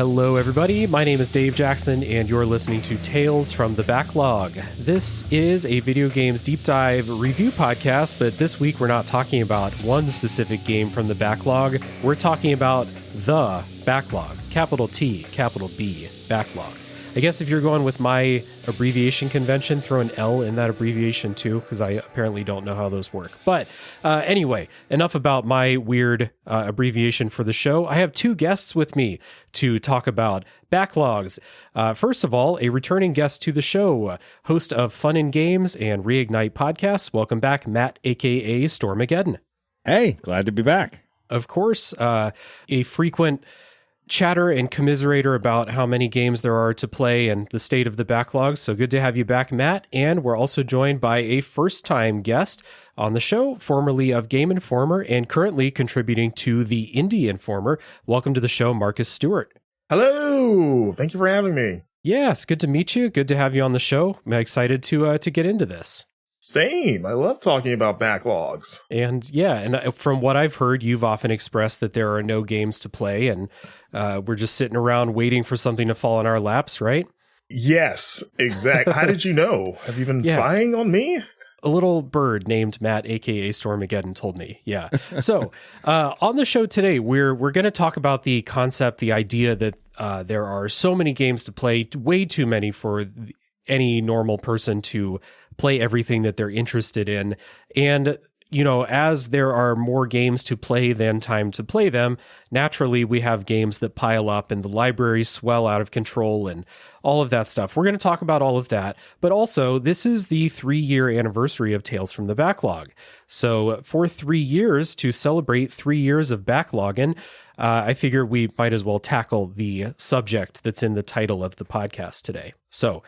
Hello, everybody. My name is Dave Jackson, and you're listening to Tales from the Backlog. This is a video games deep dive review podcast, but this week we're not talking about one specific game from the backlog. We're talking about the backlog, capital T, capital B, backlog. I guess if you're going with my abbreviation convention, throw an L in that abbreviation too, because I apparently don't know how those work. But anyway, enough about my weird abbreviation for the show. I have two guests with me to talk about backlogs. First of all, a returning guest to the show, host of Fun and Games and Reignite podcasts. Welcome back, Matt, aka Stormageddon. Hey, glad to be back. Of course, a frequent chatter and commiserator about how many games there are to play and the state of the backlog. So good to have you back, Matt. And we're also joined by a first-time guest on the show, formerly of Game Informer and currently contributing to the Indie Informer. Welcome to the show, Marcus Stewart. Hello. Thank you for having me. Yeah, it's good to meet you. Good to have you on the show. I'm excited to get into this. Same. I love talking about backlogs. And yeah, and from what I've heard, you've often expressed that there are no games to play, and we're just sitting around waiting for something to fall in our laps, right? Yes, exactly. How did you know? Have you been spying on me? A little bird named Matt, aka Stormageddon, told me. Yeah. So on the show today, we're going to talk about the concept, the idea that there are so many games to play, way too many for any normal person to play everything that they're interested in. And, you know, as there are more games to play than time to play them, naturally we have games that pile up and the libraries swell out of control and all of that stuff. We're going to talk about all of that. But also, this is the 3-year anniversary of Tales from the Backlog. So for 3 years, to celebrate 3 years of backlogging, I figure we might as well tackle the subject that's in the title of the podcast today. So,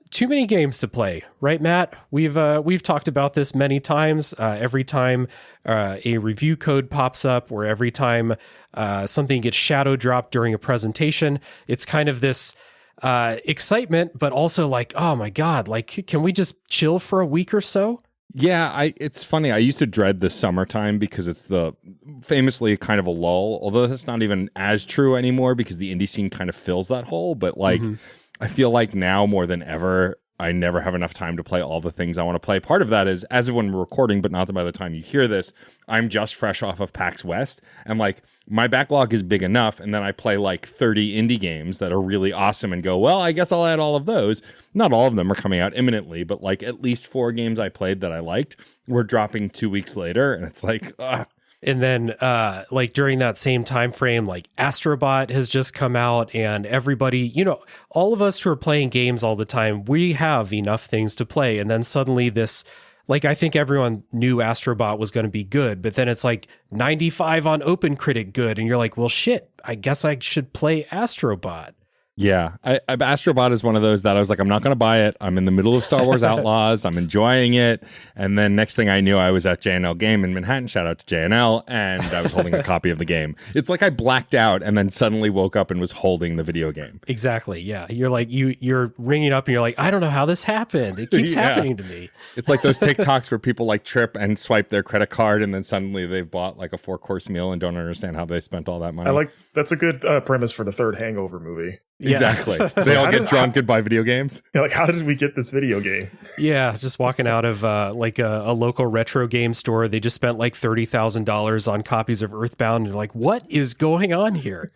too many games to play, right, Matt? We've talked about this many times. Every time a review code pops up, or every time something gets shadow dropped during a presentation, it's kind of this excitement, but also like, oh my God, like, can we just chill for a week or so? Yeah, it's funny. I used to dread the summertime because it's famously kind of a lull, although that's not even as true anymore because the indie scene kind of fills that hole. But like, I feel like now more than ever, I never have enough time to play all the things I want to play. Part of that is, as of when we're recording, but not that by the time you hear this, I'm just fresh off of PAX West. And like, my backlog is big enough. And then I play like 30 indie games that are really awesome and go, well, I guess I'll add all of those. Not all of them are coming out imminently, but like at least 4 games I played that I liked were dropping 2 weeks later. And it's like, And then, like during that same time frame, like Astrobot has just come out, and everybody, you know, all of us who are playing games all the time, we have enough things to play. And then suddenly this, like, I think everyone knew Astrobot was going to be good, but then it's like 95 on OpenCritic good, and you're like, well, shit, I guess I should play Astrobot. yeah, Astrobot is one of those that I was like, I'm not going to buy it. I'm in the middle of Star Wars Outlaws. I'm enjoying it. And then next thing I knew, I was at JNL Game in Manhattan. Shout out to JNL. And I was holding a copy of the game. It's like I blacked out and then suddenly woke up and was holding the video game. Exactly. Yeah. You're like, you're ringing up and you're like, I don't know how this happened. It keeps happening to me. It's like those TikToks where people like trip and swipe their credit card and then suddenly they've bought like a 4-course meal and don't understand how they spent all that money. That's a good premise for the third Hangover movie. Exactly. They all get drunk and buy video games. Yeah, like, how did we get this video game? Yeah, just walking out of like a local retro game store. They just spent like $30,000 on copies of Earthbound. And like, what is going on here?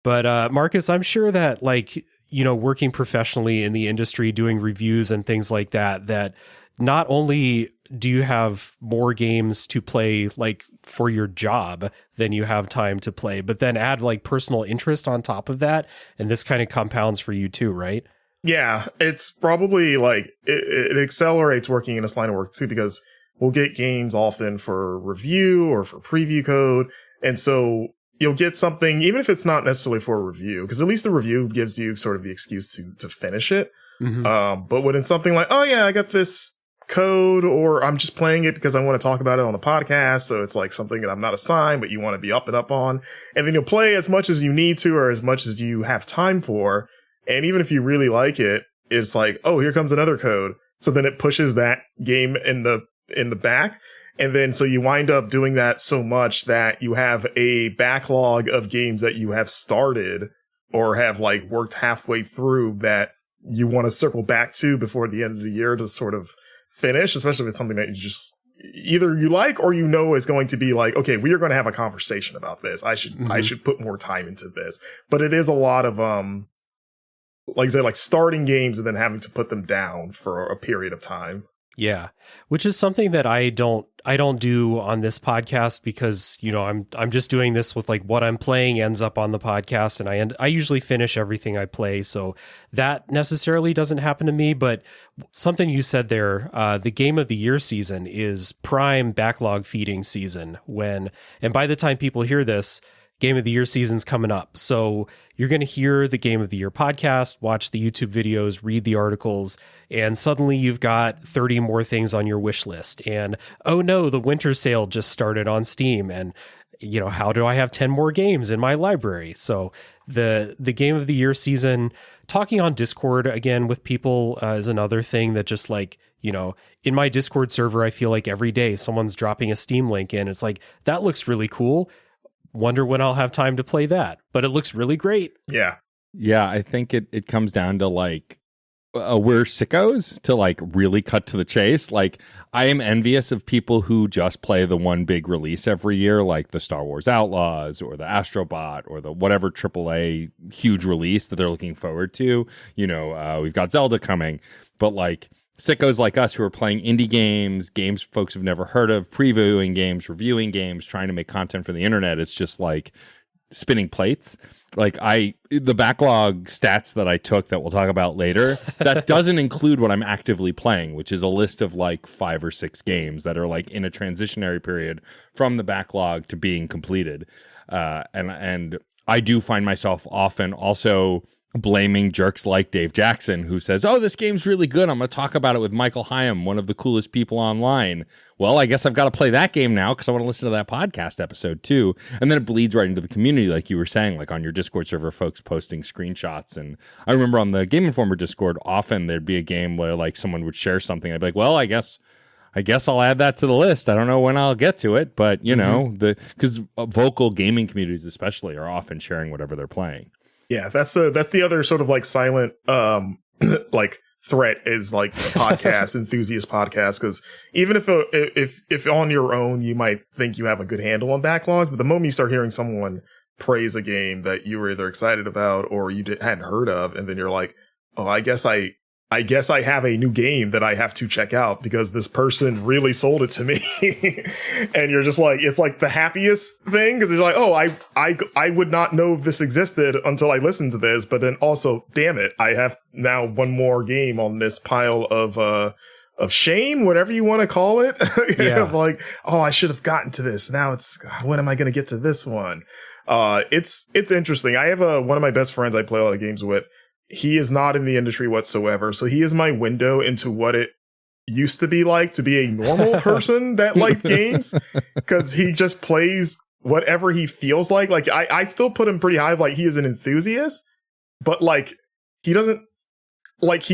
But Marcus, I'm sure that, like, you know, working professionally in the industry, doing reviews and things like that, that not only do you have more games to play, like, for your job than you have time to play, but then add like personal interest on top of that, and this kind of compounds for you too, right? Yeah, it's probably like it accelerates working in this line of work too, because we'll get games often for review or for preview code, and so you'll get something even if it's not necessarily for a review, because at least the review gives you sort of the excuse to finish it. But when it's something like, oh yeah, I got this code, or I'm just playing it because I want to talk about it on a podcast, so it's like something that I'm not assigned but you want to be up and up on, and then you'll play as much as you need to or as much as you have time for, and even if you really like it, it's like, oh, here comes another code, so then it pushes that game in the back, And then so you wind up doing that so much that you have a backlog of games that you have started or have like worked halfway through that you want to circle back to before the end of the year to sort of finish, especially if it's something that you just either you like or you know is going to be like, okay, we are going to have a conversation about this. I should put more time into this. But it is a lot of like I said, like starting games and then having to put them down for a period of time. Yeah, which is something that I don't do on this podcast because, you know, I'm just doing this with like what I'm playing ends up on the podcast, and I usually finish everything I play, so that necessarily doesn't happen to me. But something you said there, the Game of the Year season is prime backlog feeding season and by the time people hear this, Game of the Year season's coming up. So you're going to hear the Game of the Year podcast, watch the YouTube videos, read the articles, and suddenly you've got 30 more things on your wish list. And, oh no, the winter sale just started on Steam. And, you know, how do I have 10 more games in my library? So the Game of the Year season, talking on Discord again with people is another thing that just like, you know, in my Discord server, I feel like every day someone's dropping a Steam link in. It's like, that looks really cool. Wonder when I'll have time to play that, but it looks really great. Yeah. Yeah, I think it comes down to like, we're sickos to like really cut to the chase. Like, I am envious of people who just play the one big release every year, like the Star Wars Outlaws or the Astrobot or the whatever AAA huge release that they're looking forward to. You know, we've got Zelda coming, but like, sickos like us who are playing indie games folks have never heard of, previewing games, reviewing games, trying to make content for the internet. It's just like spinning plates. Like the backlog stats that I took that we'll talk about later, that doesn't include what I'm actively playing, which is a list of like 5 or 6 games that are like in a transitionary period from the backlog to being completed. And I do find myself often also blaming jerks like Dave Jackson, who says, oh, this game's really good. I'm going to talk about it with Michael Hyam, one of the coolest people online. Well, I guess I've got to play that game now because I want to listen to that podcast episode too. And then it bleeds right into the community, like you were saying, like on your Discord server, folks posting screenshots. And I remember on the Game Informer Discord, often there'd be a game where like someone would share something. I'd be like, well, I guess I'll add that to the list. I don't know when I'll get to it, but you know, because vocal gaming communities especially are often sharing whatever they're playing. Yeah, that's the other sort of like silent like threat is like podcast enthusiast podcast, because even if on your own you might think you have a good handle on backlogs, but the moment you start hearing someone praise a game that you were either excited about or you hadn't heard of, and then you're like, oh, I guess I have a new game that I have to check out because this person really sold it to me. And you're just like, it's like the happiest thing because it's like, oh, I would not know this existed until I listened to this. But then also, damn it, I have now one more game on this pile of shame, whatever you want to call it. Yeah. Like, oh, I should have gotten to this. Now it's, when am I going to get to this one? It's interesting. I have one of my best friends I play a lot of games with. He is not in the industry whatsoever, so he is my window into what it used to be like to be a normal person that liked games, because he just plays whatever he feels like. Like, I still put him pretty high, like he is an enthusiast, but like he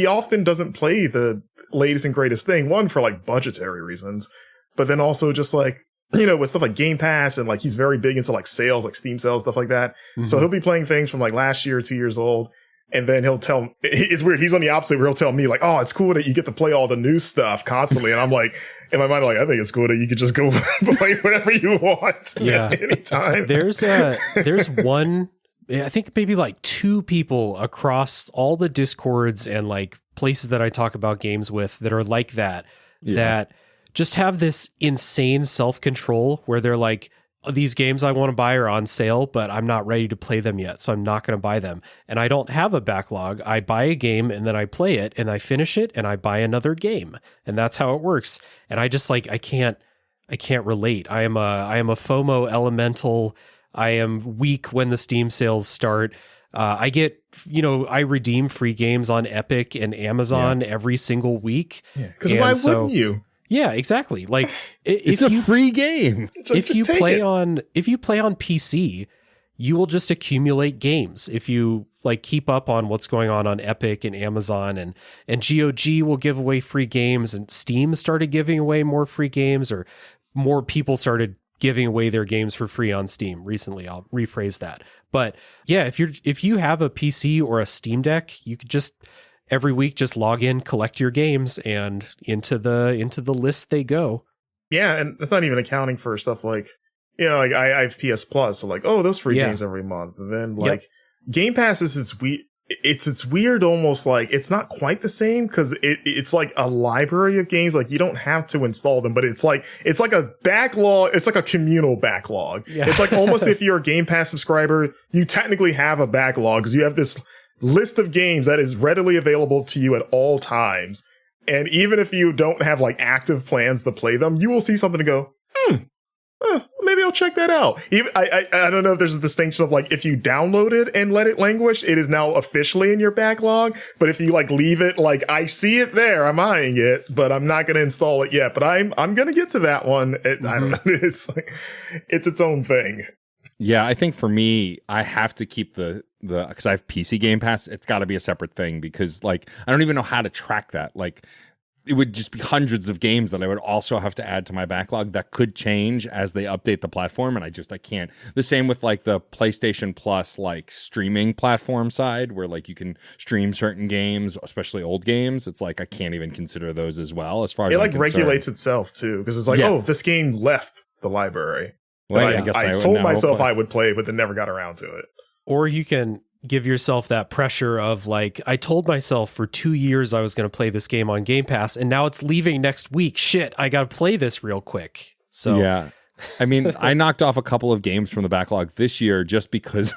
often doesn't play the latest and greatest thing, one for like budgetary reasons, but then also just like, you know, with stuff like Game Pass, and like he's very big into like sales, like Steam sales, stuff like that. Mm-hmm. So he'll be playing things from like last year, 2 years old. And then he'll tell, it's weird, he's on the opposite where he'll tell me like, oh, it's cool that you get to play all the new stuff constantly. And I'm like, in my mind, I'm like, I think it's cool that you could just go play whatever you want at any time. There's one, I think maybe like 2 people across all the Discords and like places that I talk about games with that are like that, that just have this insane self-control where they're like, these games I want to buy are on sale, but I'm not ready to play them yet, so I'm not going to buy them. And I don't have a backlog. I buy a game and then I play it and I finish it and I buy another game. And that's how it works. And I just like, I can't relate. I am a FOMO elemental. I am weak when the Steam sales start. I get, you know, I redeem free games on Epic and Amazon every single week. Because why wouldn't you? Yeah, exactly. Like it's a free game. If you play on PC, you will just accumulate games. If you like keep up on what's going on Epic and Amazon, and GOG will give away free games, and Steam started giving away more free games, or more people started giving away their games for free on Steam recently. I'll rephrase that. But yeah, if you have a PC or a Steam Deck, you could just every week just log in, collect your games, and into the list they go. Yeah, and it's not even accounting for stuff like, like I have PS Plus, so like, oh, those free games every month. And then like Game Pass is it's weird, almost like it's not quite the same because it's like a library of games. Like you don't have to install them, but it's like a backlog. It's like a communal backlog. Yeah. It's like almost if you're a Game Pass subscriber, you technically have a backlog because you have this list of games that is readily available to you at all times. And even if you don't have like active plans to play them, you will see something to go, maybe I'll check that out. Even I don't know if there's a distinction of like if you download it and let it languish, it is now officially in your backlog. But if you like leave it, like I see it there, I'm eyeing it, but I'm not going to install it yet. But I'm going to get to that one. I don't know. It's like, it's its own thing. Yeah, I think for me, I have to keep the because I have PC Game Pass. It's got to be a separate thing because like I don't even know how to track that. Like it would just be hundreds of games that I would also have to add to my backlog that could change as they update the platform, and I can't. The same with like the PlayStation Plus like streaming platform side where like you can stream certain games, especially old games. It's like I can't even consider those as well as far as it like regulates itself too because it's like oh, this game left the library. Well, I guess I told myself I would play, but then never got around to it. Or you can give yourself that pressure of like, I told myself for 2 years I was going to play this game on Game Pass, and now it's leaving next week. Shit, I got to play this real quick. So yeah. I mean, I knocked off a couple of games from the backlog this year just because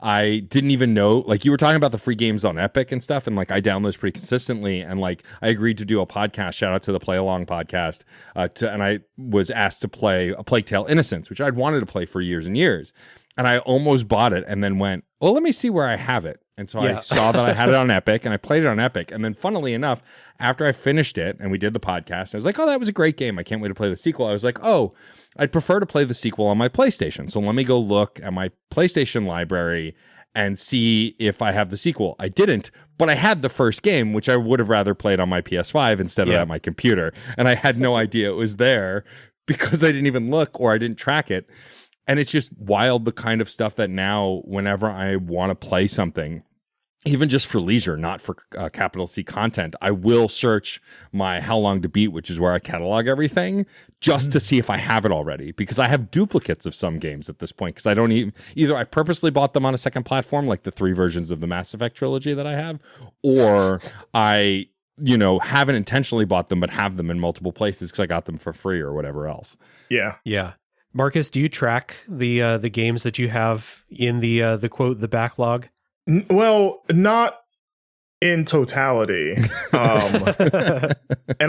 I didn't even know, like you were talking about the free games on Epic and stuff. And like, I download those pretty consistently. And like, I agreed to do a podcast, shout out to the Play Along podcast. And I was asked to play A Plague Tale Innocence, which I'd wanted to play for years and years. And I almost bought it and then went, well, let me see where I have it. And so I saw that I had it on Epic and I played it on Epic. And then funnily enough, after I finished it and we did the podcast, I was like, oh, that was a great game. I can't wait to play the sequel. I was like, oh, I'd prefer to play the sequel on my PlayStation. So let me go look at my PlayStation library and see if I have the sequel. I didn't, but I had the first game, which I would have rather played on my PS5 instead of at my computer. And I had no idea it was there because I didn't even look or I didn't track it. And it's just wild, the kind of stuff that now, whenever I want to play something, even just for leisure, not for capital C content, I will search my How Long to Beat, which is where I catalog everything, just to see if I have it already. Because I have duplicates of some games at this point. Because I don't either I purposely bought them on a second platform, like the 3 versions of the Mass Effect trilogy that I have, or I haven't intentionally bought them, but have them in multiple places because I got them for free or whatever else. Yeah. Yeah. Marcus, do you track the games that you have in the quote, the backlog? Well, not in totality. And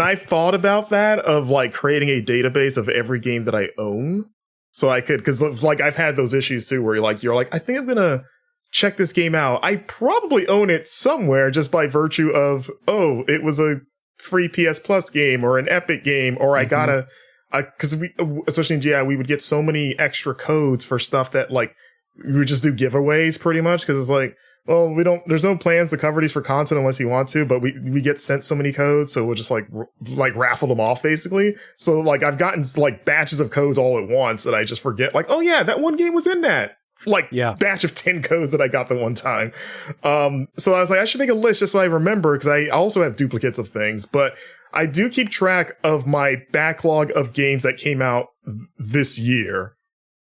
I thought about that of like creating a database of every game that I own. So I could, because like I've had those issues too where you're like, I think I'm going to check this game out. I probably own it somewhere just by virtue of, oh, it was a free PS Plus game or an Epic game, or I gotta, because we, especially in GI, we would get so many extra codes for stuff that like we would just do giveaways pretty much because it's like, well, there's no plans to cover these for content unless you want to, but we get sent so many codes, so we'll just like raffle them off basically. So like I've gotten like batches of codes all at once that I just forget, like, oh yeah, that one game was in that. Like batch of 10 codes that I got the one time. So I was like, I should make a list just so I remember, because I also have duplicates of things, but I do keep track of my backlog of games that came out this year.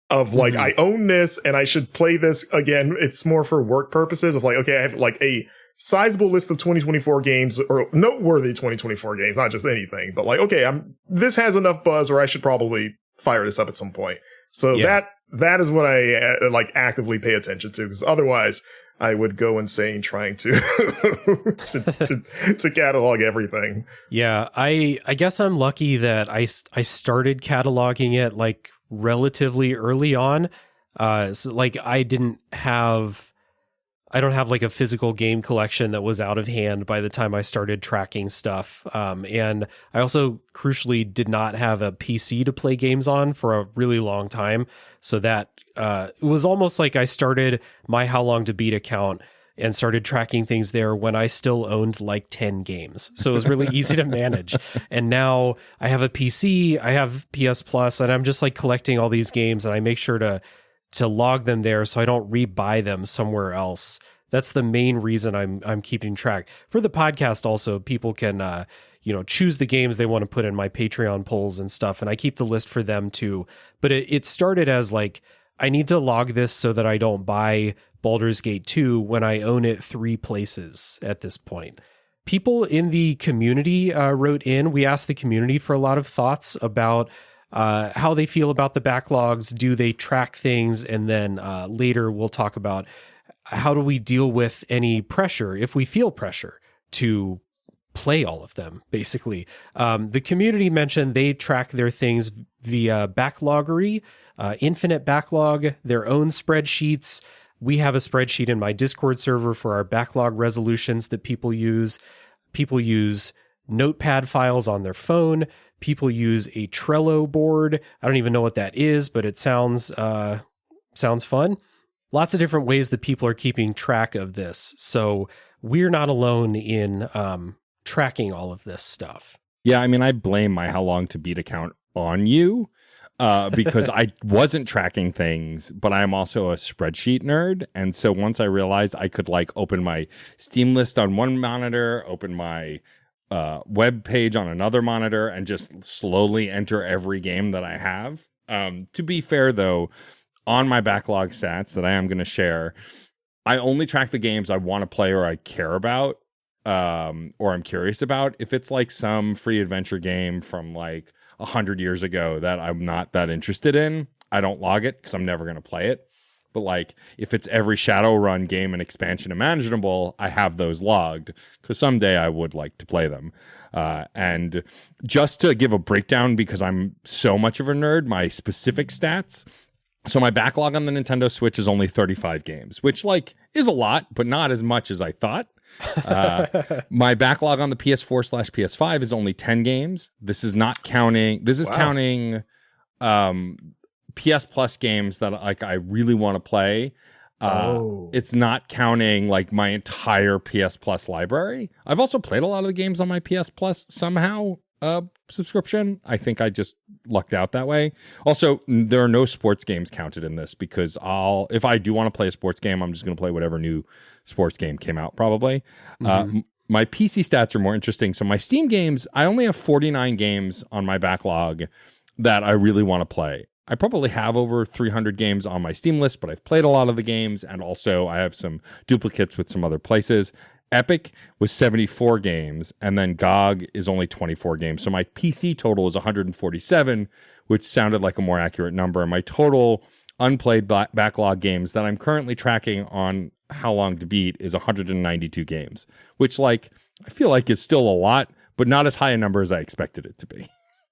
Of like, I own this and I should play this again. It's more for work purposes of like, okay, I have like a sizable list of 2024 games, or noteworthy 2024 games, not just anything, but like, okay, this has enough buzz, or I should probably fire this up at some point. So that is what I like actively pay attention to, because otherwise I would go insane trying to to catalog everything. Yeah, I guess I'm lucky that I started cataloging it like relatively early on. So like I don't have like a physical game collection that was out of hand by the time I started tracking stuff. And I also crucially did not have a PC to play games on for a really long time. So that it was almost like I started my How Long to Beat account and started tracking things there when I still owned like 10 games. So it was really easy to manage. And now I have a PC, I have PS Plus, and I'm just like collecting all these games, and I make sure to log them there so I don't rebuy them somewhere else. That's the main reason I'm keeping track. For the podcast also, people can choose the games they want to put in my Patreon polls and stuff, and I keep the list for them too. But it started as like, I need to log this so that I don't buy Baldur's Gate 2 when I own it 3 places at this point. People in the community wrote in. We asked the community for a lot of thoughts about how they feel about the backlogs. Do they track things? And then later we'll talk about how do we deal with any pressure, if we feel pressure, to play all of them, basically. The community mentioned they track their things via Backloggery, Infinite Backlog, their own spreadsheets. We have a spreadsheet in my Discord server for our backlog resolutions that people use. People use notepad files on their phone. People use a Trello board. I don't even know what that is, but it sounds fun. Lots of different ways that people are keeping track of this. So we're not alone in tracking all of this stuff. Yeah, I mean, I blame my How Long to Beat account on you because I wasn't tracking things, but I'm also a spreadsheet nerd. And so once I realized I could like open my Steam list on one monitor, open my web page on another monitor, and just slowly enter every game that I have. To be fair, though, on my backlog stats that I am going to share, I only track the games I want to play or I care about, or I'm curious about. If it's like some free adventure game from like 100 years ago that I'm not that interested in, I don't log it because I'm never going to play it. But like if it's every Shadowrun game and expansion imaginable, I have those logged because someday I would like to play them. And just to give a breakdown, because I'm so much of a nerd, my specific stats. So my backlog on the Nintendo Switch is only 35 games, which like is a lot, but not as much as I thought. My backlog on the PS4/PS5 is only 10 games. This is not counting. This is counting PS Plus games that like I really want to play. It's not counting like my entire PS Plus library. I've also played a lot of the games on my PS Plus somehow subscription. I think I just lucked out that way. Also, there are no sports games counted in this because if I do want to play a sports game, I'm just going to play whatever new sports game came out probably. My PC stats are more interesting. So my Steam games, I only have 49 games on my backlog that I really want to play. I probably have over 300 games on my Steam list, but I've played a lot of the games, and also I have some duplicates with some other places. Epic was 74 games, and then GOG is only 24 games. So my PC total is 147, which sounded like a more accurate number. And my total unplayed backlog games that I'm currently tracking on How Long to Beat is 192 games, which like I feel like is still a lot, but not as high a number as I expected it to be.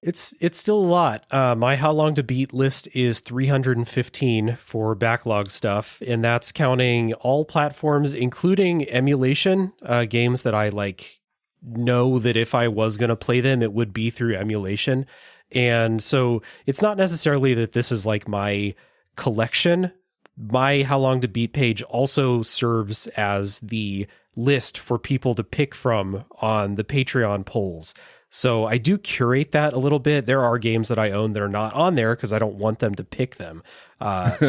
It's still a lot. My How Long to Beat list is 315 for backlog stuff, and that's counting all platforms, including emulation, games that I like know that if I was going to play them, it would be through emulation. And so it's not necessarily that this is like my collection. My How Long to Beat page also serves as the list for people to pick from on the Patreon polls. So I do curate that a little bit. There are games that I own that are not on there because I don't want them to pick them. I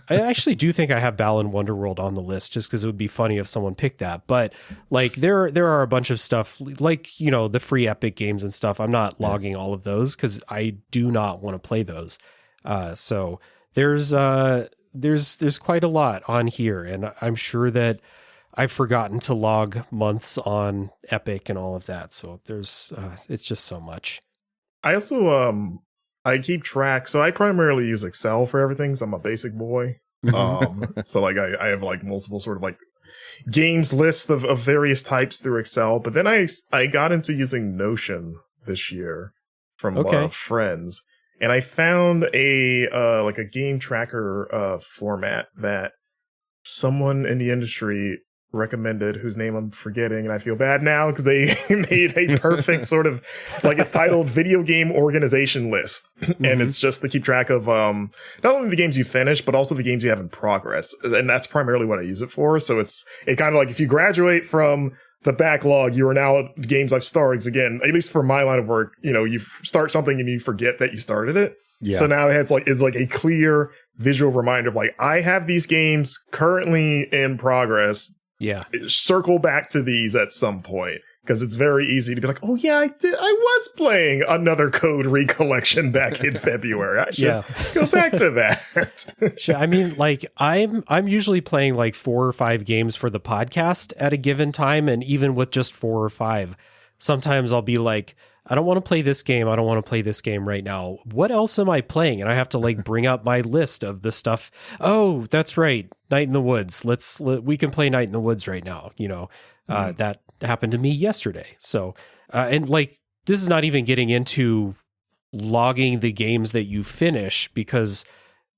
actually do think I have Balan Wonderworld on the list just because it would be funny if someone picked that. But like there are a bunch of stuff like, you know, the free Epic games and stuff. I'm not logging all of those because I do not want to play those. So there's quite a lot on here, and I'm sure that I've forgotten to log months on Epic and all of that. So there's, it's just so much. I also, I keep track. So I primarily use Excel for everything. So I'm a basic boy. So like I have like multiple sort of like games lists of various types through Excel. But then I got into using Notion this year from friends. And I found a like a game tracker format that someone in the industry recommended, whose name I'm forgetting, and I feel bad now because they made a perfect sort of, like, it's titled Video Game Organization List. And it's just to keep track of not only the games you finish, but also the games you have in progress. And that's primarily what I use it for. So it kind of like, if you graduate from the backlog, you are now games I've started. Again, at least for my line of work, you start something and you forget that you started it. Yeah. So now it's like a clear visual reminder of, like, I have these games currently in progress. Yeah. Circle back to these at some point, because it's very easy to be like, oh yeah, I was playing Another Code Recollection back in February. I should go back to that. Sure. I mean, like, I'm usually playing like 4 or 5 games for the podcast at a given time, and even with just 4 or 5, sometimes I'll be like, I don't want to play this game. I don't want to play this game right now. What else am I playing? And I have to like bring up my list of the stuff. Oh, that's right. Night in the Woods. We can play Night in the Woods right now. That happened to me yesterday. So, and like, this is not even getting into logging the games that you finish, because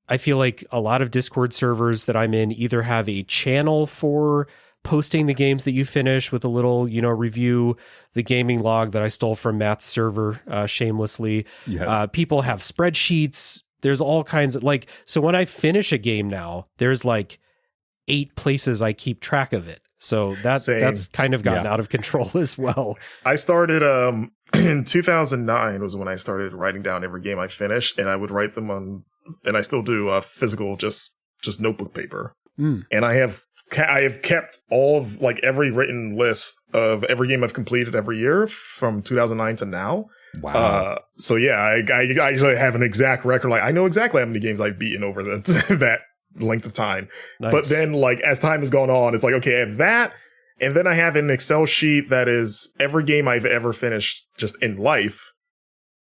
I feel like a lot of Discord servers that I'm in either have a channel for posting the games that you finish with a little, review, the gaming log that I stole from Matt's server shamelessly. Yes. People have spreadsheets. There's all kinds of, like, so when I finish a game now, there's like 8 places I keep track of it. So that's kind of gotten out of control as well. I started in 2009 was when I started writing down every game I finished, and I would write them on, and I still do, physical, just notebook paper. And I have kept all of, like, every written list of every game I've completed every year from 2009 to now. Wow. So yeah, I usually have an exact record. Like, I know exactly how many games I've beaten over that length of time. Nice. But then, like, as time has gone on, it's like, okay, I have that. And then I have an Excel sheet that is every game I've ever finished just in life.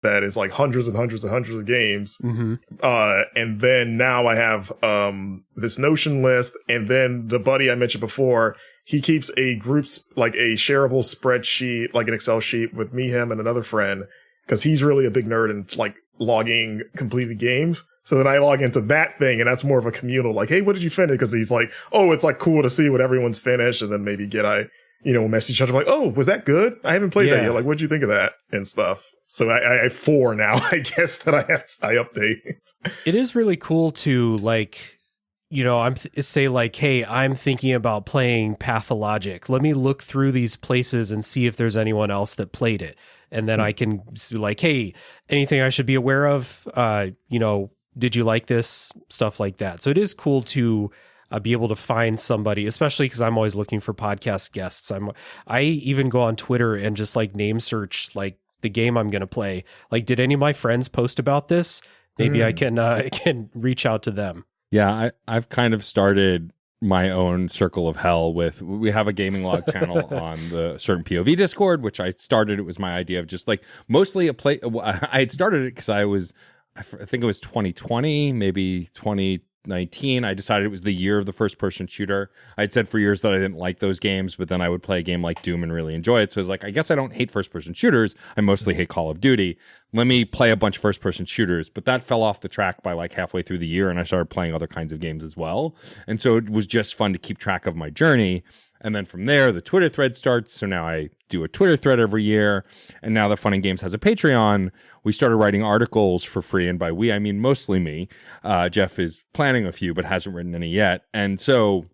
That is like hundreds and hundreds and hundreds of games. And then now I have this Notion list. And then the buddy I mentioned before, he keeps a like a shareable spreadsheet, like an Excel sheet with me, him, and another friend, because he's really a big nerd in like logging completed games. So then I log into that thing, and that's more of a communal, like, hey, what did you finish? Because he's like, oh, it's like cool to see what everyone's finished, and then maybe message each other like, oh, was that good? I haven't played that yet. Like, what'd you think of that and stuff? So I have 4 now, I guess, that I update. It is really cool to, like, say like, hey, I'm thinking about playing Pathologic. Let me look through these places and see if there's anyone else that played it. And then I can be like, hey, anything I should be aware of? Did you like this? Stuff like that. So it is cool to be able to find somebody, especially because I'm always looking for podcast guests. I even go on Twitter and just like name search like the game I'm going to play. Like, did any of my friends post about this? Maybe I can reach out to them. Yeah, I've kind of started my own circle of hell we have a gaming log channel on the certain POV Discord, which I started. It was my idea of just like mostly I had started it because I think it was 2020, maybe 2019. I decided it was the year of the first person shooter. I'd said for years that I didn't like those games, but then I would play a game like Doom and really enjoy it. So I was like, I guess I don't hate first person shooters. I mostly hate Call of Duty. Let me play a bunch of first person shooters. But that fell off the track by like halfway through the year, and I started playing other kinds of games as well. And so it was just fun to keep track of my journey. And then from there, the Twitter thread starts. So now I do a Twitter thread every year. And now the Fun and Games has a Patreon. We started writing articles for free. And by we, I mean mostly me. Jeff is planning a few, but hasn't written any yet. And so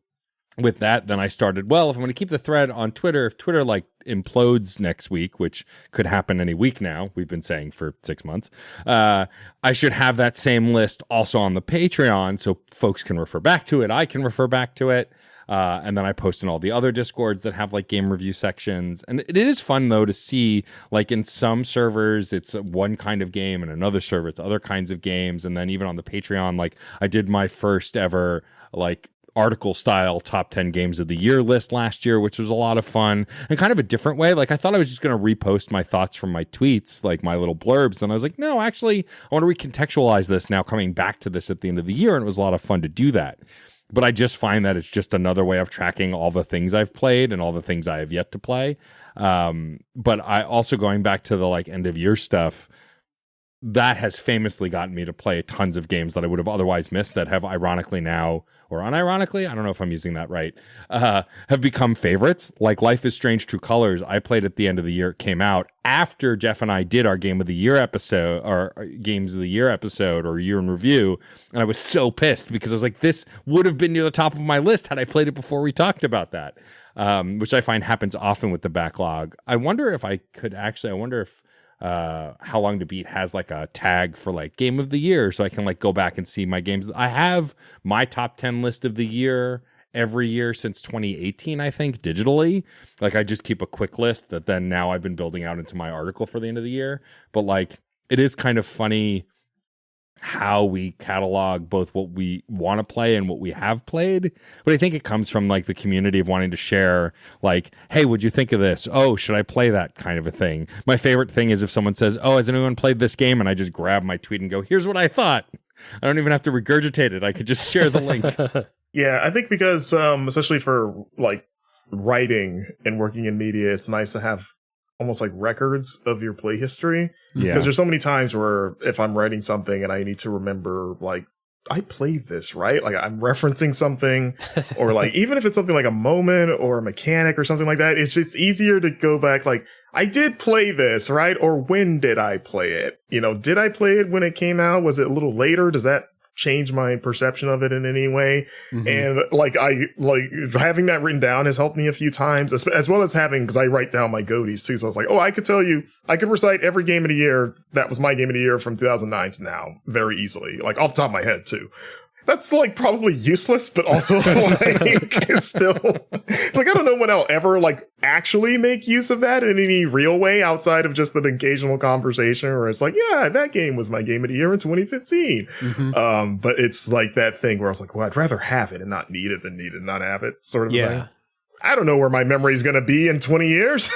with that, then I started, well, if I'm going to keep the thread on Twitter, if Twitter like implodes next week, which could happen any week now, we've been saying for 6 months, I should have that same list also on the Patreon so folks can refer back to it. I can refer back to it. And then I post in all the other Discords that have like game review sections. And it is fun though to see like in some servers, it's one kind of game, and another server, it's other kinds of games. And then even on the Patreon, like I did my first ever like article style top 10 games of the year list last year, which was a lot of fun and kind of a different way. Like I thought I was just going to repost my thoughts from my tweets, like my little blurbs. Then I was like, no, actually I want to recontextualize this now coming back to this at the end of the year. And it was a lot of fun to do that. But I just find that it's just another way of tracking all the things I've played and all the things I have yet to play. But I also, going back to the like end of year stuff, that has famously gotten me to play tons of games that I would have otherwise missed that have ironically now, or unironically, I don't know if I'm using that right, have become favorites. Like Life is Strange True Colors, I played at the end of the year it came out after Jeff and I did our Game of the Year episode, or Games of the Year episode, or Year in Review, and I was so pissed because I was like, this would have been near the top of my list had I played it before we talked about that, which I find happens often with the backlog. I wonder if How Long to Beat has like a tag for like Game of the Year, so I can like go back and see my games. I have my top 10 list of the year every year since 2018, I think, digitally. Like I just keep a quick list that then now I've been building out into my article for the end of the year. But like it is kind of funny how we catalog both what we want to play and what we have played. But I think it comes from like the community of wanting to share like, hey, what'd you think of this? Oh, should I play that kind of a thing? My favorite thing is if someone says, oh, has anyone played this game? And I just grab my tweet and go, here's what I thought. I don't even have to regurgitate it. I could just share the link. Yeah, I think because especially for like writing and working in media, it's nice to have almost like records of your play history. Yeah. Because there's so many times where if I'm writing something and I need to remember, like, I played this, right? Like I'm referencing something, or like, even if it's something like a moment or a mechanic or something like that, it's just easier to go back. Like, I did play this, right? Or when did I play it? You know, did I play it when it came out? Was it a little later? Does that change my perception of it in any way? Mm-hmm. And like having that written down has helped me a few times, as well as having, because I write down my goatees too, so I was like, oh, I could recite every game of the year that was my game of the year from 2009 to now very easily, like off the top of my head too. That's like probably useless, but also like still like I don't know when I'll ever like actually make use of that in any real way outside of just an occasional conversation where it's like, yeah, that game was my game of the year in 2015. Mm-hmm. But it's like that thing where I was like, well, I'd rather have it and not need it than need it and not have it, sort of thing. I don't know where my memory is going to be in 20 years,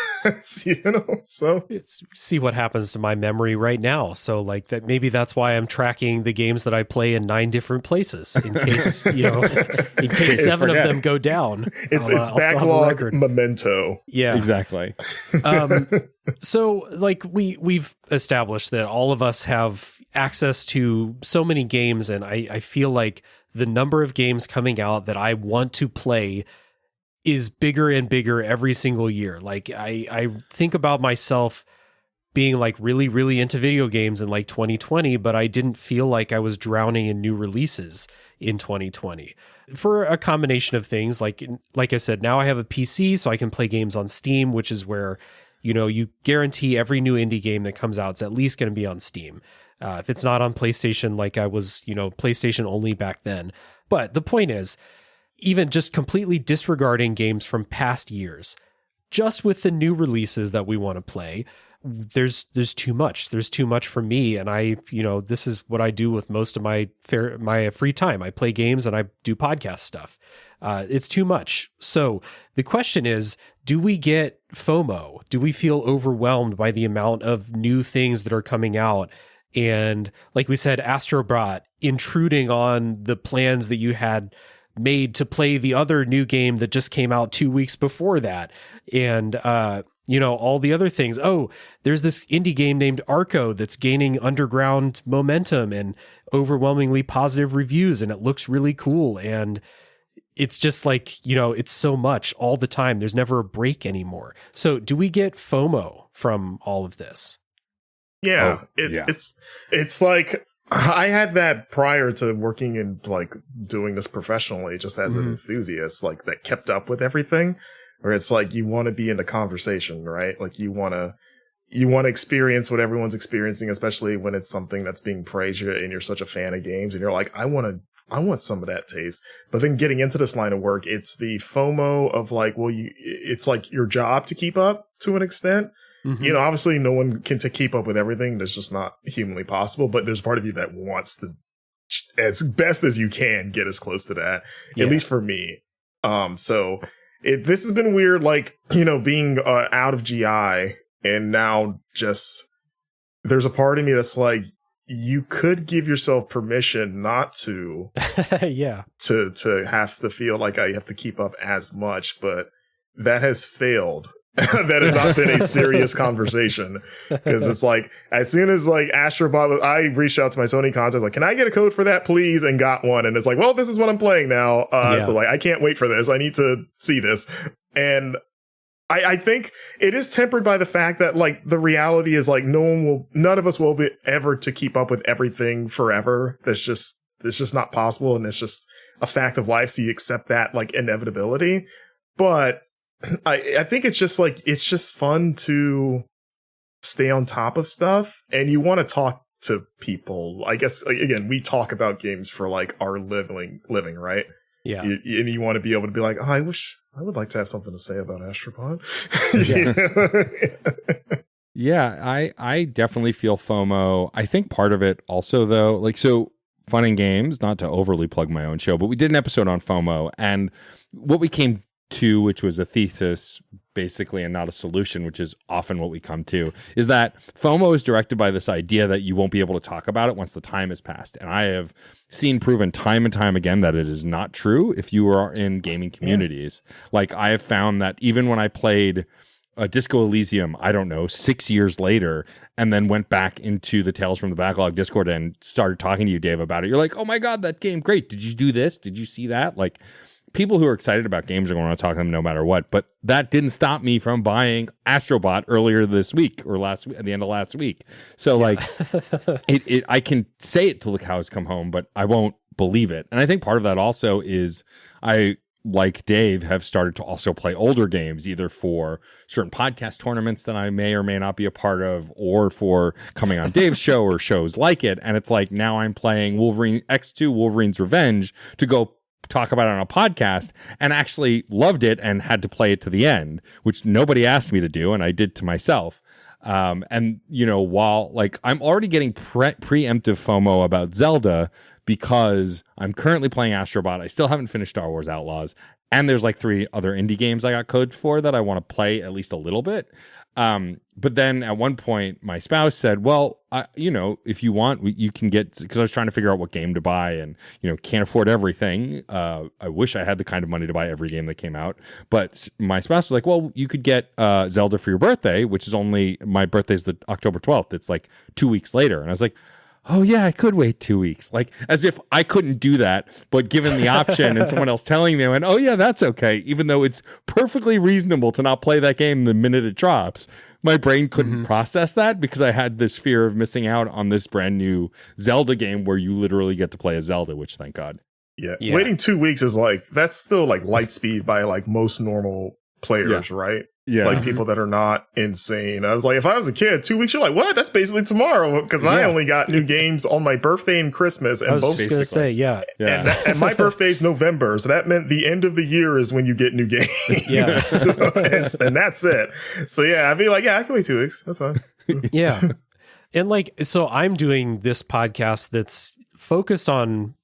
you know, so see what happens to my memory right now. So like that, maybe that's why I'm tracking the games that I play in 9 different places in case, you know, in case 7 of them go down. It's backlog memento. Yeah, exactly. So like we've established that all of us have access to so many games, and I feel like the number of games coming out that I want to play is bigger and bigger every single year. Like I think about myself being like really, really into video games in like 2020, but I didn't feel like I was drowning in new releases in 2020 for a combination of things. Like I said, now I have a PC, so I can play games on Steam, which is where, you know, you guarantee every new indie game that comes out is at least going to be on Steam. If it's not on PlayStation, like I was, you know, PlayStation only back then. But the point is, even just completely disregarding games from past years, just with the new releases that we want to play, there's too much. There's too much for me. And I, you know, this is what I do with most of my free time. I play games and I do podcast stuff. It's too much. So the question is, do we get FOMO? Do we feel overwhelmed by the amount of new things that are coming out? And like we said, Astrobot intruding on the plans that you had made to play the other new game that just came out 2 weeks before that. And, you know, all the other things. Oh, there's this indie game named Arco that's gaining underground momentum and overwhelmingly positive reviews, and it looks really cool. And it's just like, you know, it's so much all the time. There's never a break anymore. So do we get FOMO from all of this? Yeah, it's like, I had that prior to working and like doing this professionally, just as an enthusiast, like that kept up with everything, where it's like, you want to be in the conversation, right? Like you want to experience what everyone's experiencing, especially when it's something that's being praised and you're such a fan of games and you're like, I want some of that taste. But then getting into this line of work, it's the FOMO of like, well, it's like your job to keep up to an extent. Mm-hmm. You know, obviously no one can keep up with everything. That's just not humanly possible. But there's part of you that wants to, as best as you can, get as close to that. Yeah. At least for me. So this has been weird, like, you know, being out of GI and now just there's a part of me that's like, you could give yourself permission not to, to have to feel like I have to keep up as much, but that has failed. that has not been a serious conversation, because it's like, as soon as like Astrobot, I reached out to my Sony contact, like, can I get a code for that, please? And got one. And it's like, well, this is what I'm playing now. So like, I can't wait for this. I need to see this. And I think it is tempered by the fact that like the reality is like none of us will be ever to keep up with everything forever. It's just not possible. And it's just a fact of life. So you accept that like inevitability. But I think it's just fun to stay on top of stuff, and you want to talk to people. I guess, like, again, we talk about games for like our living, right? Yeah. And you want to be able to be like, oh, I would like to have something to say about Astrobot. Yeah, I definitely feel FOMO. I think part of it also, though, like, so Fun and Games, not to overly plug my own show, but we did an episode on FOMO, and what we came to, which was a thesis basically and not a solution, which is often what we come to, is that FOMO is directed by this idea that you won't be able to talk about it once the time has passed. And I have seen proven time and time again that it is not true if you are in gaming communities. Like, I have found that even when I played Disco Elysium, I don't know, 6 years later, and then went back into the Tales from the Backlog Discord and started talking to you, Dave, about it, you're like, oh my God, that game, great. Did you do this? Did you see that? Like, people who are excited about games are going to talk to them no matter what. But that didn't stop me from buying Astrobot earlier this week or at the end of last week. So like, I can say it till the cows come home, but I won't believe it. And I think part of that also is I, like Dave, have started to also play older games, either for certain podcast tournaments that I may or may not be a part of, or for coming on Dave's show or shows like it. And it's like, now I'm playing Wolverine X2 Wolverine's Revenge to go talk about it on a podcast, and actually loved it and had to play it to the end, which nobody asked me to do, and I did to myself. And, you know, while like I'm already getting preemptive FOMO about Zelda because I'm currently playing Astrobot, I still haven't finished Star Wars Outlaws, and there's like 3 other indie games I got code for that I want to play at least a little bit. But then at one point, my spouse said, well, you know, if you want, you can get, because I was trying to figure out what game to buy and, you know, can't afford everything. I wish I had the kind of money to buy every game that came out. But my spouse was like, well, you could get Zelda for your birthday, which is my birthday's the October 12th. It's like 2 weeks later. And I was like, oh yeah, I could wait 2 weeks. Like, as if I couldn't do that, but given the option and someone else telling me, I went, oh yeah, that's okay. Even though it's perfectly reasonable to not play that game the minute it drops. My brain couldn't process that because I had this fear of missing out on this brand new Zelda game where you literally get to play a Zelda, which thank God. Yeah. Waiting 2 weeks is like, that's still like light speed by like most normal players, right? Yeah. Like people that are not insane. I was like, if I was a kid, 2 weeks, you're like, what? That's basically tomorrow. Because I only got new games on my birthday and Christmas. And I was just going to say, yeah. And my birthday's November. So that meant the end of the year is when you get new games. Yeah. And that's it. So yeah, I'd be like, yeah, I can wait 2 weeks. That's fine. Yeah. And like, so I'm doing this podcast that's focused on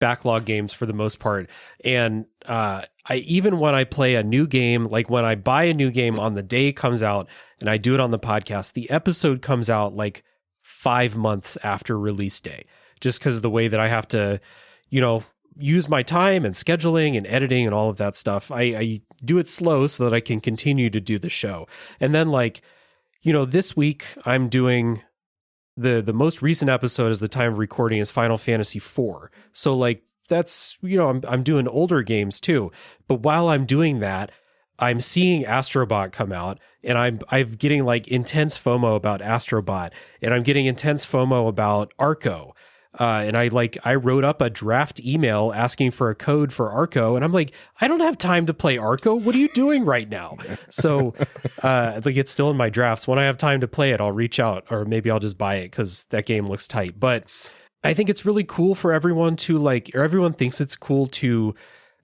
backlog games for the most part. And even when I play a new game, like when I buy a new game on the day it comes out and I do it on the podcast, the episode comes out like 5 months after release day, just because of the way that I have to, you know, use my time and scheduling and editing and all of that stuff. I do it slow so that I can continue to do the show. And then like, you know, this week I'm doing the most recent episode is the time of recording is Final Fantasy IV. So like that's, you know, I'm doing older games too. But while I'm doing that, I'm seeing Astrobot come out, and I'm getting like intense FOMO about Astrobot, and I'm getting intense FOMO about Arco. And I wrote up a draft email asking for a code for Arco, and I'm like, I don't have time to play Arco. What are you doing right now? So like it's still in my drafts. When I have time to play it, I'll reach out, or maybe I'll just buy it because that game looks tight. But I think it's really cool for everyone to like, or everyone thinks it's cool to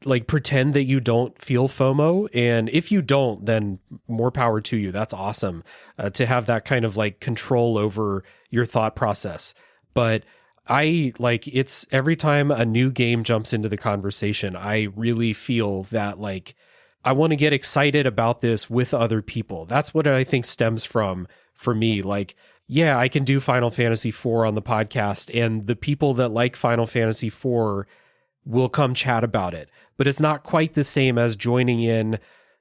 like pretend that you don't feel FOMO. And if you don't, then more power to you. That's awesome to have that kind of like control over your thought process. But I like, it's every time a new game jumps into the conversation, I really feel that like, I want to get excited about this with other people. That's what I think stems from for me. Like, yeah, I can do Final Fantasy IV on the podcast, and the people that like Final Fantasy IV will come chat about it. But it's not quite the same as joining in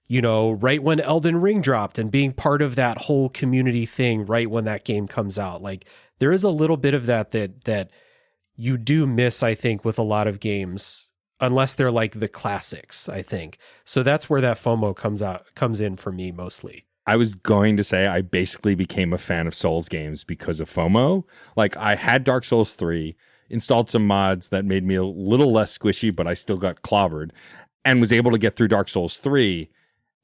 right when Elden Ring dropped and being part of that whole community thing right when that game comes out. Like there is a little bit of that you do miss, I think, with a lot of games, unless they're like the classics, I think. So that's where that FOMO comes in for me mostly. I was going to say I basically became a fan of Souls games because of FOMO. Like I had Dark Souls 3, installed some mods that made me a little less squishy, but I still got clobbered, and was able to get through Dark Souls 3.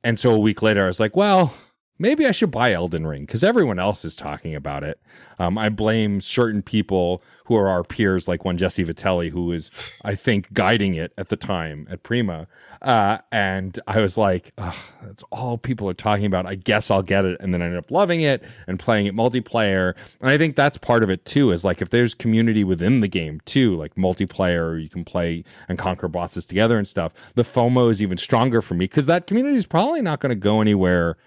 And so a week later, I was like, well, maybe I should buy Elden Ring because everyone else is talking about it. I blame certain people who are our peers, like one Jesse Vitelli, who was, I think, guiding it at the time at Prima. And I was like, that's all people are talking about. I guess I'll get it. And then I ended up loving it and playing it multiplayer. And I think that's part of it too, is like if there's community within the game too, like multiplayer, you can play and conquer bosses together and stuff. The FOMO is even stronger for me because that community is probably not going to go anywhere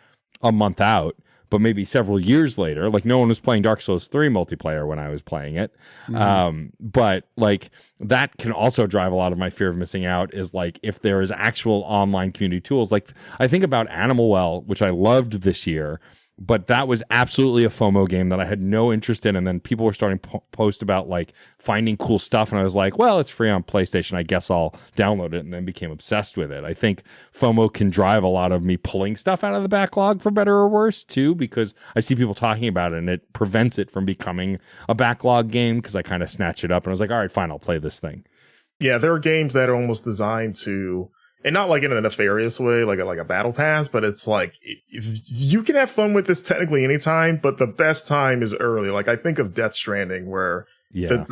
a month out, but maybe several years later. Like no one was playing Dark Souls 3 multiplayer when I was playing it. But like that can also drive a lot of my fear of missing out, is like if there is actual online community tools. Like I think about Animal Well, which I loved this year, but that was absolutely a FOMO game that I had no interest in. And then people were starting to post about like finding cool stuff. And I was like, well, it's free on PlayStation. I guess I'll download it, and then became obsessed with it. I think FOMO can drive a lot of me pulling stuff out of the backlog for better or worse too, because I see people talking about it and it prevents it from becoming a backlog game because I kind of snatch it up and I was like, all right, fine, I'll play this thing. Yeah, there are games that are almost designed to, and not like in a nefarious way, like a battle pass, but it's like you can have fun with this technically anytime, but the best time is early. Like I think of Death Stranding, where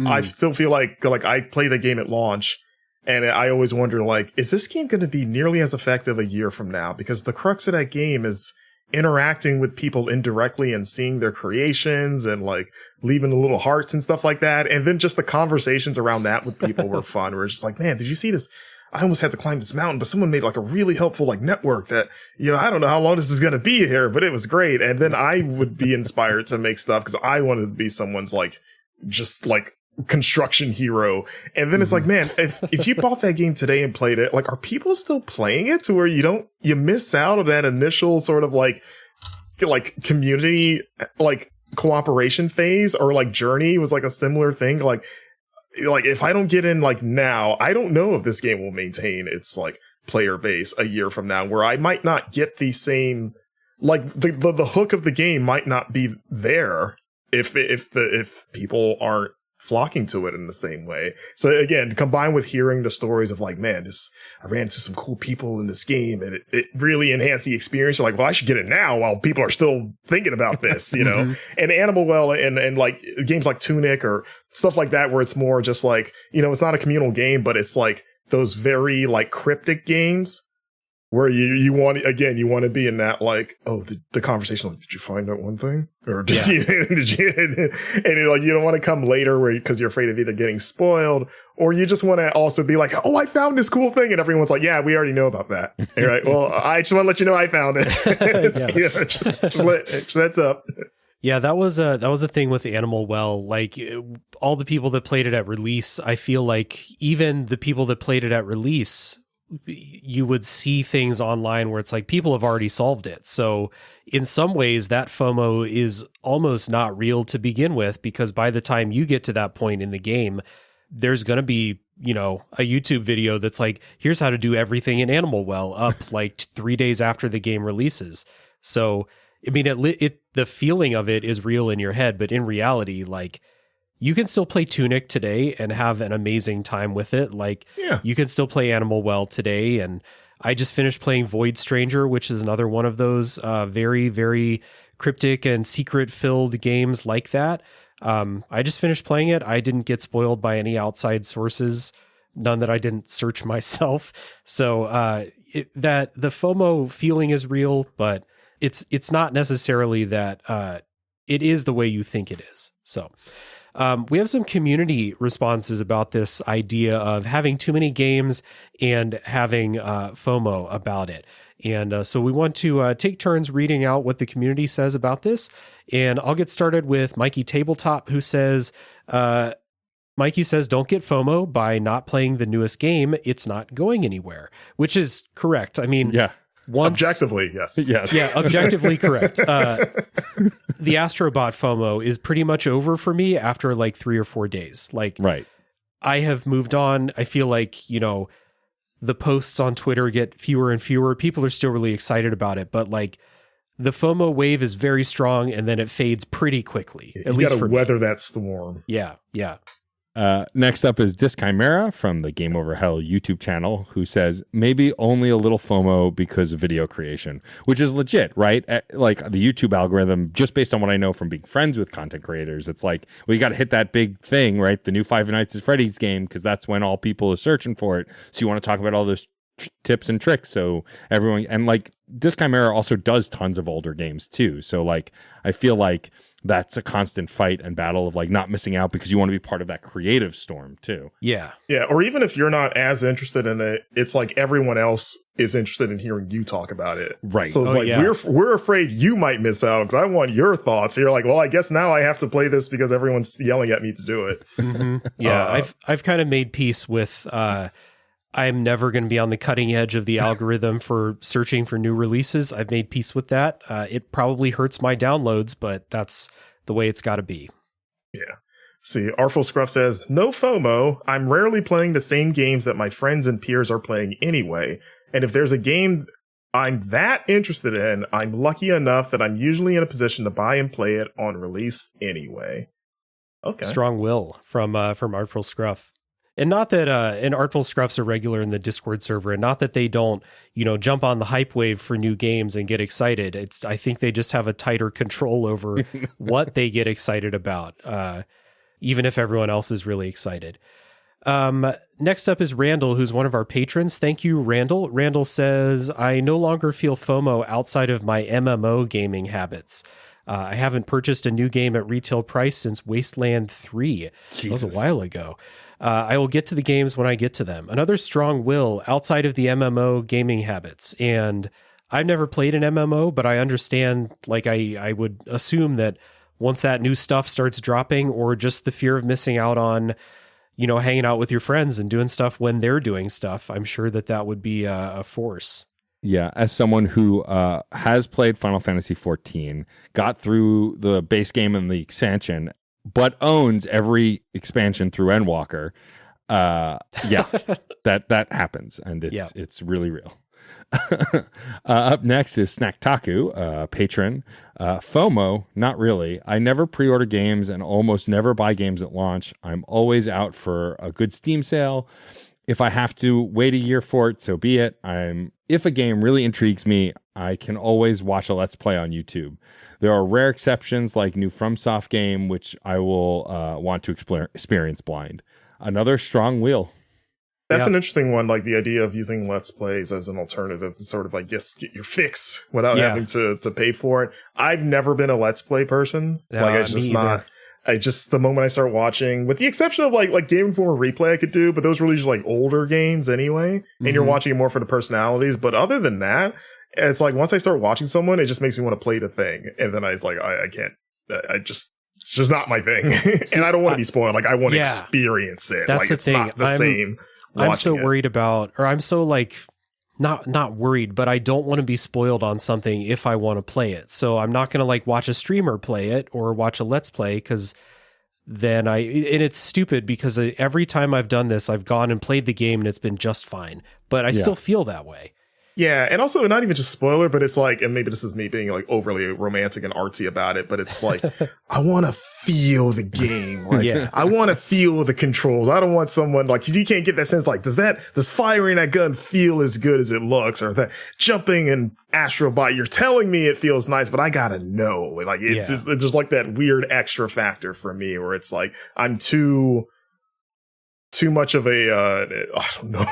I still feel like I play the game at launch, and I always wonder, like, is this game going to be nearly as effective a year from now? Because the crux of that game is interacting with people indirectly and seeing their creations and like leaving the little hearts and stuff like that. And then just the conversations around that with people were fun. Where it's just like, man, did you see this? I almost had to climb this mountain, but someone made like a really helpful like network that, I don't know how long this is going to be here, but it was great. And then I would be inspired to make stuff because I wanted to be someone's like, just like construction hero. And then it's like, man, if you bought that game today and played it, like, are people still playing it to where you miss out on that initial sort of like community, like cooperation phase, or like Journey was like a similar thing. Like if I don't get in like now, I don't know if this game will maintain its like player base a year from now, where I might not get the same, like the hook of the game might not be there if people aren't flocking to it in the same way. So again, combined with hearing the stories of like, man, I ran into some cool people in this game and it really enhanced the experience. You're like, well, I should get it now while people are still thinking about this, and Animal Well and like games like Tunic or stuff like that, where it's more just like, it's not a communal game, but it's like those very like cryptic games where you want to be in that, like, oh, the conversation, like, did you find out one thing? Or did you, and like, you don't want to come later because you're afraid of either getting spoiled, or you just want to also be like, oh, I found this cool thing. And everyone's like, yeah, we already know about that. All right. Well, I just want to let you know I found it. Just heads up. Yeah, that was a thing with Animal Well. Like all the people that played it at release, I feel like even the people that played it at release, you would see things online where it's like people have already solved it. So in some ways that FOMO is almost not real to begin with, because by the time you get to that point in the game, there's going to be, a YouTube video that's like, here's how to do everything in Animal Well up like 3 days after the game releases. So, I mean, the feeling of it is real in your head, but in reality, like, you can still play Tunic today and have an amazing time with it. Like, you can still play Animal Well today. And I just finished playing Void Stranger, which is another one of those very, very cryptic and secret-filled games like that. I just finished playing it. I didn't get spoiled by any outside sources, none that I didn't search myself. So that the FOMO feeling is real, but it's not necessarily that it is the way you think it is. So we have some community responses about this idea of having too many games and having FOMO about it. And so we want to take turns reading out what the community says about this. And I'll get started with Mikey Tabletop, who says, Mikey says, don't get FOMO by not playing the newest game. It's not going anywhere, which is correct. I mean, Objectively, yes. Yes. Yeah, objectively correct. The Astrobot FOMO is pretty much over for me after like 3 or 4 days. Like, Right. I have moved on. I feel like, the posts on Twitter get fewer and fewer. People are still really excited about it, but like the FOMO wave is very strong and then it fades pretty quickly. You at least for weather that storm. Yeah. Next up is Disc Chimera from the Game Over Hell YouTube channel, who says maybe only a little FOMO because of video creation, which is legit, right? Like the YouTube algorithm, just based on what I know from being friends with content creators, it's like, well, you got to hit that big thing, right? The new Five Nights at Freddy's game, because that's when all people are searching for it. So you want to talk about all those tips and tricks. So everyone, and like Disc Chimera also does tons of older games too. So like, I feel like that's a constant fight and battle of like not missing out because you want to be part of that creative storm too. Yeah. Yeah. Or even if you're not as interested in it, it's like everyone else is interested in hearing you talk about it. Right. So it's we're afraid you might miss out because I want your thoughts. You're like, well, I guess now I have to play this because everyone's yelling at me to do it. Mm-hmm. Yeah. I've kind of made peace with, I'm never going to be on the cutting edge of the algorithm for searching for new releases. I've made peace with that. It probably hurts my downloads, but that's the way it's got to be. Yeah. See, Artful Scruff says, no FOMO. I'm rarely playing the same games that my friends and peers are playing anyway. And if there's a game I'm that interested in, I'm lucky enough that I'm usually in a position to buy and play it on release anyway. Okay. Strong will from Artful Scruff. And not that and Artful Scruff's a regular in the Discord server, and not that they don't, jump on the hype wave for new games and get excited. I think they just have a tighter control over what they get excited about, even if everyone else is really excited. Next up is Randall, who's one of our patrons. Thank you, Randall. Randall says, I no longer feel FOMO outside of my MMO gaming habits. I haven't purchased a new game at retail price since Wasteland 3. Jesus. That was a while ago. I will get to the games when I get to them. Another strong will outside of the MMO gaming habits. And I've never played an MMO, but I understand, like I would assume that once that new stuff starts dropping, or just the fear of missing out on, hanging out with your friends and doing stuff when they're doing stuff, I'm sure that would be a force. Yeah, as someone who has played Final Fantasy XIV, got through the base game and the expansion, but owns every expansion through Endwalker, that happens, and it's really real. Up next is Snacktaku, patron. FOMO, not really. I never pre-order games and almost never buy games at launch. I'm always out for a good Steam sale. If I have to wait a year for it, so be it. If a game really intrigues me, I can always watch a Let's Play on YouTube. There are rare exceptions like new FromSoft game, which I will want to experience blind. Another strong will. That's an interesting one, like the idea of using Let's Plays as an alternative to sort of like get your fix without having to pay for it. I've never been a Let's Play person. The moment I start watching, with the exception of like Game Informer Replay I could do, but those were usually like older games anyway, and you're watching it more for the personalities. But other than that, it's like once I start watching someone, it just makes me want to play the thing. And then I was like, I can't, it's just not my thing. And I don't want to be spoiled. Like I want to experience it. That's like the it's thing. not the same. I'm so worried about, or I'm so like, not worried, but I don't want to be spoiled on something if I want to play it. So I'm not going to like watch a streamer play it or watch a Let's Play, because then and it's stupid because every time I've done this, I've gone and played the game and it's been just fine, but I still feel that way. Yeah, and also not even just spoiler, but it's like, and maybe this is me being like overly romantic and artsy about it, but it's like, I want to feel the game. Like, I want to feel the controls. I don't want someone like, you can't get that sense like, does firing that gun feel as good as it looks? Or that jumping in Astrobot, you're telling me it feels nice, but I gotta know. Like, it's just, there's like that weird extra factor for me where it's like, I'm too much of a, I don't know,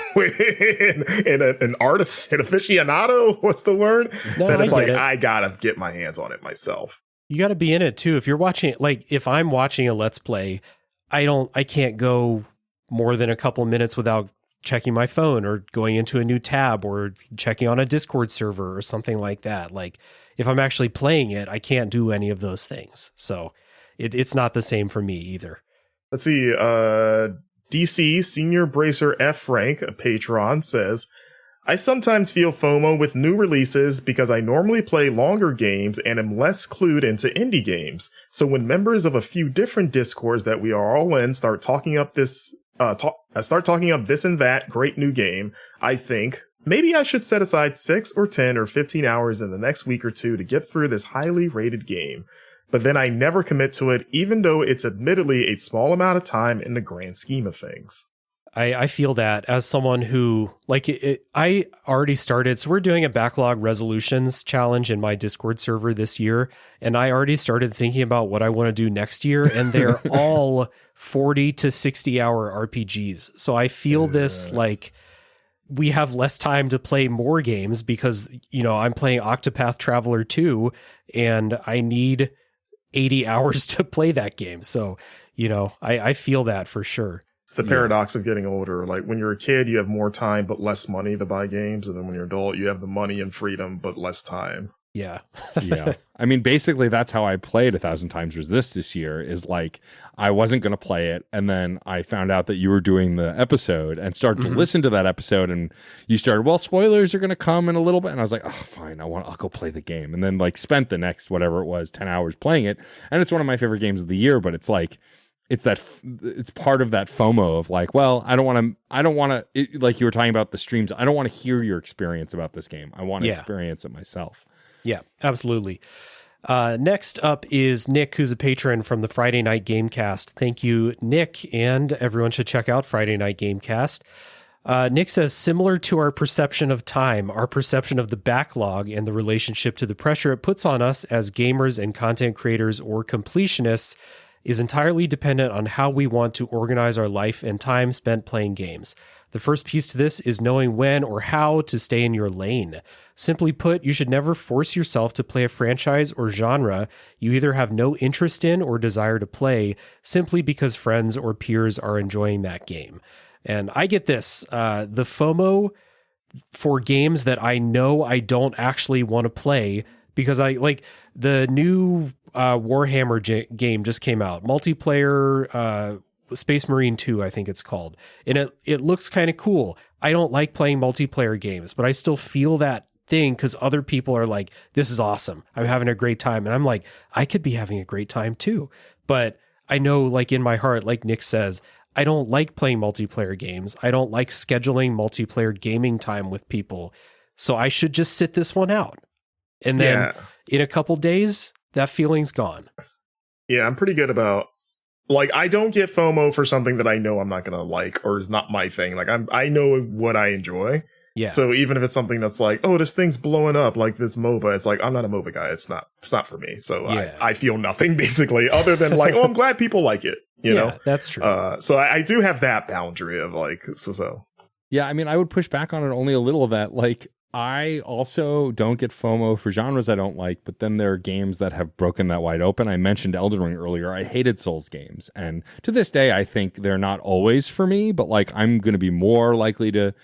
an artist, an aficionado, what's the word? No, that it's like, I gotta get my hands on it myself. You gotta be in it too. If you're watching, like if I'm watching a Let's Play, I can't go more than a couple minutes without checking my phone or going into a new tab or checking on a Discord server or something like that. Like if I'm actually playing it, I can't do any of those things. So it's not the same for me either. Let's see, DC Senior Bracer F Rank, a patron, says, I sometimes feel FOMO with new releases because I normally play longer games and am less clued into indie games. So when members of a few different Discords that we are all in start talking up this and that great new game, I think maybe I should set aside 6 or 10 or 15 hours in the next week or two to get through this highly rated game. But then I never commit to it, even though it's admittedly a small amount of time in the grand scheme of things. I feel that as someone who, I already started, so we're doing a backlog resolutions challenge in my Discord server this year, and I already started thinking about what I want to do next year, and they're all 40 to 60 hour RPGs. So I feel this like we have less time to play more games because, I'm playing Octopath Traveler 2, and I need 80 hours to play that game. So, I feel that for sure. It's the paradox of getting older. Like when you're a kid, you have more time but less money to buy games, and then when you're an adult, you have the money and freedom but less time. Yeah. Yeah. I mean, basically, that's how I played 1,000 Times Resist this year, is like I wasn't going to play it. And then I found out that you were doing the episode and started to listen to that episode. And you started, well, spoilers are going to come in a little bit. And I was like, oh, fine, I'll go play the game. And then spent the next, whatever it was, 10 hours playing it. And it's one of my favorite games of the year, but it's like, it's part of that FOMO of like, well, I don't want to, like you were talking about the streams. I don't want to hear your experience about this game. I want to experience it myself. Yeah, absolutely. Next up is Nick, who's a patron from the Friday Night Gamecast. Thank you, Nick, and everyone should check out Friday Night Gamecast. Nick says, similar to our perception of time, our perception of the backlog and the relationship to the pressure it puts on us as gamers and content creators or completionists is entirely dependent on how we want to organize our life and time spent playing games. The first piece to this is knowing when or how to stay in your lane. Simply put, you should never force yourself to play a franchise or genre you either have no interest in or desire to play simply because friends or peers are enjoying that game. And I get this, the FOMO for games that I know I don't actually want to play because I like the new Warhammer game just came out, multiplayer, Space Marine 2, I think it's called. And it looks kind of cool. I don't like playing multiplayer games, but I still feel that thing because other people are like, this is awesome. I'm having a great time. And I'm like, I could be having a great time too. But I know, like in my heart, like Nick says, I don't like playing multiplayer games. I don't like scheduling multiplayer gaming time with people. So I should just sit this one out. And then in a couple days, that feeling's gone. Yeah, I'm pretty good about, like, I don't get FOMO for something that I know I'm not going to like or is not my thing. Like, I know what I enjoy. Yeah. So even if it's something that's like, oh, this thing's blowing up, like this MOBA, it's like, I'm not a MOBA guy. It's not for me. So I feel nothing basically other than like, oh, I'm glad people like it. You know, that's true. So I do have that boundary of like, so. Yeah. I mean, I would push back on it only a little of that. Like, I also don't get FOMO for genres I don't like, but then there are games that have broken that wide open. I mentioned Elden Ring earlier. I hated Souls games. And to this day, I think they're not always for me, but like I'm going to be more likely to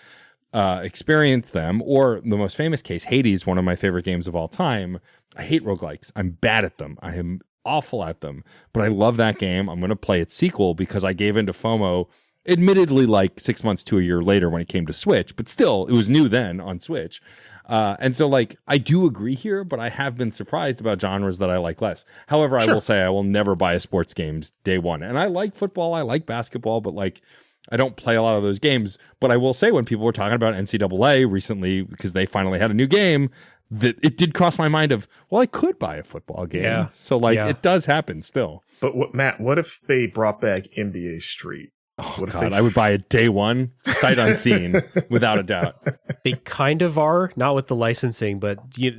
experience them. Or the most famous case, Hades, one of my favorite games of all time. I hate roguelikes. I'm bad at them. I am awful at them, but I love that game. I'm going to play its sequel because I gave into FOMO, admittedly like 6 months to a year later when it came to Switch, but still it was new then on Switch. And so like, I do agree here, but I have been surprised about genres that I like less. However, I will say I will never buy a sports games day one. And I like football, I like basketball, but like, I don't play a lot of those games. But I will say when people were talking about NCAA recently, because they finally had a new game, that it did cross my mind of, well, I could buy a football game. Yeah. So like, it does happen still. But Matt, what if they brought back NBA Street? Oh, God, I would buy it day one, sight unseen, without a doubt. They kind of are, not with the licensing, but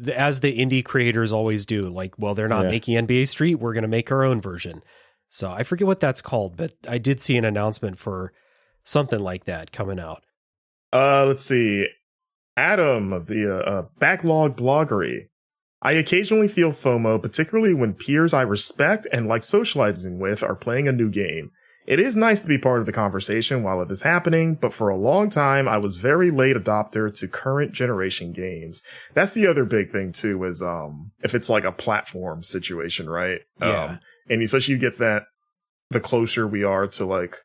as the indie creators always do, like, well, they're not making NBA Street, we're going to make our own version. So I forget what that's called, but I did see an announcement for something like that coming out. Let's see. Adam, the Backlog bloggery. I occasionally feel FOMO, particularly when peers I respect and like socializing with are playing a new game. It is nice to be part of the conversation while it is happening, but for a long time, I was very late adopter to current generation games. That's the other big thing too, is, if it's like a platform situation, right? Yeah. And especially you get that, the closer we are to like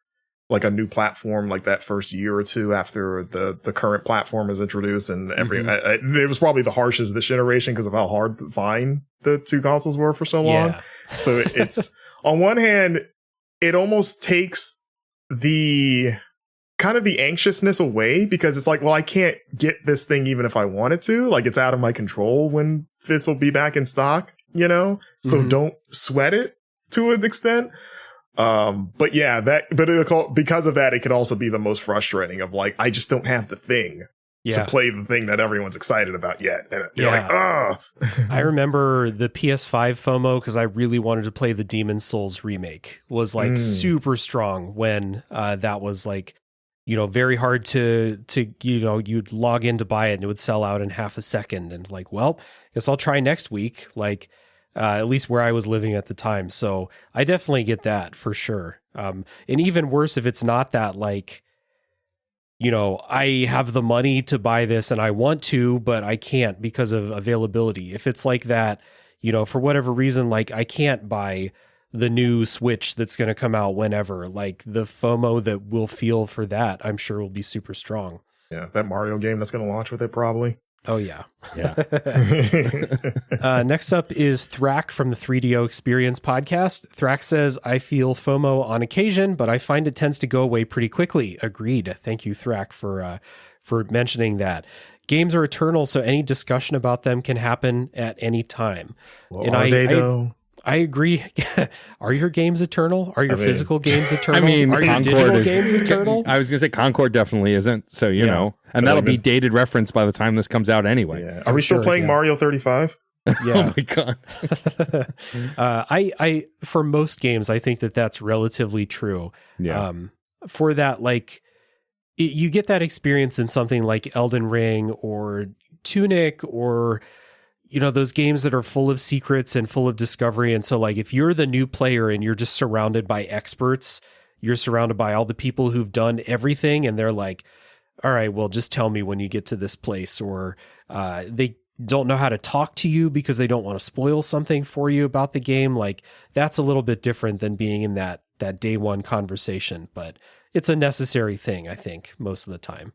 like a new platform like that first year or two after the current platform is introduced, and it was probably the harshest this generation because of how hard to find the two consoles were for so long. So it's on one hand, it almost takes the kind of the anxiousness away, because it's like, well, I can't get this thing even if I wanted to. Like, it's out of my control when this will be back in stock, you know? So don't sweat it to an extent. But yeah, because of that, it can also be the most frustrating of like, I just don't have the thing to play the thing that everyone's excited about yet. And you're like, oh. I remember the PS5 FOMO, because I really wanted to play the Demon's Souls remake, was like super strong when that was like, you know, very hard to, you know, you'd log in to buy it and it would sell out in half a second. And like, well, guess I'll try next week. Like, at least where I was living at the time. So I definitely get that for sure. And even worse if it's not that, like, you know, I have the money to buy this and I want to, but I can't because of availability. If it's like that, you know, for whatever reason, like I can't buy the new Switch that's going to come out whenever, like the FOMO that we'll feel for that, I'm sure will be super strong. Yeah. That Mario game that's going to launch with it probably. Oh, yeah. Yeah. Next up is Thrack from the 3DO Experience podcast. Thrack says, I feel FOMO on occasion, but I find it tends to go away pretty quickly. Agreed. Thank you, Thrack, for mentioning that. Games are eternal, so any discussion about them can happen at any time. Well, and are they, though? I agree. Are your games eternal? Are your physical games eternal? I mean, are your digital games eternal? I was going to say Concord definitely isn't. So, you know, and that'll be dated reference by the time this comes out anyway. Yeah. Are we still playing Mario 35? Yeah. Oh my God. I for most games, I think that that's relatively true. Yeah. For that, like you get that experience in something like Elden Ring or Tunic or, you know, those games that are full of secrets and full of discovery. And so like, if you're the new player and you're just surrounded by experts, you're surrounded by all the people who've done everything. And they're like, all right, well, just tell me when you get to this place, or they don't know how to talk to you because they don't want to spoil something for you about the game. Like that's a little bit different than being in that day one conversation, but it's a necessary thing, I think, most of the time.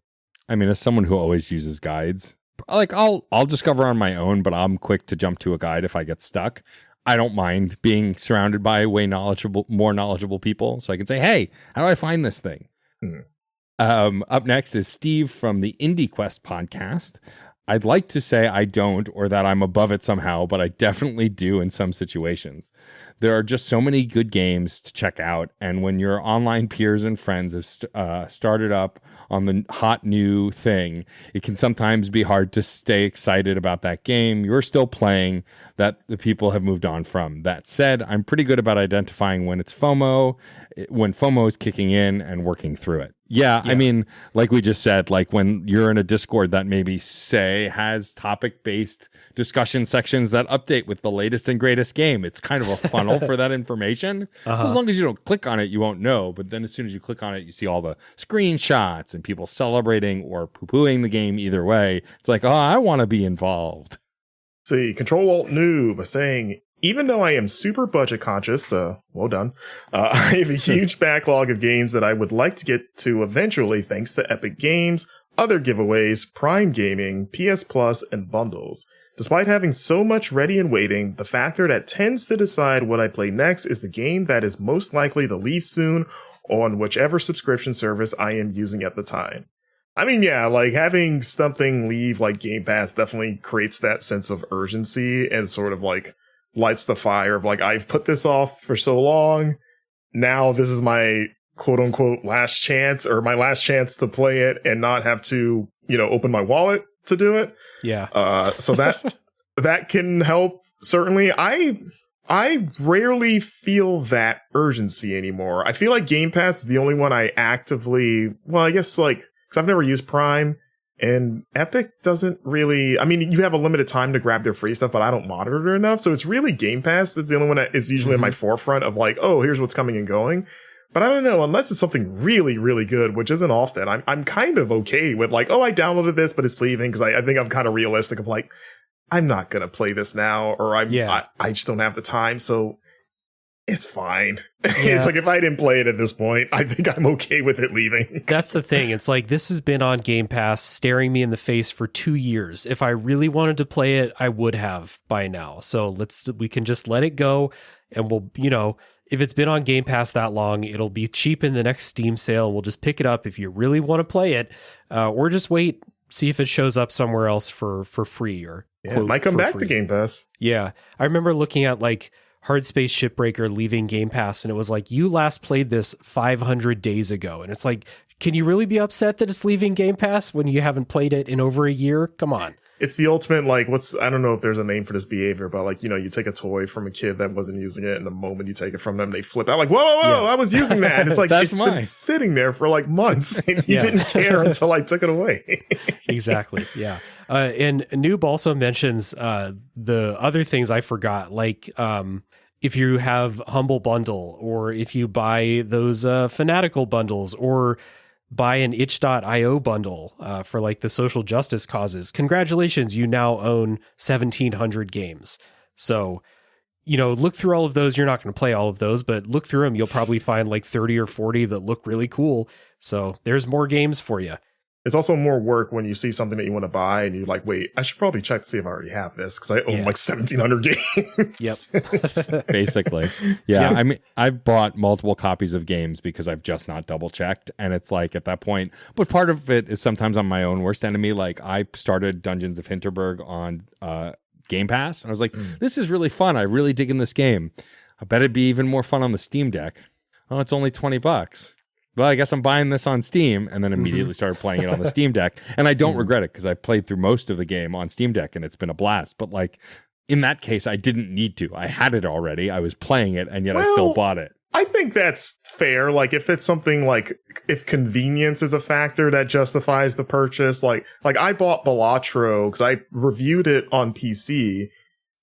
I mean, as someone who always uses guides, like I'll discover on my own, but I'm quick to jump to a guide if I get stuck. I don't mind being surrounded by more knowledgeable people, so I can say, "Hey, how do I find this thing?" Up next is Steve from the Indie Quest podcast. I'd like to say I don't, or that I'm above it somehow, but I definitely do in some situations. There are just so many good games to check out, and when your online peers and friends have started up on the hot new thing, it can sometimes be hard to stay excited about that game you're still playing that the people have moved on from. That said, I'm pretty good about identifying when it's FOMO, when FOMO is kicking in, and working through it. Yeah, I mean, like we just said, like when you're in a Discord that maybe, say, has topic-based discussion sections that update with the latest and greatest game, it's kind of a funnel for that information. So as long as you don't click on it, you won't know. But then as soon as you click on it, you see all the screenshots and people celebrating or poo-pooing the game either way. It's like, oh, I want to be involved. See, Control-Alt-Noob saying, even though I am super budget conscious, well done, I have a huge backlog of games that I would like to get to eventually thanks to Epic Games, other giveaways, Prime Gaming, PS Plus, and bundles. Despite having so much ready and waiting, the factor that tends to decide what I play next is the game that is most likely to leave soon on whichever subscription service I am using at the time. I mean, yeah, like having something leave like Game Pass definitely creates that sense of urgency and sort of like lights the fire of like, I've put this off for so long. Now this is my quote unquote last chance, or my last chance to play it and not have to, you know, open my wallet to do it. Yeah. So that can help. Certainly. I rarely feel that urgency anymore. I feel like Game Pass is the only one I actively, well, I guess like, cause I've never used Prime. And Epic doesn't really, I mean, you have a limited time to grab their free stuff, but I don't monitor it enough. So it's really Game Pass that's the only one that is usually in my forefront of like, oh, here's what's coming and going. But I don't know, unless it's something really, really good, which isn't often, I'm kind of okay with like, oh, I downloaded this, but it's leaving. Cause I think I'm kind of realistic of like, I'm not going to play this now, or I just don't have the time. So it's fine. Yeah. It's like, if I didn't play it at this point, I think I'm okay with it leaving. That's the thing. It's like, this has been on Game Pass staring me in the face for 2 years. If I really wanted to play it, I would have by now. So we can just let it go, and we'll, if it's been on Game Pass that long, it'll be cheap in the next Steam sale. We'll just pick it up if you really want to play it, or just wait, see if it shows up somewhere else for free, or it might come back to Game Pass. Yeah. I remember looking at like Hard Space Shipbreaker leaving Game Pass, and it was like, you last played this 500 days ago. And it's like, can you really be upset that it's leaving Game Pass when you haven't played it in over a year? Come on. It's the ultimate, like, I don't know if there's a name for this behavior, but like, you take a toy from a kid that wasn't using it, and the moment you take it from them, they flip out like, whoa, I was using that. And it's like, it's been sitting there for like months, and you didn't care until I took it away. Exactly. Yeah. And Noob also mentions the other things I forgot, like if you have Humble Bundle, or if you buy those Fanatical bundles, or buy an itch.io bundle for like the social justice causes. Congratulations, you now own 1,700 games. So, look through all of those. You're not going to play all of those, but look through them. You'll probably find like 30 or 40 that look really cool. So there's more games for you. It's also more work when you see something that you want to buy and you're like, wait, I should probably check to see if I already have this, because I own like 1,700 games. Yep. Basically. Yeah. I mean, I've bought multiple copies of games because I've just not double checked. And it's like, at that point, but part of it is sometimes I'm my own worst enemy. Like, I started Dungeons of Hinterberg on Game Pass, and I was like, this is really fun. I really dig in this game. I bet it'd be even more fun on the Steam Deck. Oh, it's only $20. Well, I guess I'm buying this on Steam, and then immediately started playing it on the Steam Deck. And I don't regret it, because I played through most of the game on Steam Deck, and it's been a blast. But like, in that case, I didn't need to. I had it already. I was playing it, and yet I still bought it. I think that's fair. Like, if it's something like, if convenience is a factor that justifies the purchase, like I bought Balatro because I reviewed it on PC,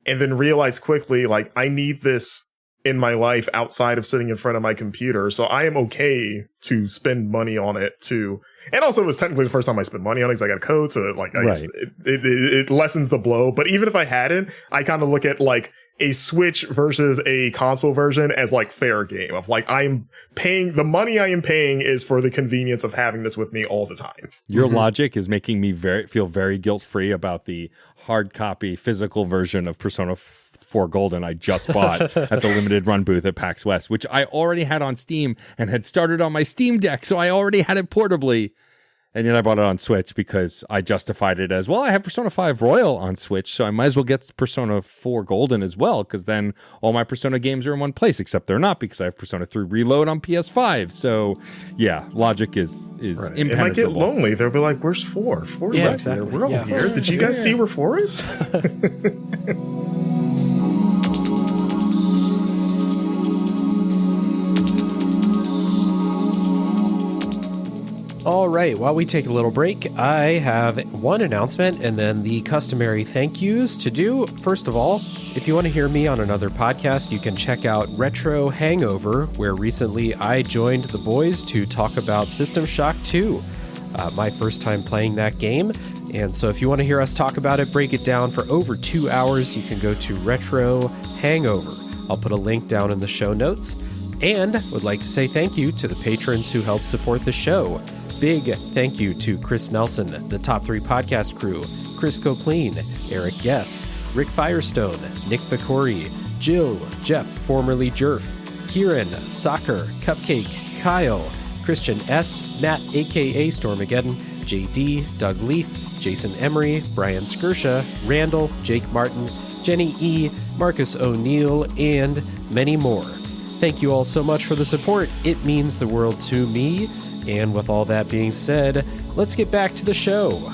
and then realized quickly, like, I need this in my life outside of sitting in front of my computer. So I am okay to spend money on it too. And also, it was technically the first time I spent money on it because I got a code. So it lessens the blow. But even if I hadn't, I kind of look at like a Switch versus a console version as like fair game of like, I'm paying, the money I am paying is for the convenience of having this with me all the time. Your logic is making me feel very guilt-free about the hard copy physical version of Persona 4 Golden I just bought at the limited run booth at PAX West, which I already had on Steam and had started on my Steam Deck, so I already had it portably. And yet I bought it on Switch because I justified it as, well, I have Persona 5 Royal on Switch, so I might as well get Persona 4 Golden as well, because then all my Persona games are in one place, except they're not, because I have Persona 3 Reload on PS5. So, yeah, logic is impenetrable. It might get lonely. They'll be like, where's 4? 4's right here. We're all here. Did you guys see where 4 is? All right, while we take a little break, I have one announcement and then the customary thank yous to do. First of all, if you want to hear me on another podcast, you can check out Retro Hangover, where recently I joined the boys to talk about System Shock 2, my first time playing that game. And so if you want to hear us talk about it, break it down for over 2 hours, you can go to Retro Hangover. I'll put a link down in the show notes. And would like to say thank you to the patrons who help support the show. Big thank you to Chris Nelson, the Top 3 Podcast crew, Chris Copleen, Eric Guess, Rick Firestone, Nick Vicori, Jill, Jeff, formerly Jerf, Kieran, Soccer, Cupcake, Kyle, Christian S., Matt aka Stormageddon, JD, Doug Leaf, Jason Emery, Brian Skirsha, Randall, Jake Martin, Jenny E., Marcus O'Neill, and many more. Thank you all so much for the support. It means the world to me. And with all that being said, let's get back to the show.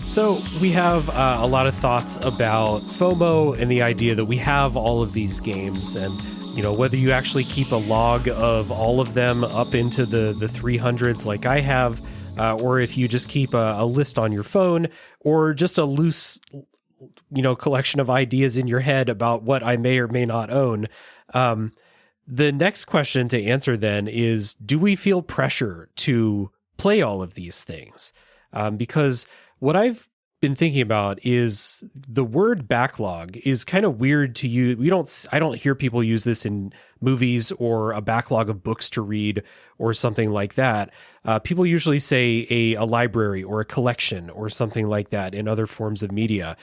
So we have a lot of thoughts about FOMO and the idea that we have all of these games, and whether you actually keep a log of all of them up into the 300s like I have, or if you just keep a list on your phone, or just a loose, collection of ideas in your head about what I may or may not own. the next question to answer then is, do we feel pressure to play all of these things? Because what I've been thinking about is the word backlog is kind of weird to use. I don't hear people use this in movies or a backlog of books to read or something like that. People usually say a library or a collection or something like that in other forms of media.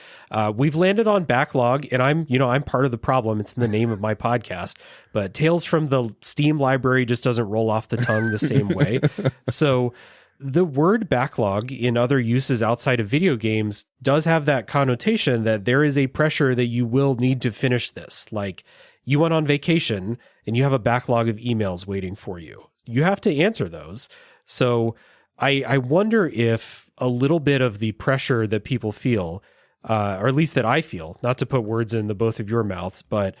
We've landed on backlog, and I'm part of the problem. It's in the name of my podcast, but Tales from the Steam library just doesn't roll off the tongue the same way. So the word backlog in other uses outside of video games does have that connotation that there is a pressure that you will need to finish this. Like, you went on vacation and you have a backlog of emails waiting for you. You have to answer those. So I wonder if a little bit of the pressure that people feel, or at least that I feel, not to put words in the both of your mouths, but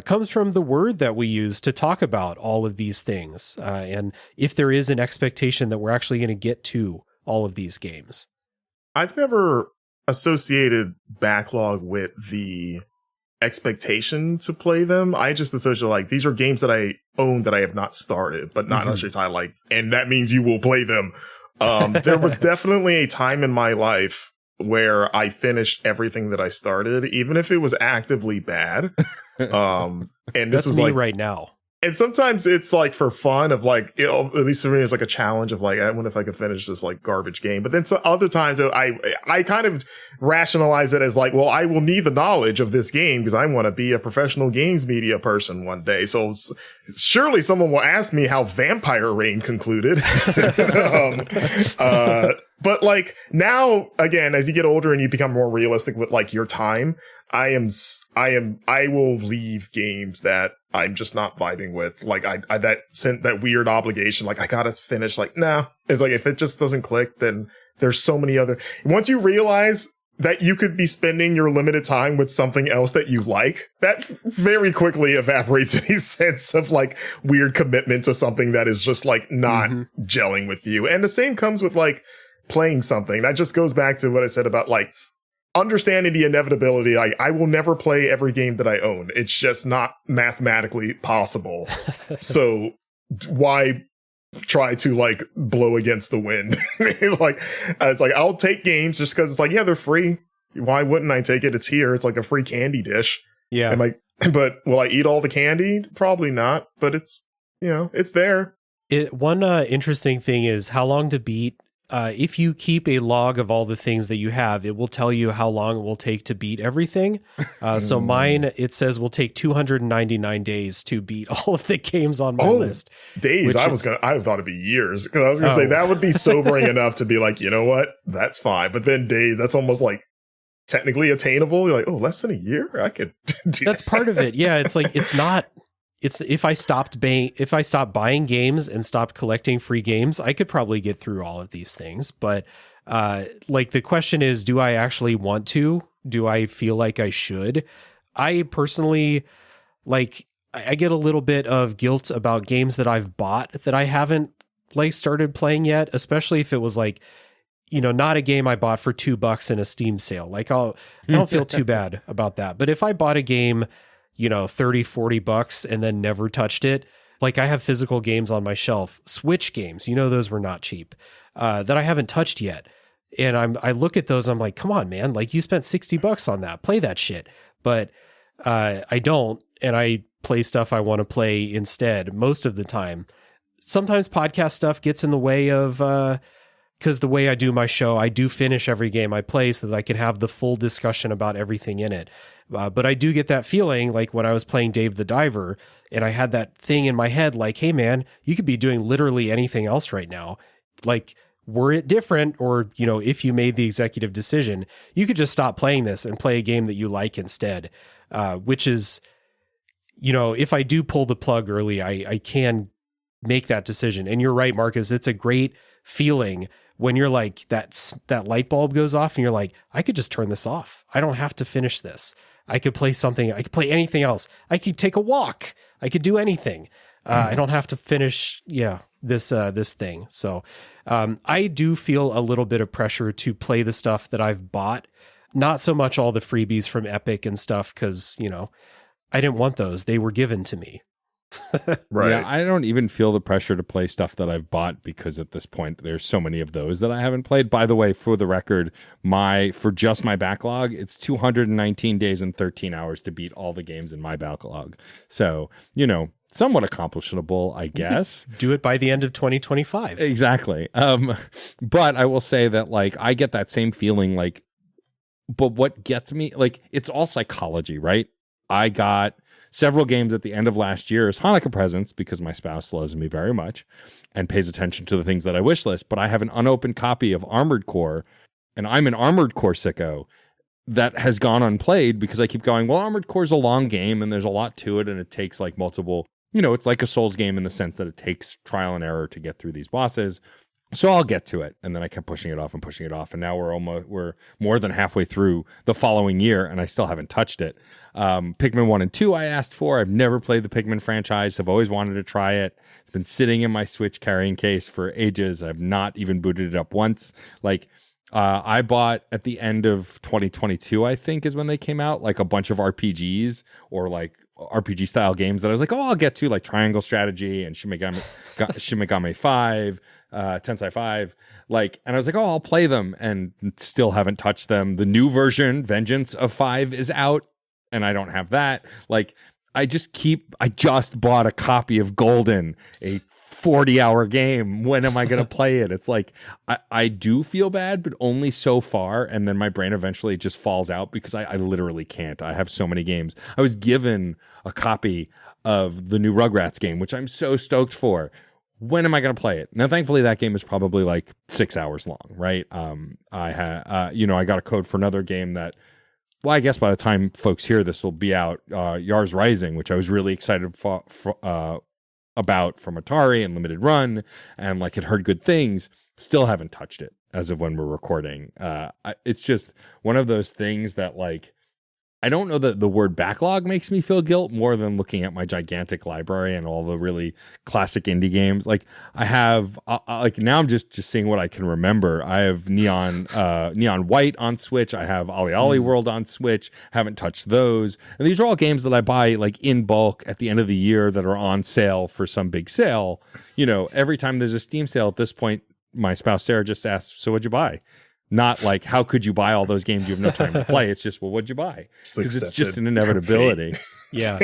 comes from the word that we use to talk about all of these things. And if there is an expectation that we're actually going to get to all of these games. I've never associated backlog with the expectation to play them. I just associate like these are games that I own that I have not started, but not necessarily tied like, and that means you will play them. There was definitely a time in my life where I finished everything that I started, even if it was actively bad. And this That's was me like right now. And sometimes it's like for fun of like, at least for me, it's like a challenge of like, I wonder if I could finish this like garbage game. But then so other times I kind of rationalize it as like, well, I will need the knowledge of this game because I want to be a professional games media person one day. So surely someone will ask me how Vampire Reign concluded. But like now, again, as you get older and you become more realistic with like your time, I will leave games that I'm just not vibing with. Like that sent that weird obligation. Like I gotta finish. Like, nah, it's like, if it just doesn't click, then there's so many other, once you realize that you could be spending your limited time with something else that you like, that very quickly evaporates any sense of like weird commitment to something that is just like not gelling with you. And the same comes with like playing something. That just goes back to what I said about like understanding the inevitability. I will never play every game that I own. It's just not mathematically possible. So why try to like blow against the wind? Like, it's like, I'll take games just because it's like, yeah, they're free. Why wouldn't I take it? It's here. It's like a free candy dish. Yeah. And like, but will I eat all the candy? Probably not, but it's, it's there. One interesting thing is how long to beat. If you keep a log of all the things that you have, it will tell you how long it will take to beat everything. So mine, it says will take 299 days to beat all of the games on my list. Days? I thought it'd be years, because I was going to say that would be sobering enough to be like, you know what? That's fine. But then days, that's almost like technically attainable. You're like, oh, less than a year? I could do That's part of it. Yeah, it's like, it's if I stopped buying games and stopped collecting free games, I could probably get through all of these things. But like the question is, do I actually want to? Do I feel like I should? I personally, like, I get a little bit of guilt about games that I've bought that I haven't like started playing yet, especially if it was like, not a game I bought for $2 in a Steam sale. Like I don't feel too bad about that. But if I bought a game, $30-$40 and then never touched it. Like I have physical games on my shelf, Switch games, those were not cheap, that I haven't touched yet. And I look at those, I'm like, come on, man, like you spent $60 on that, play that shit. But I don't, and I play stuff I want to play instead most of the time. Sometimes podcast stuff gets in the way of, because the way I do my show, I do finish every game I play so that I can have the full discussion about everything in it. But I do get that feeling like when I was playing Dave the Diver and I had that thing in my head like, hey, man, you could be doing literally anything else right now. Like, were it different, or, if you made the executive decision, you could just stop playing this and play a game that you like instead, which is, if I do pull the plug early, I can make that decision. And you're right, Marcus, it's a great feeling when you're like, that light bulb goes off and you're like, I could just turn this off. I don't have to finish this. I could play something. I could play anything else. I could take a walk. I could do anything. I don't have to finish, this thing. So I do feel a little bit of pressure to play the stuff that I've bought. Not so much all the freebies from Epic and stuff, because, I didn't want those. They were given to me. Right. Yeah, I don't even feel the pressure to play stuff that I've bought because at this point there's so many of those that I haven't played. By the way, for the record, for just my backlog, it's 219 days and 13 hours to beat all the games in my backlog. So, somewhat accomplishable, I guess. Do it by the end of 2025. Exactly. But I will say that like I get that same feeling like, but what gets me, like, it's all psychology, right? I got several games at the end of last year as Hanukkah presents because my spouse loves me very much and pays attention to the things that I wish list. But I have an unopened copy of Armored Core, and I'm an Armored Core sicko that has gone unplayed because I keep going, well, Armored Core is a long game and there's a lot to it and it takes like multiple, it's like a Souls game in the sense that it takes trial and error to get through these bosses. So I'll get to it. And then I kept pushing it off. And now we're more than halfway through the following year and I still haven't touched it. Pikmin 1 and 2 I asked for. I've never played the Pikmin franchise. I've always wanted to try it. It's been sitting in my Switch carrying case for ages. I've not even booted it up once. Like, I bought at the end of 2022, I think is when they came out, like a bunch of RPGs or like RPG style games that I was like, oh, I'll get to, like Triangle Strategy and Shin Megami 5, Tensei 5, like, and I was like, oh, I'll play them and still haven't touched them. The new version, Vengeance of 5, is out and I don't have that. Like, I just bought a copy of Golden, a 40-hour game. When am I going to play it? It's like, I do feel bad, but only so far. And then my brain eventually just falls out because I literally can't. I have so many games. I was given a copy of the new Rugrats game, which I'm so stoked for. When am I going to play it? Now, thankfully, that game is probably like 6 hours long, right? I got a code for another game that, well, I guess by the time folks hear this will be out, Yars Rising, which I was really excited about from Atari and Limited Run, and like had heard good things. Still haven't touched it as of when we're recording. It's just one of those things that like, I don't know that the word backlog makes me feel guilt more than looking at my gigantic library and all the really classic indie games. Like I have, like now I'm just seeing what I can remember. I have Neon White on Switch. I have Ollie Ollie World on Switch. Haven't touched those. And these are all games that I buy like in bulk at the end of the year that are on sale for some big sale. Every time there's a Steam sale at this point, my spouse Sarah just asks, so what'd you buy? Not like, how could you buy all those games you have no time to play? It's just, well, what'd you buy? Because it's just an inevitability. Yeah.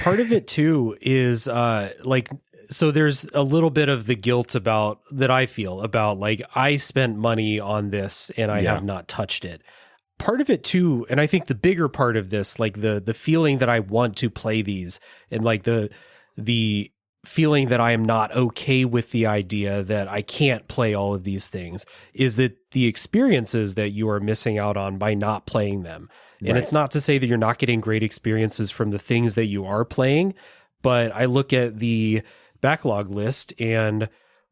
Part of it, too, is so there's a little bit of the guilt that I feel about, like, I spent money on this and I have not touched it. Part of it, too, and I think the bigger part of this, like the feeling that I want to play these and like the feeling that I am not okay with the idea that I can't play all of these things is that the experiences that you are missing out on by not playing them. And it's not to say that you're not getting great experiences from the things that you are playing, but I look at the backlog list and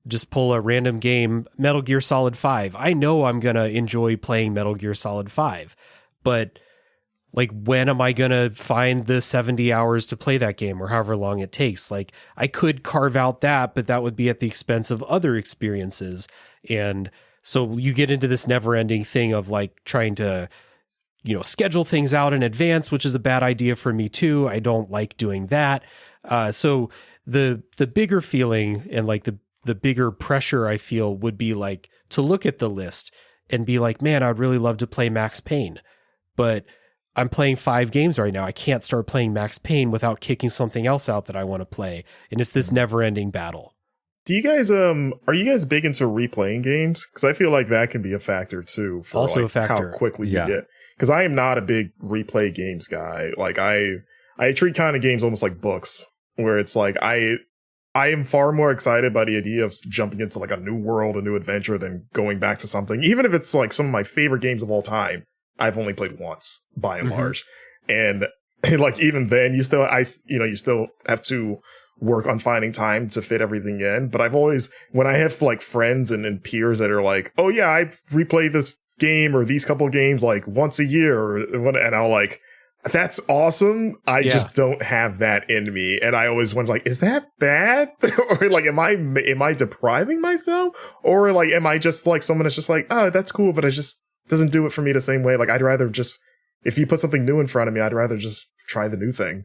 just pull a random game, Metal Gear Solid 5. I know I'm going to enjoy playing Metal Gear Solid 5, but like, when am I going to find the 70 hours to play that game or however long it takes? Like, I could carve out that, but that would be at the expense of other experiences. And so you get into this never ending thing of like trying to, schedule things out in advance, which is a bad idea for me too. I don't like doing that. So the bigger feeling and like the bigger pressure I feel would be like to look at the list and be like, man, I'd really love to play Max Payne, but I'm playing 5 games right now. I can't start playing Max Payne without kicking something else out that I want to play. And it's this never-ending battle. Do you guys, are you guys big into replaying games? Because I feel like that can be a factor too. For also like a factor. How quickly you get. Because I am not a big replay games guy. Like I treat kind of games almost like books, where it's like I am far more excited by the idea of jumping into like a new world, a new adventure, than going back to something. Even if it's like some of my favorite games of all time, I've only played once by and large. And like, even then you still have to work on finding time to fit everything in. But I've always, when I have like friends and peers that are like, oh yeah, I replay this game or these couple games like once a year, and I'll like, that's awesome. I just don't have that in me. And I always wonder, like, is that bad? Or like, am I depriving myself? Or like, am I just like someone that's just like, oh, that's cool, but I just doesn't do it for me the same way. Like, I'd rather just, if you put something new in front of me, I'd rather just try the new thing.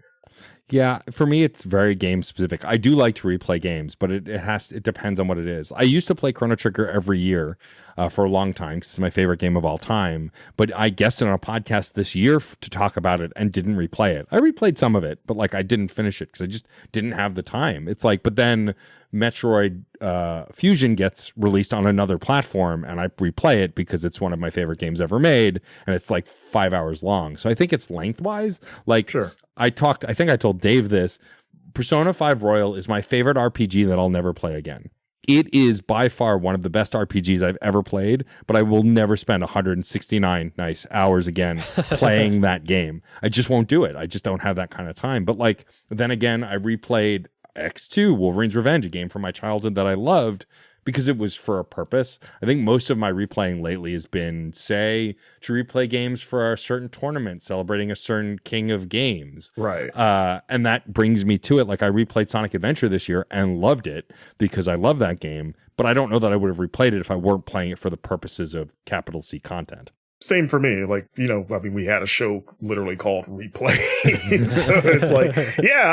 Yeah, for me, it's very game specific. I do like to replay games, but it depends on what it is. I used to play Chrono Trigger every year for a long time because it's my favorite game of all time. But I guested on a podcast this year to talk about it and didn't replay it. I replayed some of it, but like I didn't finish it because I just didn't have the time. It's like, but then Metroid Fusion gets released on another platform and I replay it because it's one of my favorite games ever made, and it's like 5 hours long. So I think it's lengthwise. Like, Sure. I think I told Dave this. Persona 5 Royal is my favorite RPG that I'll never play again. It is by far one of the best RPGs I've ever played, but I will never spend 169 nice hours again playing that game. I just won't do it. I just don't have that kind of time. But like, then again, I replayed X2, Wolverine's Revenge, a game from my childhood that I loved because it was for a purpose. I think most of my replaying lately has been, say, to replay games for a certain tournament celebrating a certain king of games. Right. And that brings me to it. Like, I replayed Sonic Adventure this year and loved it because I love that game, but I don't know that I would have replayed it if I weren't playing it for the purposes of capital C content. Same for me. Like, you know, I mean, we had a show literally called Replay. So it's like, yeah,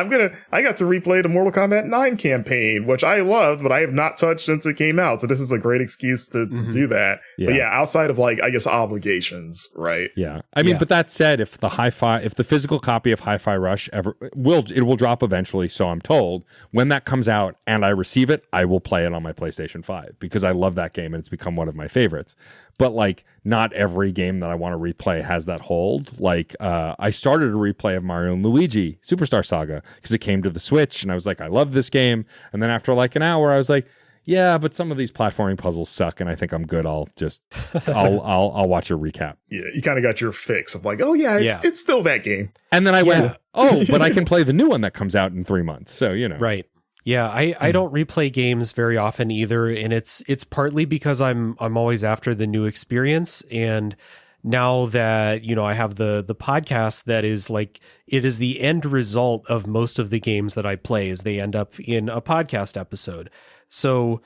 I got to replay the Mortal Kombat 9 campaign, which I loved, but I have not touched since it came out. So this is a great excuse to do that. Yeah. But yeah, outside of like, I guess, obligations, right? Yeah. I mean, but that said, if the physical copy of Hi-Fi Rush it will drop eventually, so I'm told. When that comes out and I receive it, I will play it on my PlayStation 5 because I love that game and it's become one of my favorites. But like, not every game that I want to replay has that hold. Like, I started a replay of Mario and Luigi Superstar Saga because it came to the Switch, and I was like, I love this game. And then after like an hour, I was like, yeah, but some of these platforming puzzles suck, and I think I'm good. I'll watch a recap. Yeah, you kind of got your fix of like, oh yeah, it's still that game. And then I went, oh, but I can play the new one that comes out in 3 months. So, you know, Right. Yeah, I don't replay games very often either, and it's partly because I'm always after the new experience. And now that, you know, I have the podcast that is like, it is the end result of most of the games that I play is they end up in a podcast episode. So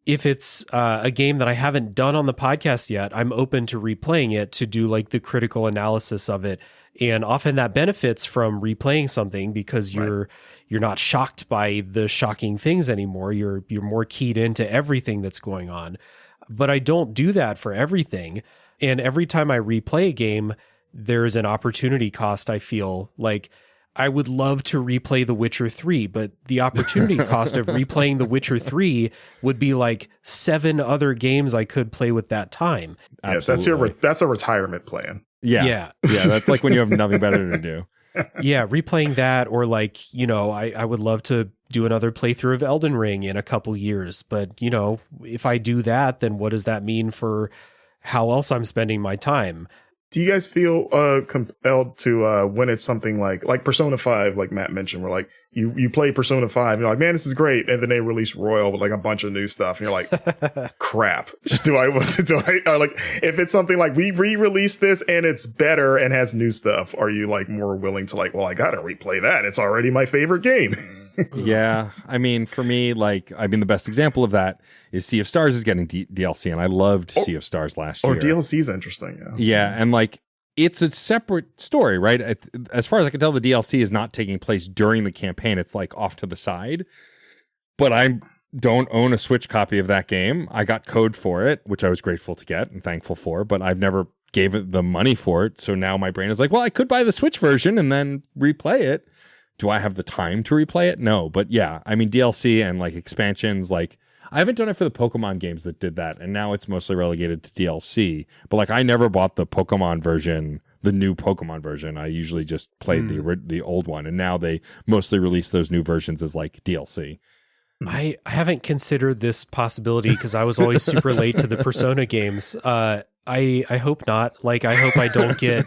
if it's a game that I haven't done on the podcast yet, I'm open to replaying it to do like the critical analysis of it. And often that benefits from replaying something because you're not shocked by the shocking things anymore. You're more keyed into everything that's going on. But I don't do that for everything. And every time I replay a game, there's an opportunity cost, I feel. Like, I would love to replay The Witcher 3, but the opportunity cost of replaying The Witcher 3 would be like 7 other games I could play with that time. Yeah, that's a retirement plan. Yeah. That's like when you have nothing better to do. Yeah, replaying that, or like, you know, I would love to do another playthrough of Elden Ring in a couple years. But, you know, if I do that, then what does that mean for how else I'm spending my time? Do you guys feel compelled to when it's something like Persona 5, like Matt mentioned, where like you play Persona 5 and you're like, man, this is great, and then they release Royal with like a bunch of new stuff and you're like, crap. do I or like, if it's something like we re-release this and it's better and has new stuff, are you like more willing to like, well, I gotta replay that, it's already my favorite game? Yeah, I mean, for me, like, I mean, the best example of that is Sea of Stars is getting DLC, and I loved Sea of Stars last year. Or DLC is interesting, yeah, and like, it's a separate story, right? As far as I can tell, the DLC is not taking place during the campaign. It's like off to the side. But I don't own a Switch copy of that game. I got code for it, which I was grateful to get and thankful for, but I've never gave it the money for it. So now my brain is like, well, I could buy the Switch version and then replay it. Do I have the time to replay it? No. But yeah, I mean, DLC and like expansions, like, I haven't done it for the Pokemon games that did that, and now it's mostly relegated to DLC. But like, I never bought the Pokemon version, the new Pokemon version. I usually just played the old one, and now they mostly release those new versions as like DLC. I haven't considered this possibility because I was always super late to the Persona games. I hope not. Like, I hope I don't get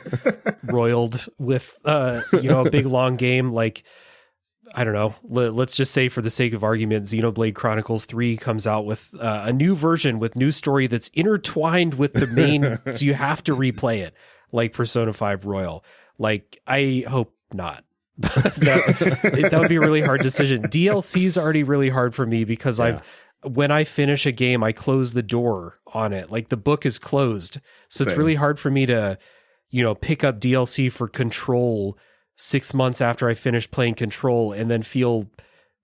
roiled with a big long game like, I don't know. Let's just say, for the sake of argument, Xenoblade Chronicles 3 comes out with a new version with new story that's intertwined with the main, so you have to replay it, like Persona 5 Royal. Like, I hope not. that would be a really hard decision. DLC is already really hard for me because when I finish a game, I close the door on it. Like, the book is closed, so it's really hard for me to, pick up DLC for Control 6 months after I finished playing Control and then feel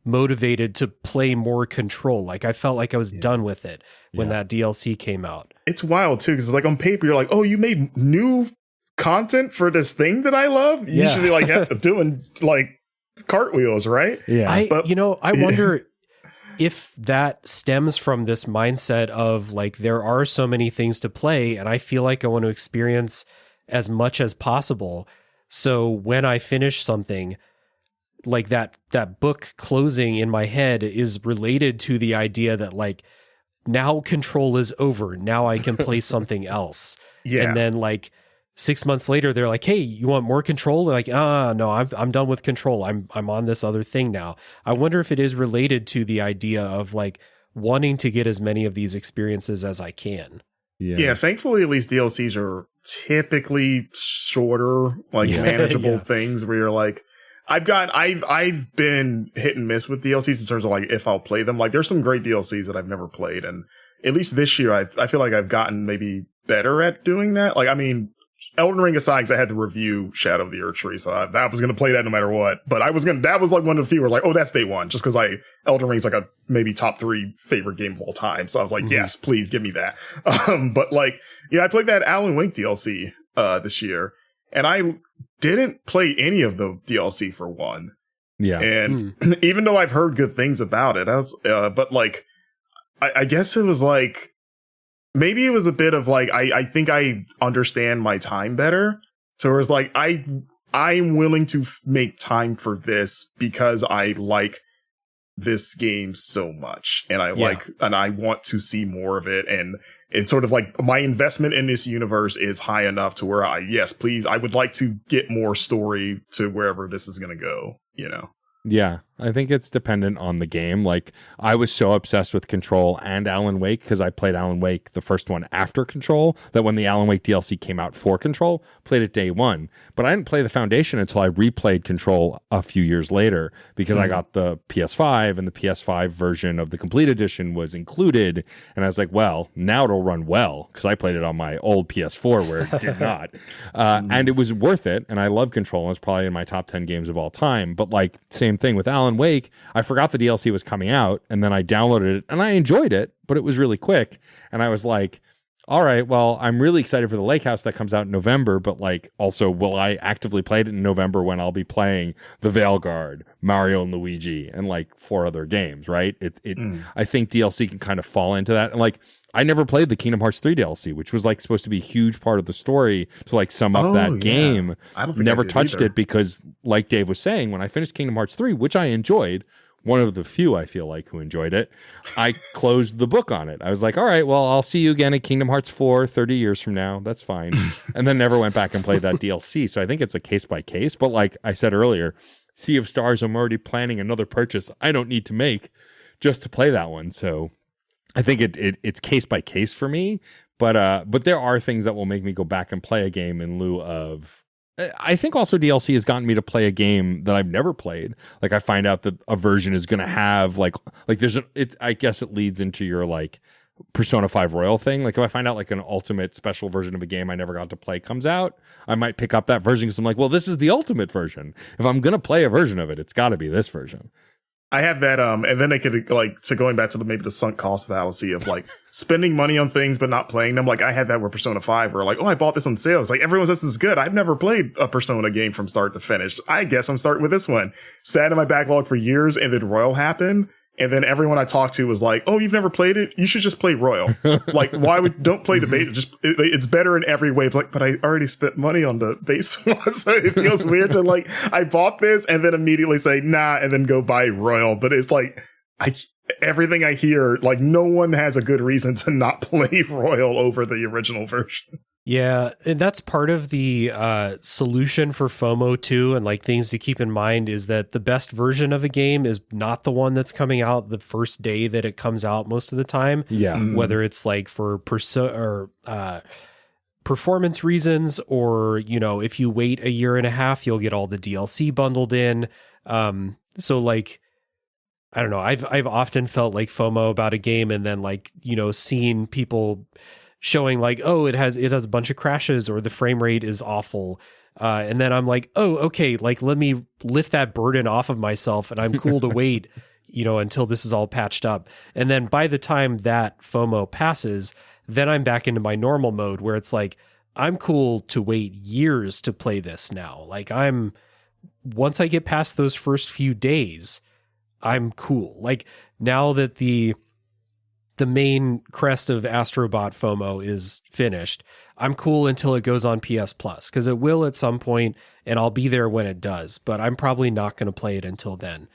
motivated to play more Control. Like I felt like I was done with it when that DLC came out. It's wild too, because like on paper you're like, oh, you made new content for this thing that I love. You should be like doing like cartwheels, right? Yeah. I wonder if that stems from this mindset of like, there are so many things to play and I feel like I want to experience as much as possible. So when I finish something, like that book closing in my head is related to the idea that like, now Control is over. Now I can play something else. And then like 6 months later, they're like, hey, you want more Control? They're like, no, I'm done with Control. I'm on this other thing now. I wonder if it is related to the idea of like wanting to get as many of these experiences as I can. Yeah, thankfully, at least DLCs are typically shorter, like manageable things where you're like, I've been hit and miss with DLCs in terms of like if I'll play them. Like there's some great DLCs that I've never played, and at least this year I feel like I've gotten maybe better at doing that. Like I mean, Elden Ring aside, because I had to review Shadow of the Earth Tree, so I was gonna play that no matter what. But that was like one of the few where like, oh, that's day one, just because Elden Ring's like a maybe top 3 favorite game of all time. So I was like, yes, please give me that. But like, I played that Alan Wake DLC this year, and I didn't play any of the DLC for one. Yeah. And even though I've heard good things about it, but like, I guess it was like, maybe it was a bit of like, I think I understand my time better. So it was like, I'm willing to make time for this because I like this game so much. And and I want to see more of it. And it's sort of like my investment in this universe is high enough to where please, I would like to get more story to wherever this is going to go, Yeah, I think it's dependent on the game. Like, I was so obsessed with Control and Alan Wake because I played Alan Wake, the first one, after Control, that when the Alan Wake DLC came out for Control, played it day one. But I didn't play the Foundation until I replayed Control a few years later because I got the PS5 and the PS5 version of the Complete Edition was included. And I was like, well, now it'll run well because I played it on my old PS4 where it did not. And it was worth it. And I love Control. And it's probably in my top 10 games of all time. But like, same thing with Alan Wake, I forgot the DLC was coming out, and then I downloaded it, and I enjoyed it, but it was really quick, and I was like, all right, well, I'm really excited for the Lake House that comes out in November, but like, also, will I actively play it in November when I'll be playing the Veilguard, Mario and Luigi, and like 4 other games, right? I think DLC can kind of fall into that, and like, I never played the Kingdom Hearts 3 DLC, which was like supposed to be a huge part of the story to like sum up that game. I don't think never touched it because, like Dave was saying, when I finished Kingdom Hearts 3, which I enjoyed, one of the few I feel like who enjoyed it, I closed the book on it. I was like, all right, well, I'll see you again at Kingdom Hearts 4 30 years from now. That's fine. And then never went back and played that DLC. So I think it's a case by case. But like I said earlier, Sea of Stars, I'm already planning another purchase I don't need to make just to play that one. So I think it's case by case for me, but there are things that will make me go back and play a game in lieu of. I think also DLC has gotten me to play a game that I've never played. Like I find out that a version is going to have like I guess it leads into your like Persona 5 Royal thing. Like if I find out like an ultimate special version of a game I never got to play comes out, I might pick up that version because I'm like, well, this is the ultimate version. If I'm going to play a version of it, it's got to be this version. I have that, and then they could, like, to going back to maybe the sunk cost fallacy of, like, spending money on things but not playing them. Like, I had that with Persona 5 where, like, oh, I bought this on sale. It's like, everyone says this is good. I've never played a Persona game from start to finish. I guess I'm starting with this one. Sat in my backlog for years, and then Royal happened. And then everyone I talked to was like, oh, you've never played it? You should just play Royal. Like, don't play the base. It's better in every way. But I already spent money on the base one. So it feels weird to like, I bought this and then immediately say, nah, and then go buy Royal. But it's like, everything I hear, like no one has a good reason to not play Royal over the original version. Yeah, and that's part of the solution for FOMO too, and like things to keep in mind is that the best version of a game is not the one that's coming out the first day that it comes out most of the time. Yeah, whether it's like for performance reasons, or if you wait a year and a half, you'll get all the DLC bundled in. So like, I don't know. I've often felt like FOMO about a game, and then like seeing people showing like, oh, it has a bunch of crashes or the frame rate is awful. And then I'm like, oh, okay, like let me lift that burden off of myself and I'm cool to wait, until this is all patched up. And then by the time that FOMO passes, then I'm back into my normal mode where it's like, I'm cool to wait years to play this now. Like once I get past those first few days, I'm cool. Like now that the main crest of Astrobot FOMO is finished, I'm cool until it goes on PS Plus, because it will at some point, and I'll be there when it does, but I'm probably not going to play it until then.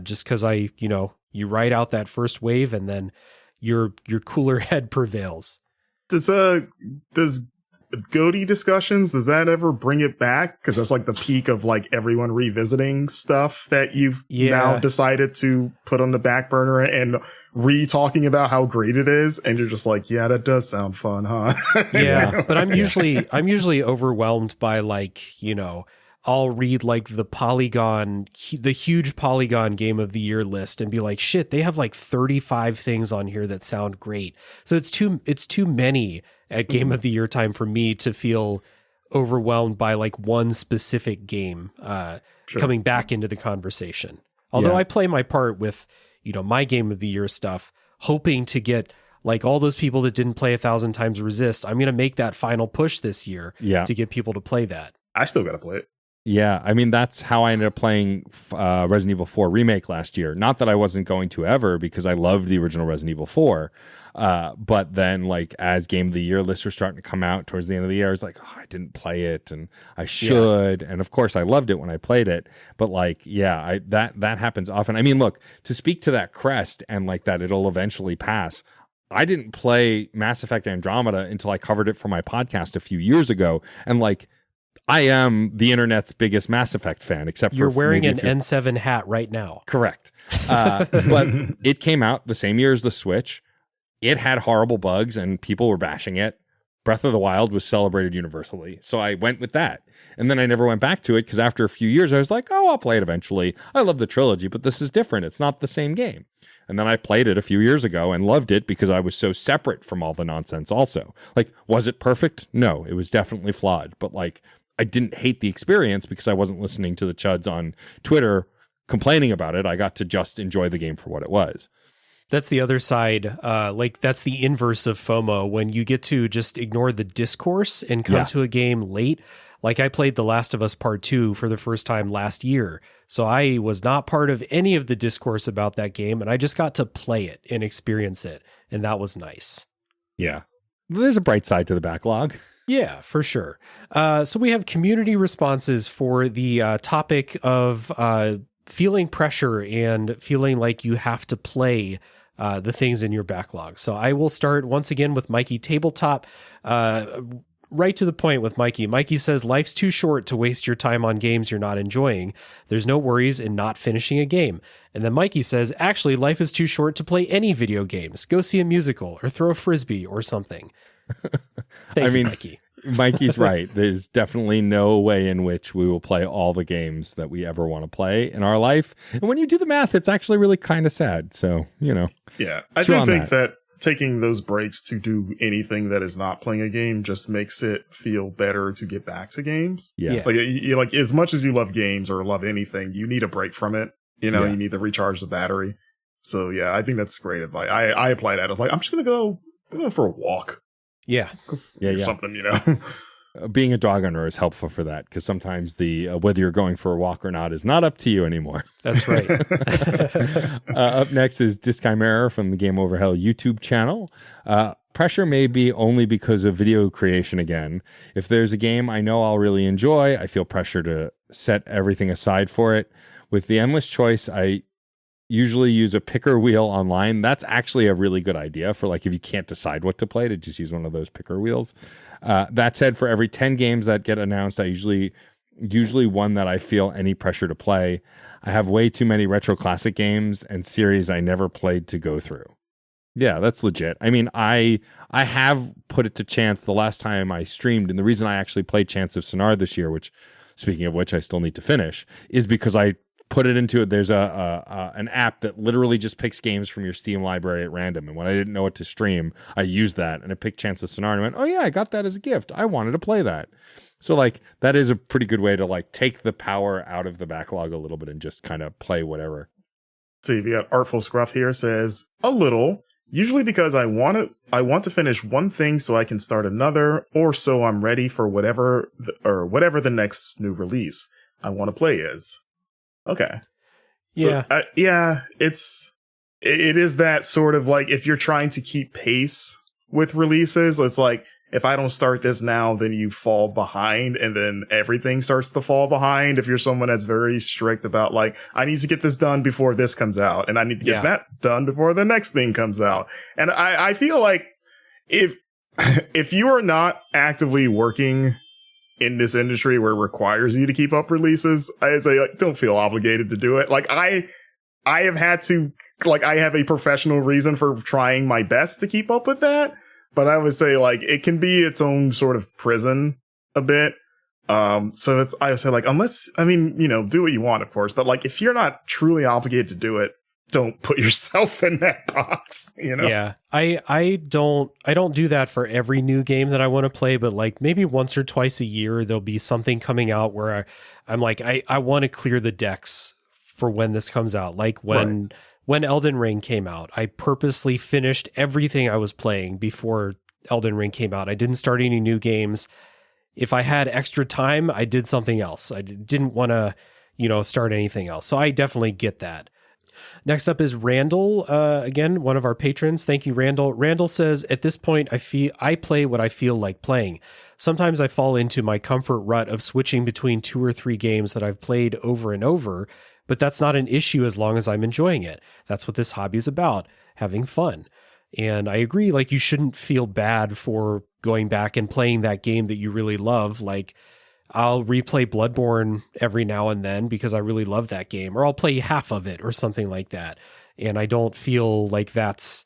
Just because you ride out that first wave and then your cooler head prevails. Does GOTY discussions, does that ever bring it back? Because that's like the peak of like everyone revisiting stuff that you've now decided to put on the back burner and re-talking about how great it is, and you're just like, yeah, that does sound fun, huh? Yeah, but I'm usually overwhelmed by like, I'll read like the huge Polygon Game of the Year list and be like, shit, they have like 35 things on here that sound great. So it's too many at Game of the Year time for me to feel overwhelmed by like one specific game coming back into the conversation. Although I play my part with, my Game of the Year stuff, hoping to get like all those people that didn't play 1,000 times Resist. I'm going to make that final push this year to get people to play that. I still got to play it. Yeah, I mean, that's how I ended up playing Resident Evil 4 Remake last year. Not that I wasn't going to ever, because I loved the original Resident Evil 4. But then, like, as Game of the Year lists were starting to come out towards the end of the year, I was like, oh, I didn't play it, and I should. Yeah. And of course, I loved it when I played it. But, like, yeah, that happens often. I mean, look, to speak to that crest and, like, that it'll eventually pass, I didn't play Mass Effect Andromeda until I covered it for my podcast a few years ago. And, like, I am the internet's biggest Mass Effect fan, except you're for wearing an N7 hat right now. Correct. But it came out the same year as the Switch. It had horrible bugs and people were bashing it. Breath of the Wild was celebrated universally. So I went with that. And then I never went back to it because after a few years, I was like, oh, I'll play it eventually. I love the trilogy, but this is different. It's not the same game. And then I played it a few years ago and loved it because I was so separate from all the nonsense also. Like, was it perfect? No, it was definitely flawed. But like, I didn't hate the experience because I wasn't listening to the chuds on Twitter complaining about it. I got to just enjoy the game for what it was. That's the other side. Like that's the inverse of FOMO, when you get to just ignore the discourse and come to a game late. Like I played The Last of Us Part 2 for the first time last year. So I was not part of any of the discourse about that game, and I just got to play it and experience it. And that was nice. Yeah. There's a bright side to the backlog. Yeah, for sure. So we have community responses for the topic of feeling pressure and feeling like you have to play the things in your backlog. So I will start once again with Mikey Tabletop. Right to the point with Mikey. Mikey says, life's too short to waste your time on games you're not enjoying. There's no worries in not finishing a game. And then Mikey says, actually, life is too short to play any video games. Go see a musical or throw a Frisbee or something. Thank you, Mikey. Mikey's right. There's definitely no way in which we will play all the games that we ever want to play in our life. And when you do the math, it's actually really kind of sad. So, Yeah, I do think that taking those breaks to do anything that is not playing a game just makes it feel better to get back to games. Yeah. Like as much as you love games or love anything, you need a break from it. You need to recharge the battery. So yeah, I think that's great advice. I apply that. I'm like, I'm just gonna go for a walk. Yeah. Something, Being a dog owner is helpful for that, because sometimes the whether you're going for a walk or not is not up to you anymore. That's right. Up next is Dischimera from the Game Over Hell YouTube channel. Pressure may be only because of video creation again. If there's a game I know I'll really enjoy, I feel pressure to set everything aside for it. With the endless choice, I usually use a picker wheel online. That's actually a really good idea for like if you can't decide what to play, to just use one of those picker wheels. That said, for every 10 games that get announced, I usually one that I feel any pressure to play. I have way too many retro classic games and series I never played to go through. Yeah, that's legit. I mean, I have put it to chance the last time I streamed, and the reason I actually played Chance of Sonar this year, which, speaking of which, I still need to finish, is because I put it into it. There's an app that literally just picks games from your Steam library at random. And when I didn't know what to stream, I used that and it picked Chance of Sonar and I went, oh yeah, I got that as a gift. I wanted to play that. So like that is a pretty good way to like take the power out of the backlog a little bit and just kind of play whatever. See, we got Artful Scruff here says a little, usually because I want to finish one thing so I can start another, or so I'm ready for whatever the next new release I want to play is. Okay. So, Yeah. It is that sort of like, if you're trying to keep pace with releases, it's like, if I don't start this now, then you fall behind, and then everything starts to fall behind. If you're someone that's very strict about like, I need to get this done before this comes out, and I need to get that done before the next thing comes out. And I feel like if you are not actively working in this industry where it requires you to keep up releases, I say, like, don't feel obligated to do it. Like I have had to, like, I have a professional reason for trying my best to keep up with that. But I would say, like, it can be its own sort of prison a bit. So I would say, like, unless, I mean, you know, do what you want, of course. But, like, if you're not truly obligated to do it, don't put yourself in that box, you know? Yeah. I don't do that for every new game that I want to play, but like maybe once or twice a year, there'll be something coming out where I'm like, I want to clear the decks for when this comes out. Like when Elden Ring came out, I purposely finished everything I was playing before Elden Ring came out. I didn't start any new games. If I had extra time, I did something else. I didn't want to, start anything else. So I definitely get that. Next up is Randall, again, one of our patrons. Thank you, Randall. Randall says, at this point, I play what I feel like playing. Sometimes I fall into my comfort rut of switching between 2 or 3 games that I've played over and over, but that's not an issue as long as I'm enjoying it. That's what this hobby is about, having fun. And I agree, like, you shouldn't feel bad for going back and playing that game that you really love. Like, I'll replay Bloodborne every now and then because I really love that game, or I'll play half of it or something like that. And I don't feel like that's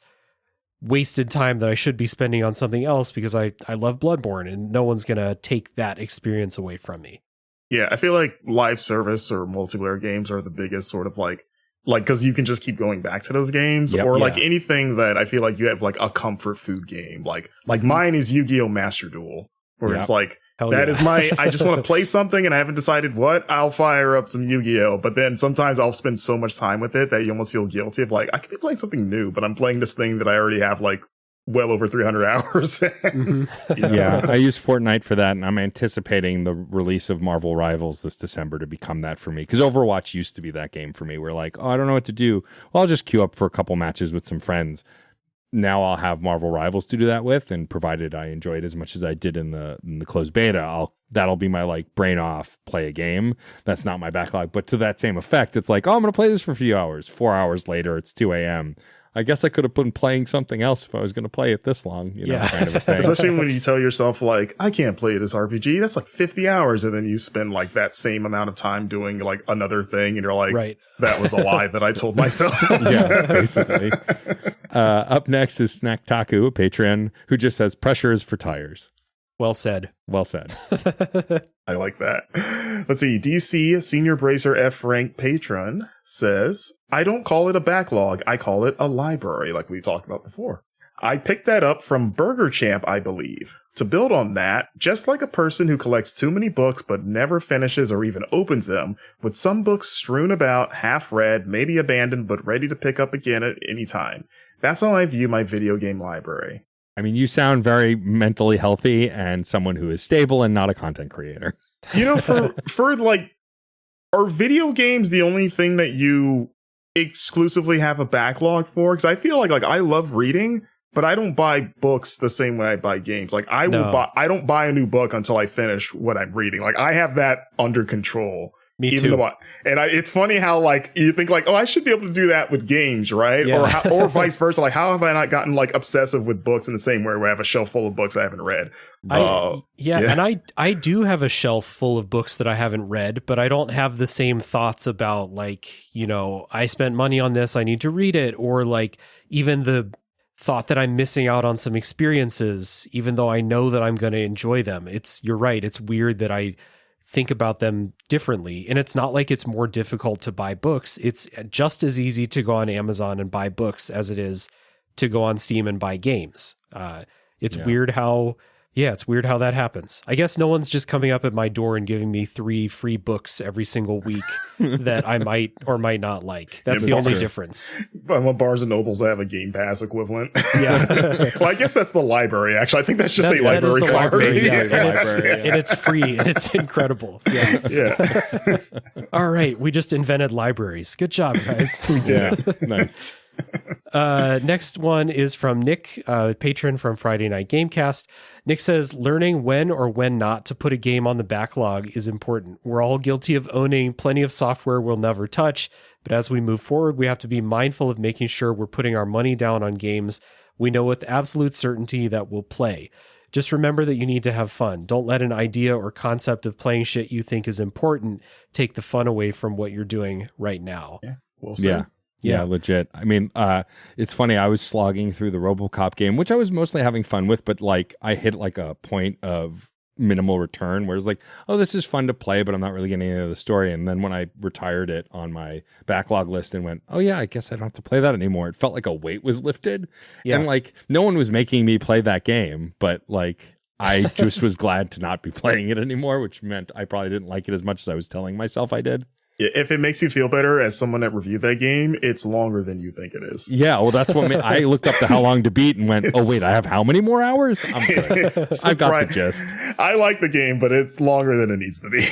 wasted time that I should be spending on something else because I love Bloodborne, and no one's going to take that experience away from me. Yeah, I feel like live service or multiplayer games are the biggest sort of like, because you can just keep going back to those games, like anything that I feel like you have like a comfort food game. Like mine is Yu-Gi-Oh! Master Duel, where it's like, is my, I just want to play something and I haven't decided what, I'll fire up some Yu-Gi-Oh! But then sometimes I'll spend so much time with it that you almost feel guilty of like, I could be playing something new, but I'm playing this thing that I already have like well over 300 hours. Yeah, I use Fortnite for that, and I'm anticipating the release of Marvel Rivals this December to become that for me. Because Overwatch used to be that game for me where like, I don't know what to do. Well, I'll just queue up for a couple matches with some friends. Now I'll have Marvel Rivals to do that with, and provided I enjoy it as much as I did in the closed beta, that'll be my like brain off, play a game. That's not my backlog. But to that same effect, it's like, I'm going to play this for a few hours. 4 hours later, it's 2 a.m. I guess I could have been playing something else if I was going to play it this long, kind of a thing. Especially when you tell yourself, like, I can't play this RPG. That's like 50 hours. And then you spend like that same amount of time doing like another thing. And you're like, that was a lie that I told myself. Yeah, basically. Up next is Snack Taku, a patron, who just says, pressure is for tires. Well said. Well said. I like that. Let's see. DC Senior Bracer F rank patron says, I don't call it a backlog. I call it a library, like we talked about before. I picked that up from Burger Champ, I believe. To build on that, just like a person who collects too many books but never finishes or even opens them, with some books strewn about, half read, maybe abandoned, but ready to pick up again at any time. That's how I view my video game library. I mean, you sound very mentally healthy and someone who is stable and not a content creator. For like, are video games the only thing that you exclusively have a backlog for? Because I feel like I love reading, but I don't buy books the same way I buy games. Like I don't buy a new book until I finish what I'm reading. Like I have that under control. Me too. It's funny how like you think like, oh, I should be able to do that with games, right? Yeah. Or vice versa. Like, how have I not gotten like obsessive with books in the same way where I have a shelf full of books I haven't read? And I do have a shelf full of books that I haven't read, but I don't have the same thoughts about like, I spent money on this, I need to read it, or like even the thought that I'm missing out on some experiences, even though I know that I'm going to enjoy them. You're right. It's weird that I think about them differently. And it's not like it's more difficult to buy books. It's just as easy to go on Amazon and buy books as it is to go on Steam and buy games. It's weird how Yeah, it's weird how that happens. I guess no one's just coming up at my door and giving me 3 free books every single week that I might or might not like. That's the only difference. But Barnes and Nobles, they have a Game Pass equivalent. Yeah. Well, I guess that's the library, actually. I think that's just a library card. And it's free, and it's incredible. Yeah. Yeah. All right, we just invented libraries. Good job, guys. Yeah, nice. Next one is from Nick, patron from Friday Night Gamecast. Nick says, learning when or when not to put a game on the backlog is important. We're all guilty of owning plenty of software we'll never touch, but as we move forward, we have to be mindful of making sure we're putting our money down on games we know with absolute certainty that we'll play. Just remember that you need to have fun. Don't let an idea or concept of playing shit you think is important take the fun away from what you're doing right now. Yeah, we'll see. Yeah, legit. I mean, it's funny. I was slogging through the RoboCop game, which I was mostly having fun with, but like I hit like a point of minimal return where it's like, oh, this is fun to play, but I'm not really getting into the story. And then when I retired it on my backlog list and went, oh yeah, I guess I don't have to play that anymore. It felt like a weight was lifted. Yeah. And like no one was making me play that game, but like I just was glad to not be playing it anymore, which meant I probably didn't like it as much as I was telling myself I did. If it makes you feel better as someone that reviewed that game, it's longer than you think it is. Yeah, well, that's what I looked up the how long to beat and went, oh, wait, I have how many more hours? I'm good. I've got the gist. I like the game, but it's longer than it needs to be.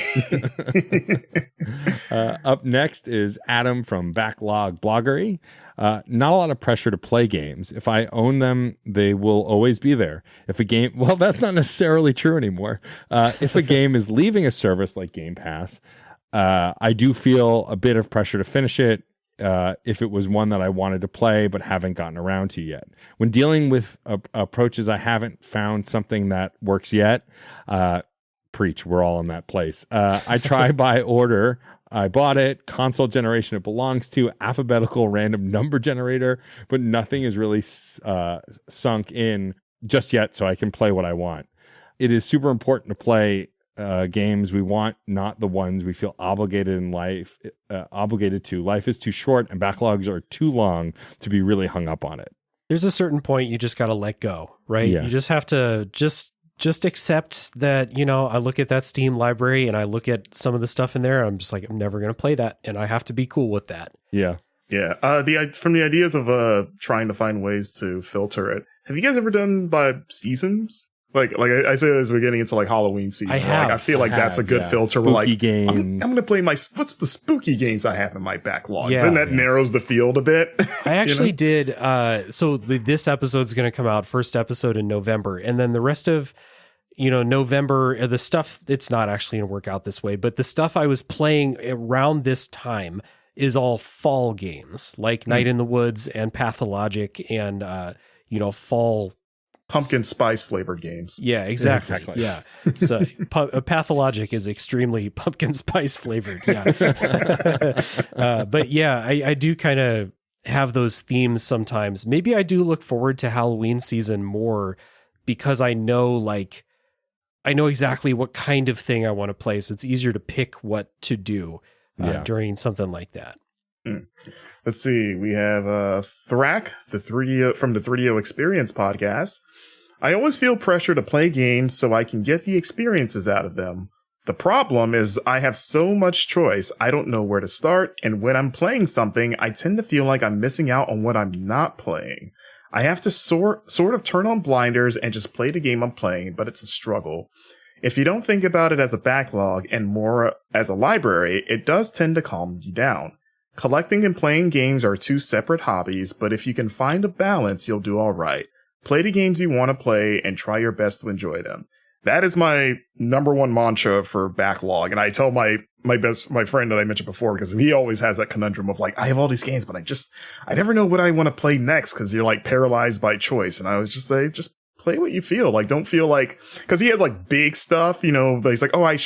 Up next is Adam from Backlog Bloggery. Not a lot of pressure to play games. If I own them, they will always be there. If a game, well, that's not necessarily true anymore. If a game is leaving a service like Game Pass, I do feel a bit of pressure to finish it if it was one that I wanted to play but haven't gotten around to yet. When dealing with approaches, I haven't found something that works yet. Preach, we're all in that place. I try by order. I bought it, console generation it belongs to, alphabetical random number generator, but nothing is really sunk in just yet so I can play what I want. It is super important to play games we want, not the ones we feel obligated in life, obligated to. Life is too short and backlogs are too long to be really hung up on it. There's a certain point you just got to let go, right? Yeah. You just have to just accept that, you know, I look at that Steam library and I look at some of the stuff in there. And I'm just like, I'm never going to play that. And I have to be cool with that. Yeah. Yeah. From the ideas of trying to find ways to filter it, have you guys ever done by seasons? Like I said, as we're getting into like Halloween season, I feel like that's a good filter. Spooky we're like, games. I'm going to play what's the spooky games I have in my backlog? And that narrows the field a bit. I actually did. So this episode's going to come out, first episode in November. And then the rest of, November, the stuff, it's not actually going to work out this way, but the stuff I was playing around this time is all fall games, like Night in the Woods and Pathologic and, fall pumpkin spice flavored games. Yeah, exactly. Yeah. So Pathologic is extremely pumpkin spice flavored. Yeah. But yeah, I do kind of have those themes sometimes. Maybe I do look forward to Halloween season more because I know exactly what kind of thing I want to play. So it's easier to pick what to do during something like that. Let's see. We have Thrak, from the 3DO Experience podcast. I always feel pressure to play games so I can get the experiences out of them. The problem is I have so much choice, I don't know where to start, and when I'm playing something, I tend to feel like I'm missing out on what I'm not playing. I have to sort of turn on blinders and just play the game I'm playing, but it's a struggle. If you don't think about it as a backlog and more as a library, it does tend to calm you down. Collecting and playing games are two separate hobbies, but if you can find a balance, you'll do all right. Play the games you want to play and try your best to enjoy them. That is my number one mantra for backlog. And I tell my friend that I mentioned before, because he always has that conundrum of like, I have all these games, but I never know what I want to play next because you're like paralyzed by choice. And I was just say, just play what you feel. Like, don't feel like, because he has like big stuff, he's like, oh,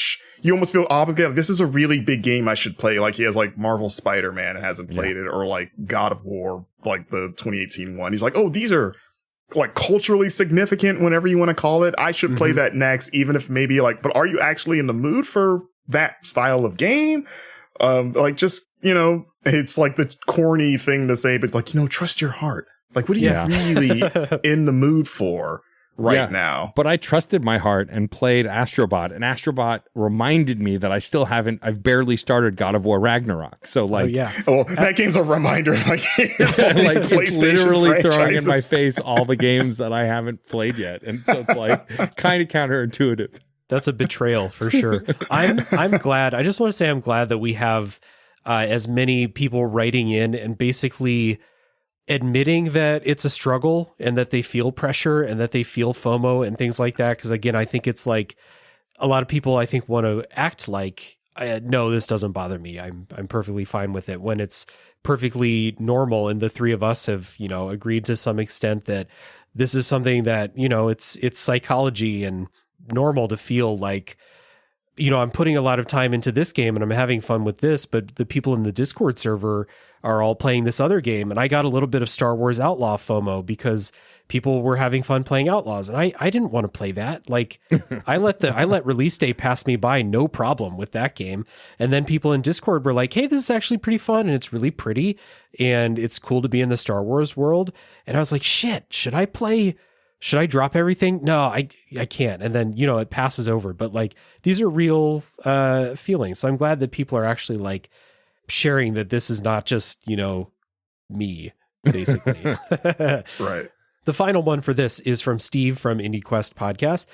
you almost feel obligated. This is a really big game I should play. Like he has like Marvel Spider-Man and hasn't played it, or like God of War, like the 2018 one. He's like, oh, these are like culturally significant, whenever you want to call it. I should play that next, even if maybe like, but are you actually in the mood for that style of game? It's like the corny thing to say, but like, trust your heart. Like, what are you really in the mood for? now. But I trusted my heart and played Astrobot, and Astrobot reminded me that I've barely started God of War Ragnarok. So like, well, that game's a reminder. Like, it's literally throwing in my face all the games that I haven't played yet, and so it's like kind of counterintuitive. That's a betrayal for sure. I'm glad. I just want to say I'm glad that we have as many people writing in and basically admitting that it's a struggle and that they feel pressure and that they feel FOMO and things like that. Because again, I think it's like a lot of people I think want to act like, no, this doesn't bother me. I'm perfectly fine with it, when it's perfectly normal. And the three of us have, agreed to some extent that this is something that, it's psychology and normal to feel like, I'm putting a lot of time into this game and I'm having fun with this, but the people in the Discord server are all playing this other game. And I got a little bit of Star Wars Outlaw FOMO because people were having fun playing Outlaws. And I didn't want to play that. Like I let release day pass me by, no problem with that game. And then people in Discord were like, hey, this is actually pretty fun. And it's really pretty. And it's cool to be in the Star Wars world. And I was like, shit, should I drop everything? No, I can't. And then, it passes over. But like, these are real feelings. So I'm glad that people are actually like sharing that this is not just, me, basically. Right. The final one for this is from Steve from Indie Quest Podcast.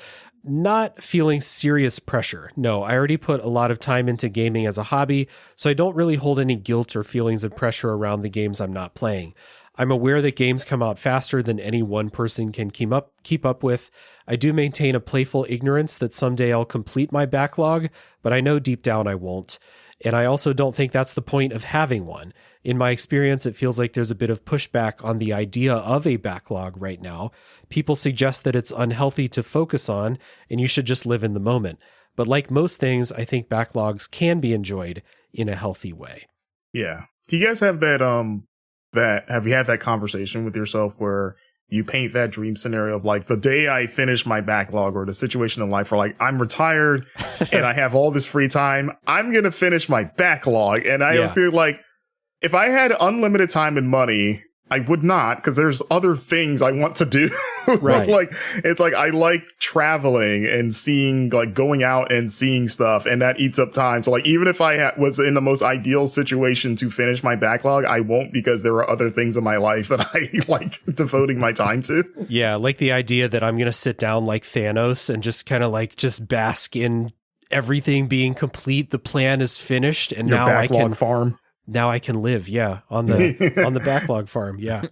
Not feeling serious pressure. No, I already put a lot of time into gaming as a hobby, so I don't really hold any guilt or feelings of pressure around the games I'm not playing. I'm aware that games come out faster than any one person can keep up with. I do maintain a playful ignorance that someday I'll complete my backlog, but I know deep down I won't. And I also don't think that's the point of having one. In my experience, it feels like there's a bit of pushback on the idea of a backlog right now. People suggest that it's unhealthy to focus on, and you should just live in the moment. But like most things, I think backlogs can be enjoyed in a healthy way. Yeah. Do you guys have have you had that conversation with yourself where you paint that dream scenario of like the day I finish my backlog, or the situation in life where like I'm retired and I have all this free time, I'm going to finish my backlog. And I feel like if I had unlimited time and money, I would not, because there's other things I want to do. Right. Like, it's like I like traveling and seeing, like going out and seeing stuff, and that eats up time. So like, even if I was in the most ideal situation to finish my backlog, I won't, because there are other things in my life that I like devoting my time to. Yeah, like the idea that I'm going to sit down like Thanos and just kind of like just bask in everything being complete. The plan is finished, and Your now backlog farm. Now I can live, on the backlog farm, Yeah,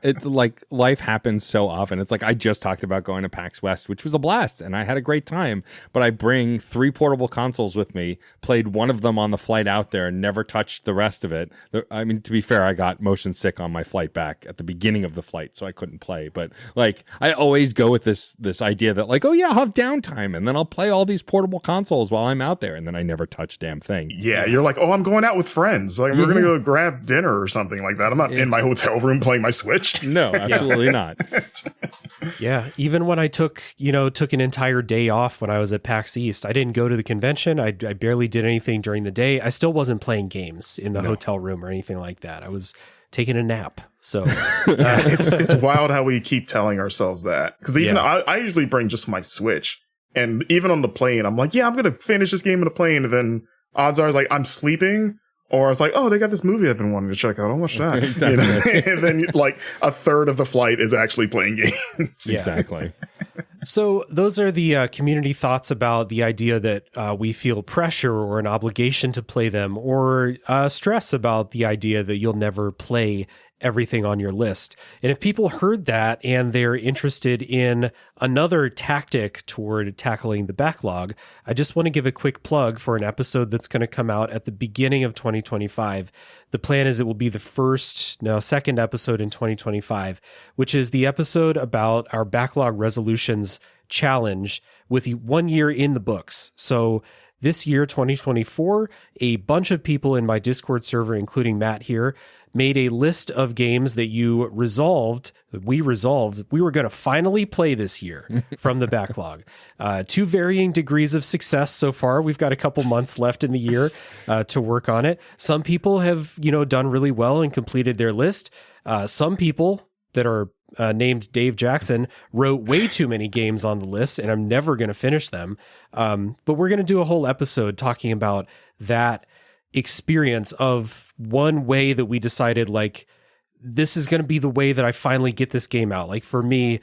it's like life happens so often. It's like I just talked about going to PAX West, which was a blast, and I had a great time. But I bring 3 portable consoles with me, played one of them on the flight out there, and never touched the rest of it. I mean, to be fair, I got motion sick on my flight back at the beginning of the flight, so I couldn't play. But like, I always go with this idea that like, oh yeah, I'll have downtime, and then I'll play all these portable consoles while I'm out there, and then I never touch a damn thing. Yeah, you're like, oh, I'm going out with friends. Like, we're going to go grab dinner or something like that. I'm not in my hotel room playing my Switch. No, absolutely not. Yeah. Even when I took an entire day off when I was at PAX East, I didn't go to the convention. I barely did anything during the day. I still wasn't playing games in the hotel room or anything like that. I was taking a nap. So it's wild how we keep telling ourselves that. Because even I usually bring just my Switch. And even on the plane, I'm like, yeah, I'm going to finish this game on the plane. And then odds are, like, I'm sleeping, or it's like, oh, they got this movie I've been wanting to check out. I'll watch that. Exactly. And then, like, a third of the flight is actually playing games. Exactly. So those are the community thoughts about the idea that we feel pressure or an obligation to play them, or stress about the idea that you'll never play everything on your list. And if people heard that and they're interested in another tactic toward tackling the backlog, I just want to give a quick plug for an episode that's going to come out at the beginning of 2025. The plan is it will be the second episode in 2025, which is the episode about our backlog resolutions challenge with 1 year in the books. So this year, 2024, a bunch of people in my Discord server, including Matt here, made a list of games that we were going to finally play this year from the backlog. To varying degrees of success so far. We've got a couple months left in the year to work on it. Some people have, done really well and completed their list. Some people, that are named Dave Jackson wrote way too many games on the list, and I'm never going to finish them. But we're going to do a whole episode talking about that experience of one way that we decided, like, this is going to be the way that I finally get this game out. Like, for me,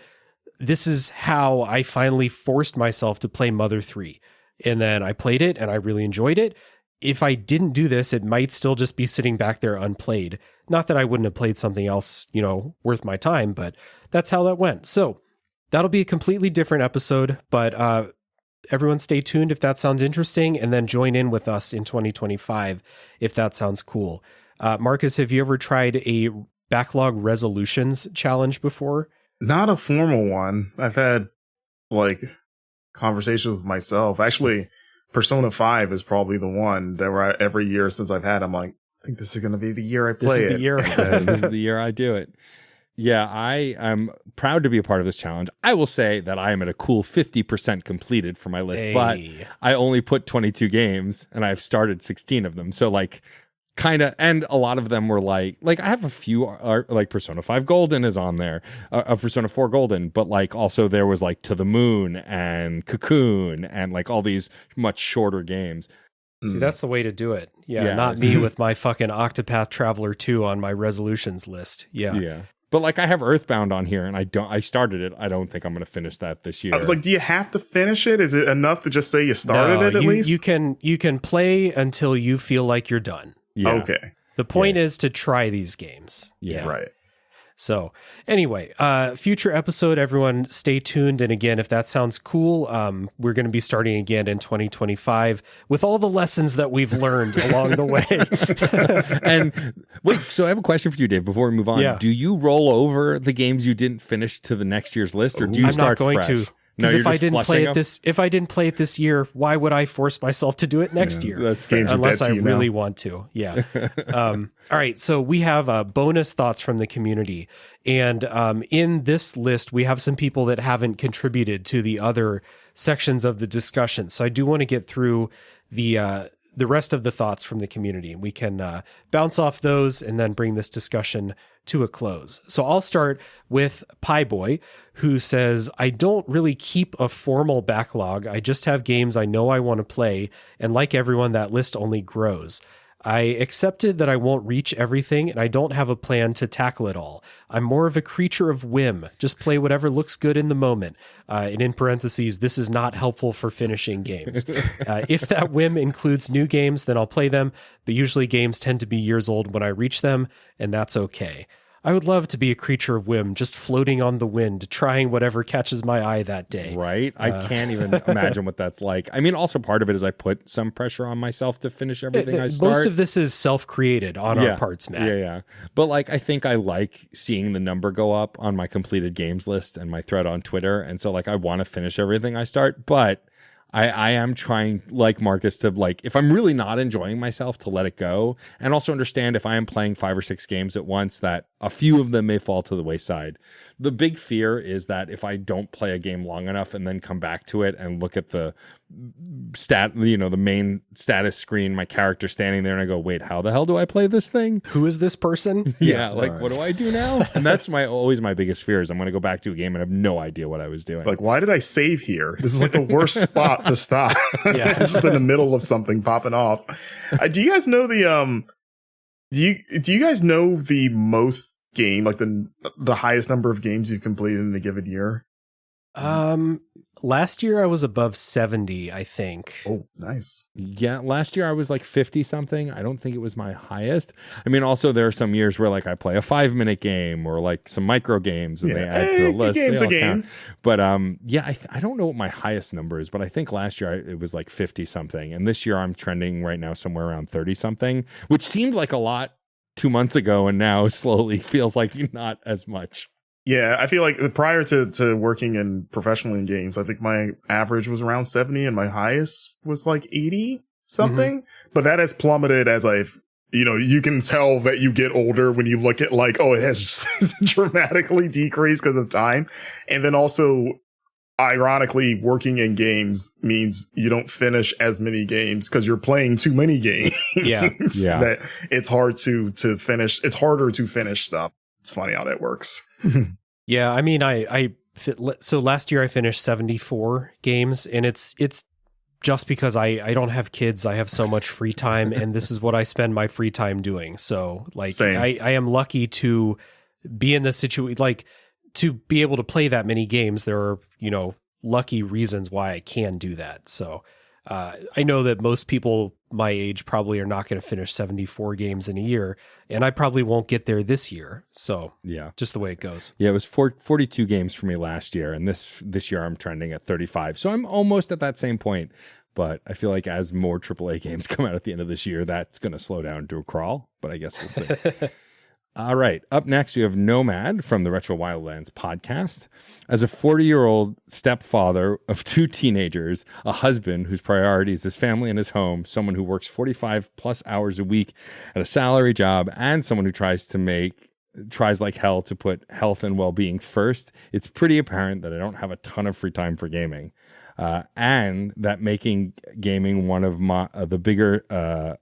this is how I finally forced myself to play Mother 3. And then I played it and I really enjoyed it. If I didn't do this, it might still just be sitting back there unplayed. Not that I wouldn't have played something else, worth my time, but that's how that went. So that'll be a completely different episode, but everyone stay tuned if that sounds interesting, and then join in with us in 2025 if that sounds cool. Marcus, have you ever tried a backlog resolutions challenge before? Not a formal one. I've had conversations with myself. Actually, Persona 5 is probably the one that where every year since I've had, I'm like, I think this is going to be the year I play it. This is the year. This is the year I do it. Yeah, I am proud to be a part of this challenge. I will say that I am at a cool 50% completed for my list, but I only put 22 games and I've started 16 of them. So kind of, and a lot of them were like I have a few like Persona 5 Golden is on there, Persona 4 Golden, but also there was To the Moon and Cocoon and all these much shorter games. See, that's the way to do it. Yeah, not me with my fucking Octopath Traveler 2 on my resolutions list. Yeah. But I have Earthbound on here, and I started it. I don't think I'm going to finish that this year. I was like, do you have to finish it? Is it enough to just say you started it at least? You can play until you feel like you're done. Yeah. Okay. The point is to try these games. Yeah. Right. So anyway, future episode, everyone stay tuned. And again, if that sounds cool, we're going to be starting again in 2025 with all the lessons that we've learned along the way. And wait, so I have a question for you, Dave, before we move on. Yeah. Do you roll over the games you didn't finish to the next year's list, or do you start I'm not going fresh? to. No, Because if I didn't play it this year, why would I force myself to do it next year? That's games unless I really now. want to. Yeah. All right. So we have bonus thoughts from the community, and in this list we have some people that haven't contributed to the other sections of the discussion. So I do want to get through the rest of the thoughts from the community. We can bounce off those and then bring this discussion to a close. So I'll start with Pie Boy, who says, I don't really keep a formal backlog. I just have games I know I want to play. And like everyone, that list only grows. I accepted that I won't reach everything, and I don't have a plan to tackle it all. I'm more of a creature of whim. Just play whatever looks good in the moment. And in parentheses, this is not helpful for finishing games. If that whim includes new games, then I'll play them. But usually games tend to be years old when I reach them, and that's okay. I would love to be a creature of whim, just floating on the wind, trying whatever catches my eye that day. Right? I can't even imagine what that's like. I mean, also part of it is I put some pressure on myself to finish everything I start. Most of this is self-created on our parts, Matt. Yeah. But I think I like seeing the number go up on my completed games list and my thread on Twitter. And so I want to finish everything I start, but I am trying, like Marcus, to if I'm really not enjoying myself, to let it go, and also understand if I am playing 5 or 6 games at once that a few of them may fall to the wayside. The big fear is that if I don't play a game long enough and then come back to it and look at the the main status screen, my character standing there, and I go, wait, how the hell do I play this thing? Who is this person? Yeah, what do I do now? And that's always my biggest fear is I'm going to go back to a game and have no idea what I was doing. Why did I save here? This is the worst spot to stop. Yeah, just in the middle of something popping off. Do you guys know do you guys know the most game, the highest number of games you've completed in a given year? Last year I was above 70, I think. Oh, nice. Yeah, last year I was 50 something. I don't think it was my highest. I mean, also there are some years where I play a 5-minute game or some micro games and they add to the list. Game's a game. Count. But I don't know what my highest number is, but I think last year it was 50 something. And this year I'm trending right now somewhere around 30 something, which seemed like a lot 2 months ago, and now slowly feels like not as much. Yeah, I feel like prior to working professionally in games, I think my average was around 70 and my highest was 80 something. Mm-hmm. But that has plummeted as you can tell that you get older when you look at it has dramatically decreased because of time. And then also, ironically, working in games means you don't finish as many games because you're playing too many games. Yeah. That it's hard to finish. It's harder to finish stuff. It's funny how that works. Yeah, I mean, so last year I finished 74 games, and it's just because I don't have kids. I have so much free time, and this is what I spend my free time doing. So like, I am lucky to be in this situation, like to be able to play that many games. There are, lucky reasons why I can do that. So I know that most people my age probably are not going to finish 74 games in a year, and I probably won't get there this year. So yeah, just the way it goes. Yeah, it was 42 games for me last year, and this year I'm trending at 35. So I'm almost at that same point, but I feel like as more AAA games come out at the end of this year, that's going to slow down to a crawl, but I guess we'll see. All right. Up next, we have Nomad from the Retro Wildlands podcast. As a 40-year-old stepfather of 2 teenagers, a husband whose priority is his family and his home, someone who works 45 plus hours a week at a salary job, and someone who tries like hell to put health and well-being first, it's pretty apparent that I don't have a ton of free time for gaming. And that making gaming one of the bigger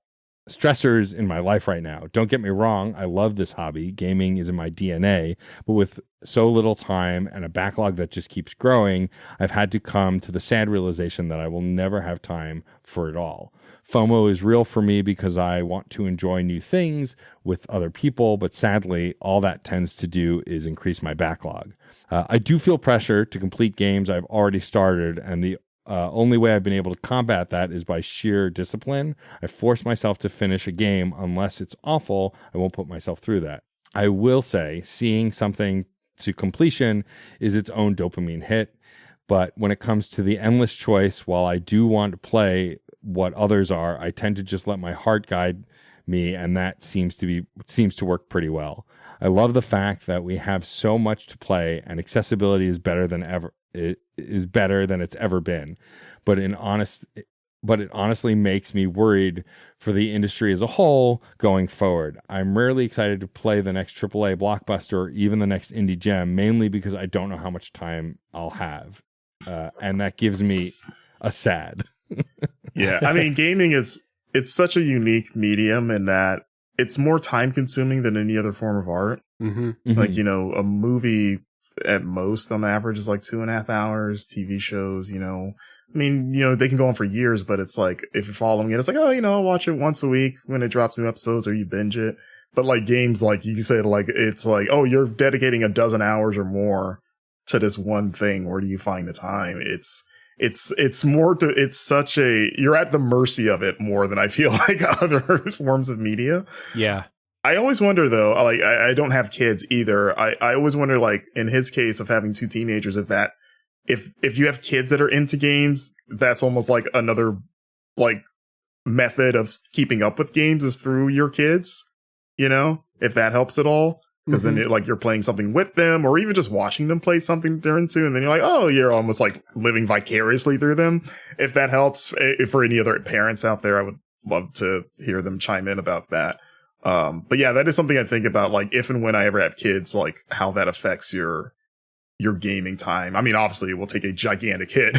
stressors in my life right now. Don't get me wrong, I love this hobby. Gaming is in my DNA, but with so little time and a backlog that just keeps growing, I've had to come to the sad realization that I will never have time for it all. FOMO is real for me because I want to enjoy new things with other people, but sadly, all that tends to do is increase my backlog. I do feel pressure to complete games I've already started, and the only way I've been able to combat that is by sheer discipline. I force myself to finish a game. Unless it's awful, I won't put myself through that. I will say seeing something to completion is its own dopamine hit. But when it comes to the endless choice, while I do want to play what others are, I tend to just let my heart guide me, and that seems to work pretty well. I love the fact that we have so much to play, and accessibility is better than ever. It is better than it's ever been, but it honestly makes me worried for the industry as a whole going forward. I'm rarely excited to play the next AAA blockbuster or even the next indie gem, mainly because I don't know how much time I'll have, and that gives me a sad. Yeah, I mean, gaming it's such a unique medium in that it's more time consuming than any other form of art. Mm-hmm. Like, a movie at most on average is like 2.5 hours. TV shows, I mean, they can go on for years, but it's like, if you're following it, it's like, I'll watch it once a week when it drops new episodes, or you binge it. But like games, like you say, like, it's like, you're dedicating 12 hours or more to this one thing. Where do you find the time? It's more to, it's such you're at the mercy of it more than I feel like other forms of media. Yeah. I always wonder though, like, I don't have kids either. I always wonder, like, in his case of having 2 teenagers, if you have kids that are into games, that's almost like another, like, method of keeping up with games is through your kids, if that helps at all. Because then you're playing something with them, or even just watching them play something they're into, and then you're like, you're almost like living vicariously through them. If that helps, for any other parents out there, I would love to hear them chime in about that. But yeah, that is something I think about, like, if and when I ever have kids, like, how that affects your gaming time. I mean, obviously it will take a gigantic hit,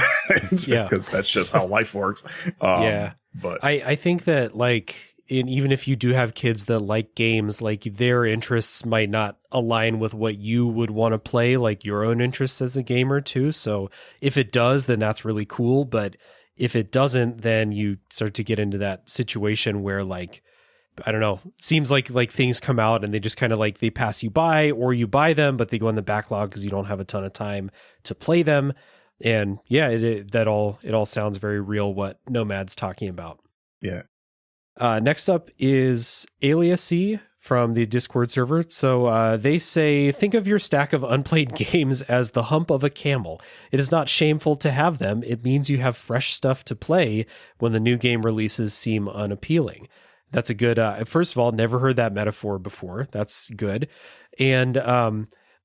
because that's just how life works. But I think that, like, even if you do have kids that like games, like, their interests might not align with what you would want to play, like your own interests as a gamer too. So if it does, then that's really cool. But if it doesn't, then you start to get into that situation where, like, I don't know, seems like things come out and they just kind of, like, they pass you by, or you buy them, but they go in the backlog because you don't have a ton of time to play them. And yeah, it all sounds very real what Nomad's talking about. Yeah. Next up is Aliasy from the Discord server. So they say, think of your stack of unplayed games as the hump of a camel. It is not shameful to have them. It means you have fresh stuff to play when the new game releases seem unappealing. That's a good, first of all, never heard that metaphor before. That's good. And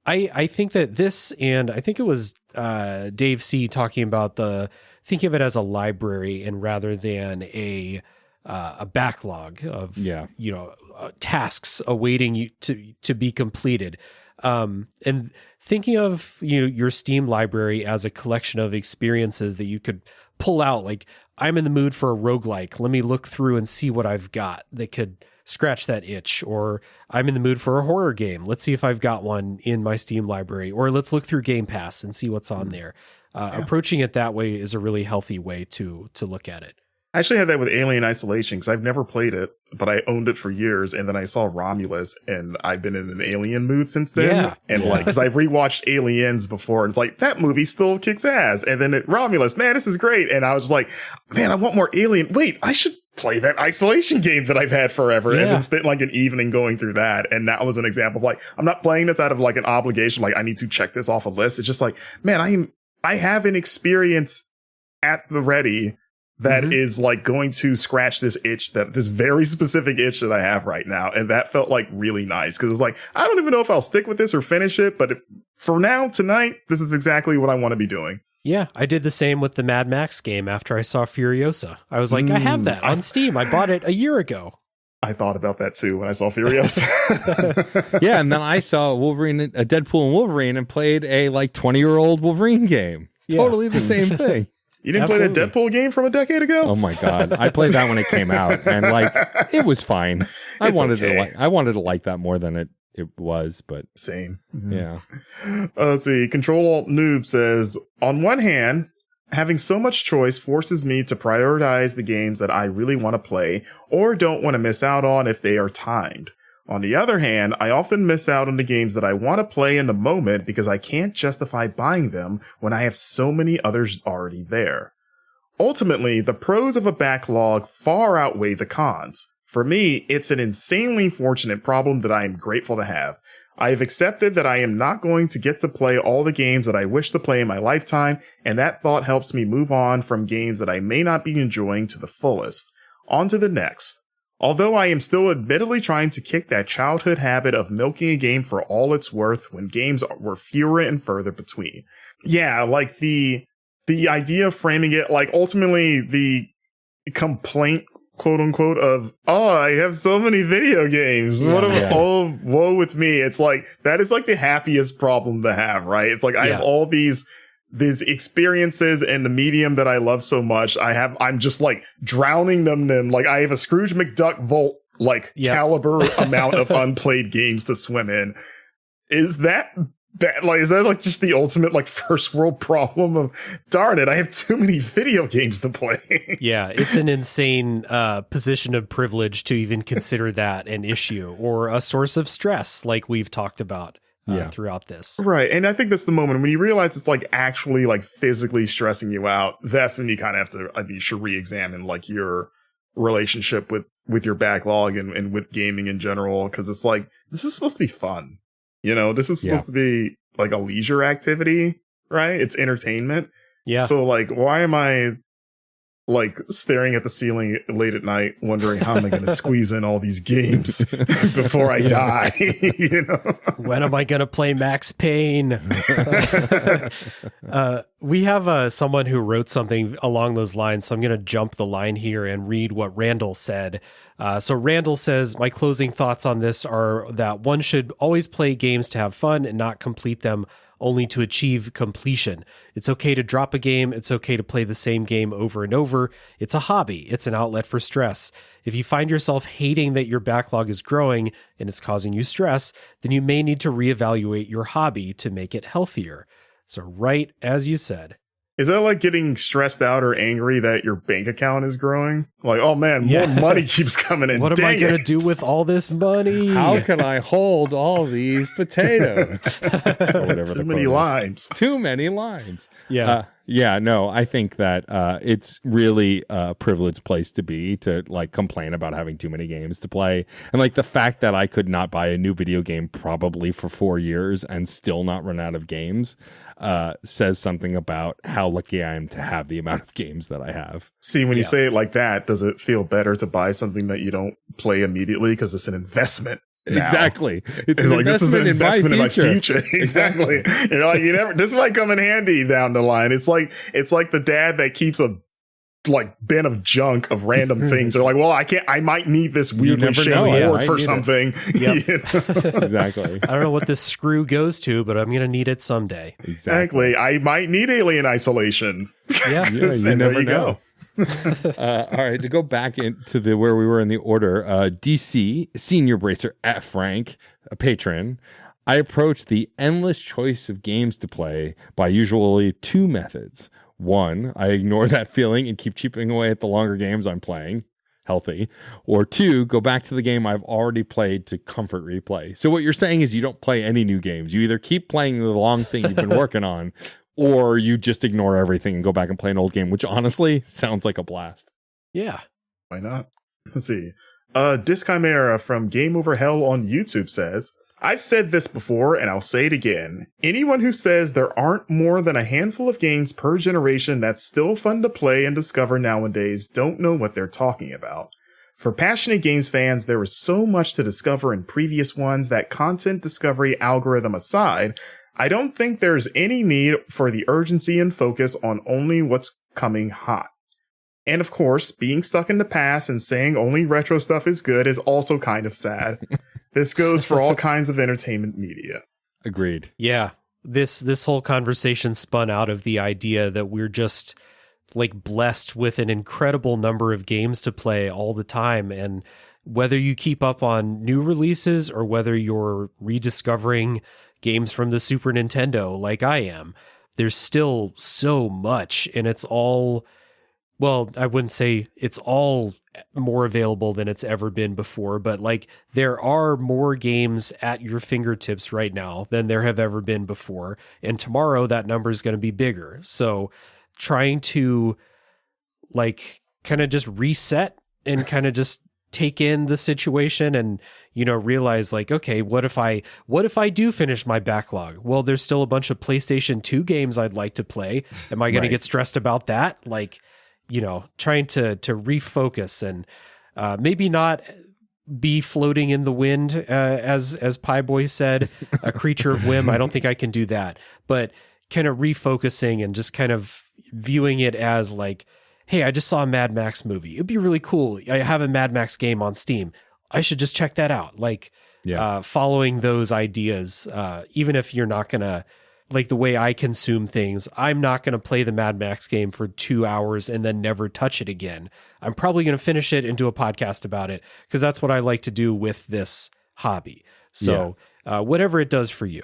I think that this, and I think it was Dave C. talking about think of it as a library, and rather than a backlog of tasks awaiting you to be completed, and thinking of your Steam library as a collection of experiences that you could pull out. Like, I'm in the mood for a roguelike. Let me look through and see what I've got that could scratch that itch. Or I'm in the mood for a horror game. Let's see if I've got one in my Steam library, or let's look through Game Pass and see what's on there. Approaching it that way is a really healthy way to look at it. I actually had that with Alien Isolation because I've never played it, but I owned it for years. And then I saw Romulus and I've been in an Alien mood since then. Yeah. And like, because I've rewatched Aliens before and it's like, that movie still kicks ass. And then Romulus, man, this is great. And I was like, man, I want more Alien. Wait, I should play that Isolation game that I've had forever. And then spent like an evening going through that. And that was an example of like, I'm not playing this out of like an obligation. Like I need to check this off a list. It's just like, man, I have an experience at the ready that is like going to scratch this very specific itch that I have right now. And that felt like really nice because it was like, I don't even know if I'll stick with this or finish it. But for now, tonight, this is exactly what I want to be doing. Yeah. I did the same with the Mad Max game after I saw Furiosa. I was like, I have that on Steam. I bought it a year ago. I thought about that too when I saw Furiosa. Yeah. And then I saw Deadpool and Wolverine and played a like 20-year-old Wolverine game. Yeah. Totally the same thing. You didn't play that Deadpool game from a decade ago? Oh my God. I played that when it came out and like it was fine. I wanted to like that more than it was, but same. Yeah. Let's see. Control Alt Noob says, on one hand, having so much choice forces me to prioritize the games that I really want to play or don't want to miss out on if they are timed. On the other hand, I often miss out on the games that I want to play in the moment because I can't justify buying them when I have so many others already there. Ultimately, the pros of a backlog far outweigh the cons. For me, it's an insanely fortunate problem that I am grateful to have. I have accepted that I am not going to get to play all the games that I wish to play in my lifetime, and that thought helps me move on from games that I may not be enjoying to the fullest. On to the next. Although I am still admittedly trying to kick that childhood habit of milking a game for all it's worth when games were fewer and further between. Yeah, like the idea of framing it, like ultimately the complaint, quote unquote, of, oh, I have so many video games. Oh, woe with me. It's like, that is like the happiest problem to have, right? It's like, I have all these experiences and the medium that I love so much. I'm just like drowning them in, like, I have a Scrooge McDuck vault, like caliber amount of unplayed games to swim in. Is that like just the ultimate like first world problem of, darn it, I have too many video games to play? Yeah, it's an insane position of privilege to even consider that an issue or a source of stress, like we've talked about throughout this. Right. And I think that's the moment when you realize it's like actually like physically stressing you out. That's when you kind of have to, I think you should re-examine like your relationship with your backlog and with gaming in general. Cause it's like, this is supposed to be fun. You know, this is supposed to be like a leisure activity, right? It's entertainment. Yeah. So like, why am I like staring at the ceiling late at night, wondering how am I going to squeeze in all these games before I die? You know, when am I going to play Max Payne? We have someone who wrote something along those lines, so I'm going to jump the line here and read what Randall said. So Randall says, my closing thoughts on this are that one should always play games to have fun and not complete them only to achieve completion. It's okay to drop a game. It's okay to play the same game over and over. It's a hobby. It's an outlet for stress. If you find yourself hating that your backlog is growing and it's causing you stress, then you may need to reevaluate your hobby to make it healthier. So right as you said. Is that like getting stressed out or angry that your bank account is growing? Like, oh man, more money keeps coming in. What am I going to do with all this money? How can I hold all these potatoes? Or whatever. Too many limes. Too many limes. Yeah. No, I think that it's really a privileged place to be, to like complain about having too many games to play. And like the fact that I could not buy a new video game probably for 4 years and still not run out of games says something about how lucky I am to have the amount of games that I have. See, when you say it like that, does it feel better to buy something that you don't play immediately because it's an investment? Now. Exactly. It's like, this is an investment in my future. Exactly. You know, like this might come in handy down the line. It's like the dad that keeps a like bin of junk of random things. They're like, well, I might need this weirdly shaped board for something. Yep. You know? Exactly. I don't know what this screw goes to, but I'm going to need it someday. Exactly. I might need Alien Isolation. Yeah. You never know. All right, to go back into where we were in the order, DC, Senior Bracer at Frank, a patron. I approach the endless choice of games to play by usually two methods. One, I ignore that feeling and keep chipping away at the longer games I'm playing. Healthy. Or two, go back to the game I've already played to comfort replay. So what you're saying is you don't play any new games. You either keep playing the long thing you've been working on, or you just ignore everything and go back and play an old game, which honestly sounds like a blast. Yeah. Why not? Let's see. Disc Chimera from Game Over Hell on YouTube says, I've said this before and I'll say it again. Anyone who says there aren't more than a handful of games per generation that's still fun to play and discover nowadays don't know what they're talking about. For passionate games fans, there is so much to discover in previous ones that content discovery algorithm aside, I don't think there's any need for the urgency and focus on only what's coming hot. And of course, being stuck in the past and saying only retro stuff is good is also kind of sad. This goes for all kinds of entertainment media. Agreed. Yeah. This whole conversation spun out of the idea that we're just like blessed with an incredible number of games to play all the time. And whether you keep up on new releases or whether you're rediscovering games from the Super Nintendo like I am, there's still so much, and it's all, well, I wouldn't say it's all more available than it's ever been before, but like there are more games at your fingertips right now than there have ever been before. And tomorrow that number is going to be bigger. So trying to like kind of just reset and kind of just take in the situation and, you know, realize like, okay, what if I do finish my backlog? Well, there's still a bunch of PlayStation 2 games I'd like to play. Am I going to get stressed about that? Like, you know, trying to refocus and maybe not be floating in the wind, as Pie Boy said, a creature of whim. I don't think I can do that, but kind of refocusing and just kind of viewing it as like, hey, I just saw a Mad Max movie. It'd be really cool. I have a Mad Max game on Steam. I should just check that out. Like, following those ideas, even if you're not going to, like the way I consume things, I'm not going to play the Mad Max game for 2 hours and then never touch it again. I'm probably going to finish it and do a podcast about it because that's what I like to do with this hobby. So whatever it does for you.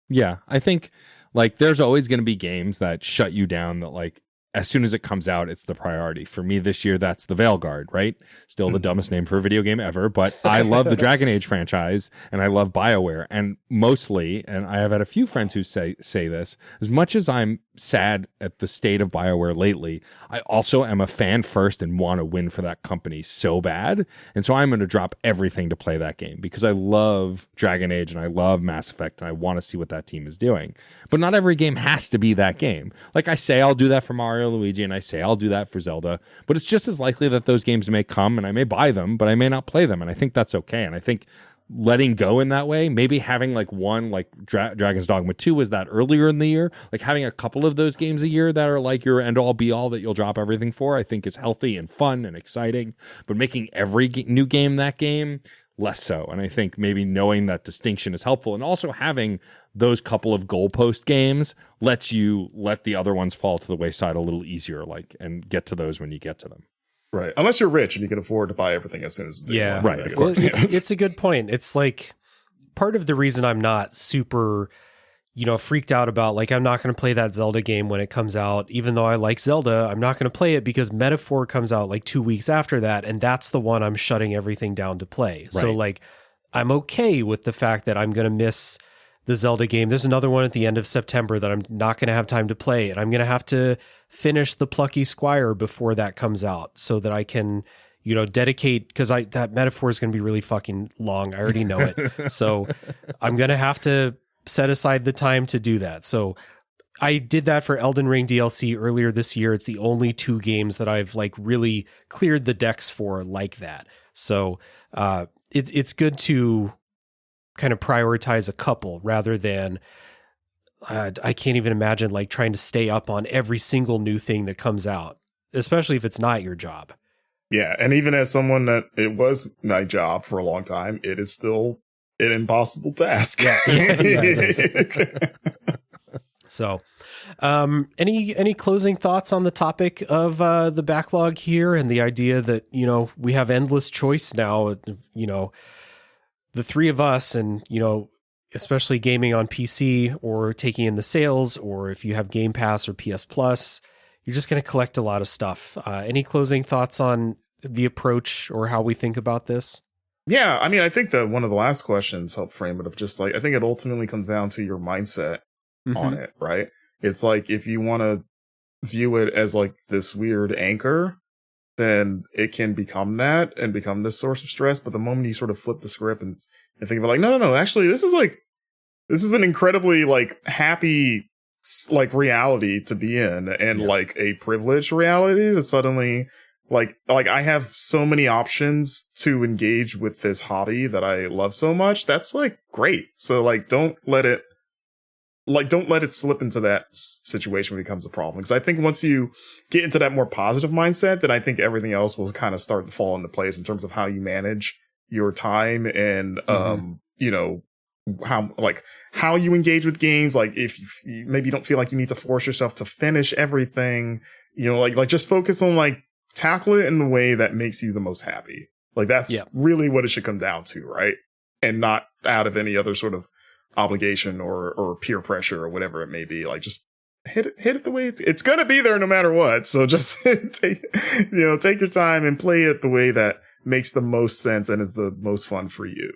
Yeah, I think like there's always going to be games that shut you down that like as soon as it comes out, it's the priority. For me this year, that's the Veilguard, right? Still the dumbest name for a video game ever, but I love the Dragon Age franchise and I love BioWare. And mostly, and I have had a few friends who say this, as much as I'm sad at the state of BioWare lately, I also am a fan first and want to win for that company so bad. And so I'm going to drop everything to play that game because I love Dragon Age and I love Mass Effect and I want to see what that team is doing. But not every game has to be that game. Like I say, I'll do that for Mario Luigi and I say I'll do that for Zelda, but it's just as likely that those games may come and I may buy them, but I may not play them. And I think that's okay. And I think letting go in that way, maybe having like one, like Dragon's Dogma 2 was that earlier in the year, like having a couple of those games a year that are like your end all be all that you'll drop everything for, I think is healthy and fun and exciting, but making every new game that game, less so. And I think maybe knowing that distinction is helpful, and also having those couple of goalpost games lets you let the other ones fall to the wayside a little easier, like, and get to those when you get to them. Right. Unless you're rich and you can afford to buy everything as soon as they want. Right. Well, it's a good point. It's like part of the reason I'm not super, you know, freaked out about like, I'm not going to play that Zelda game when it comes out, even though I like Zelda, I'm not going to play it because Metaphor comes out like 2 weeks after that. And that's the one I'm shutting everything down to play. Right. So like, I'm okay with the fact that I'm going to miss the Zelda game. There's another one at the end of September that I'm not going to have time to play. And I'm going to have to finish the Plucky Squire before that comes out so that I can, you know, dedicate, because that Metaphor is going to be really fucking long. I already know it. So I'm going to have to set aside the time to do that. So I did that for Elden Ring DLC earlier this year. It's the only 2 games that I've like really cleared the decks for like that. So it's good to kind of prioritize a couple rather than I can't even imagine like trying to stay up on every single new thing that comes out, especially if it's not your job. Yeah. And even as someone that it was my job for a long time, it is still an impossible task. Yeah, it is. So, any closing thoughts on the topic of the backlog here and the idea that, you know, we have endless choice now, you know, the three of us, and, you know, especially gaming on PC or taking in the sales, or if you have Game Pass or PS Plus, you're just going to collect a lot of stuff. Any closing thoughts on the approach or how we think about this? Yeah, I mean, I think that one of the last questions helped frame it, of just like, I think it ultimately comes down to your mindset on it, right? It's like, if you want to view it as like this weird anchor, then it can become that and become this source of stress. But the moment you sort of flip the script and think about like, no, actually, this is an incredibly like happy like reality to be in, and like a privileged reality that suddenly like I have so many options to engage with this hobby that I love so much. That's like great. So like, don't let it slip into that situation when it becomes a problem. Because I think once you get into that more positive mindset, then I think everything else will kind of start to fall into place in terms of how you manage your time and, you know, how you engage with games. Like, if you maybe don't feel like you need to force yourself to finish everything, you know, like just focus on like, tackle it in the way that makes you the most happy. Like, that's really what it should come down to, right? And not out of any other sort of obligation or peer pressure or whatever it may be. Like, just hit it the way it's gonna be there no matter what. So just take your time and play it the way that makes the most sense and is the most fun for you.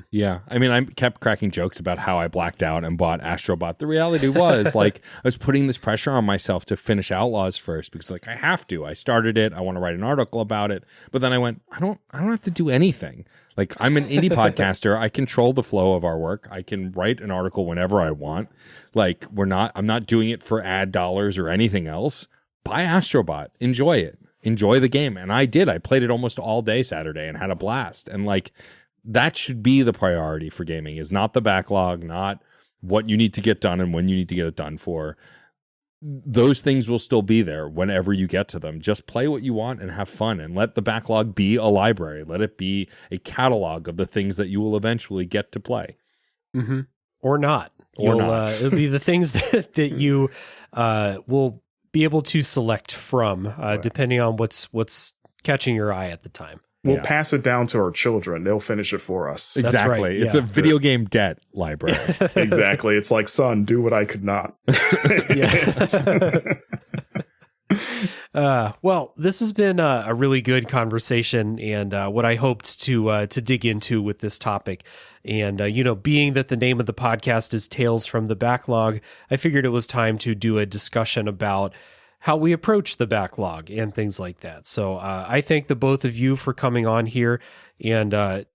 Yeah. I mean, I kept cracking jokes about how I blacked out and bought Astrobot. The reality was, like, I was putting this pressure on myself to finish Outlaws first because, like, I have to. I started it. I want to write an article about it. But then I went, I don't have to do anything. Like, I'm an indie podcaster. I control the flow of our work. I can write an article whenever I want. Like, I'm not doing it for ad dollars or anything else. Buy Astrobot. Enjoy it. Enjoy the game. And I did. I played it almost all day Saturday and had a blast. And, like, that should be the priority for gaming, is not the backlog, not what you need to get done and when you need to get it done for. Those things will still be there whenever you get to them. Just play what you want and have fun, and let the backlog be a library. Let it be a catalog of the things that you will eventually get to play. Or not. It'll be the things that you will be able to select from, depending on what's catching your eye at the time. We'll pass it down to our children. They'll finish it for us. Exactly. Right. It's a video game debt library. Exactly. It's like, son, do what I could not. Well, this has been a really good conversation, and what I hoped to dig into with this topic. And, being that the name of the podcast is Tales from the Backlog, I figured it was time to do a discussion about how we approach the backlog and things like that. So I thank the both of you for coming on here and,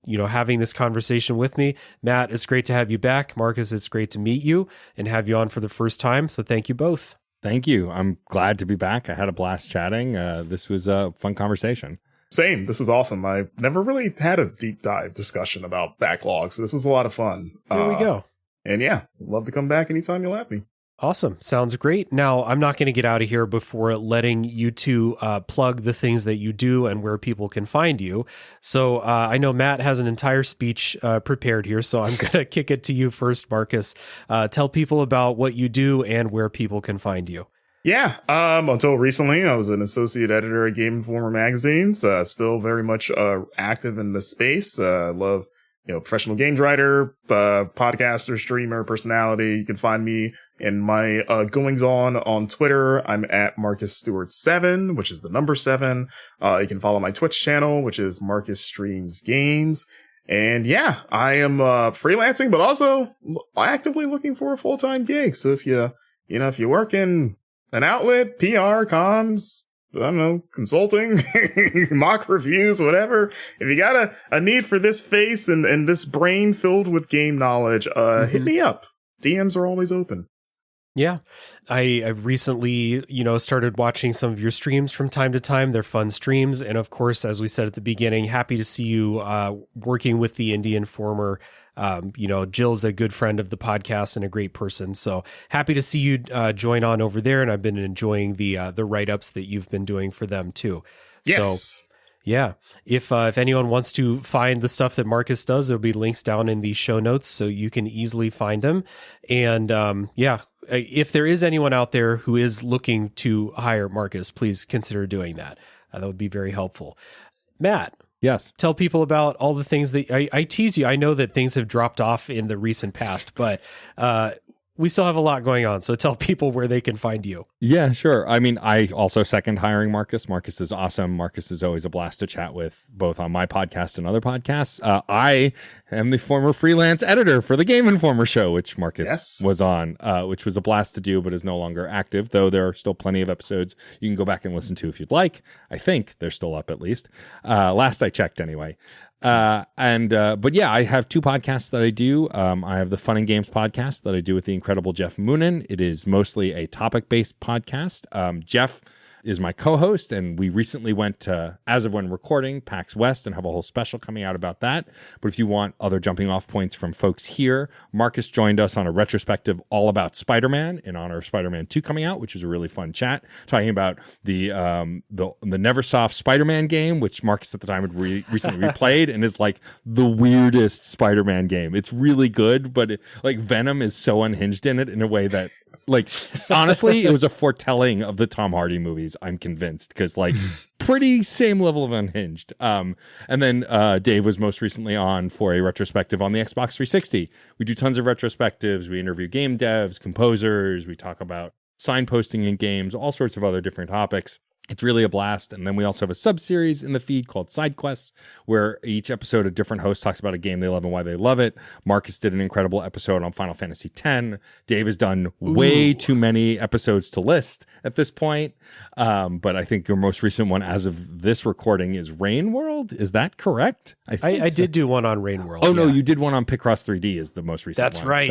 having this conversation with me. Matt, it's great to have you back. Marcus, it's great to meet you and have you on for the first time. So thank you both. Thank you. I'm glad to be back. I had a blast chatting. This was a fun conversation. Same. This was awesome. I never really had a deep dive discussion about backlogs. This was a lot of fun. There we go. And yeah, love to come back anytime you'll have me. Awesome. Sounds great. Now, I'm not going to get out of here before letting you two plug the things that you do and where people can find you. So I know Matt has an entire speech prepared here, so I'm going to kick it to you first, Marcus. Tell people about what you do and where people can find you. Yeah. Until recently, I was an associate editor at Game Informer magazines. Still very much active in the space. Love professional games writer, podcaster, streamer, personality. You can find me in my goings on Twitter. I'm at Marcus Stewart 7, which is the number 7. You can follow my Twitch channel, which is Marcus Streams Games. And yeah, I am freelancing, but also actively looking for a full-time gig. So if you work in an outlet, PR, comms, I don't know, consulting, mock reviews, whatever. If you got a need for this face and this brain filled with game knowledge, hit me up. DMs are always open. Yeah. I recently, started watching some of your streams from time to time. They're fun streams. And of course, as we said at the beginning, happy to see you working with the Indie Informer. Jill's a good friend of the podcast and a great person. So happy to see you join on over there. And I've been enjoying the write-ups that you've been doing for them too. Yes. So yeah, if anyone wants to find the stuff that Marcus does, there'll be links down in the show notes so you can easily find him. And if there is anyone out there who is looking to hire Marcus, please consider doing that. That would be very helpful. Matt. Yes. Tell people about all the things that I tease you. I know that things have dropped off in the recent past, but we still have a lot going on. So tell people where they can find you. Yeah, sure. I mean, I also second hiring Marcus. Marcus is awesome. Marcus is always a blast to chat with, both on my podcast and other podcasts. I am the former freelance editor for the Game Informer show, which Marcus was on, which was a blast to do, but is no longer active, though there are still plenty of episodes you can go back and listen to if you'd like. I think they're still up at least. Last I checked anyway. But yeah, I have 2 podcasts that I do. I have the Fun and Games podcast that I do with the incredible Jeff Moonen. It is mostly a topic-based podcast. Jeff is my co-host, and we recently went to, as of when recording, PAX West, and have a whole special coming out about that. But if you want other jumping off points from folks here, Marcus joined us on a retrospective all about Spider-Man in honor of Spider-Man 2 coming out, which was a really fun chat, talking about the Neversoft Spider-Man game, which Marcus at the time had recently replayed, and is like the weirdest Spider-Man game. It's really good, but like Venom is so unhinged in it in a way that, like, honestly, it was a foretelling of the Tom Hardy movies, I'm convinced, because like pretty same level of unhinged. And then Dave was most recently on for a retrospective on the Xbox 360. We do tons of retrospectives. We interview game devs, composers. We talk about signposting in games, all sorts of other different topics. It's really a blast. And then we also have a sub-series in the feed called Side Quests, where each episode a different host talks about a game they love and why they love it. Marcus did an incredible episode on Final Fantasy X. Dave has done way too many episodes to list at this point. But I think your most recent one as of this recording is Rain World. Is that correct? I did do one on Rain World. Oh, no, you did one on Picross 3D is the most recent That's one. right,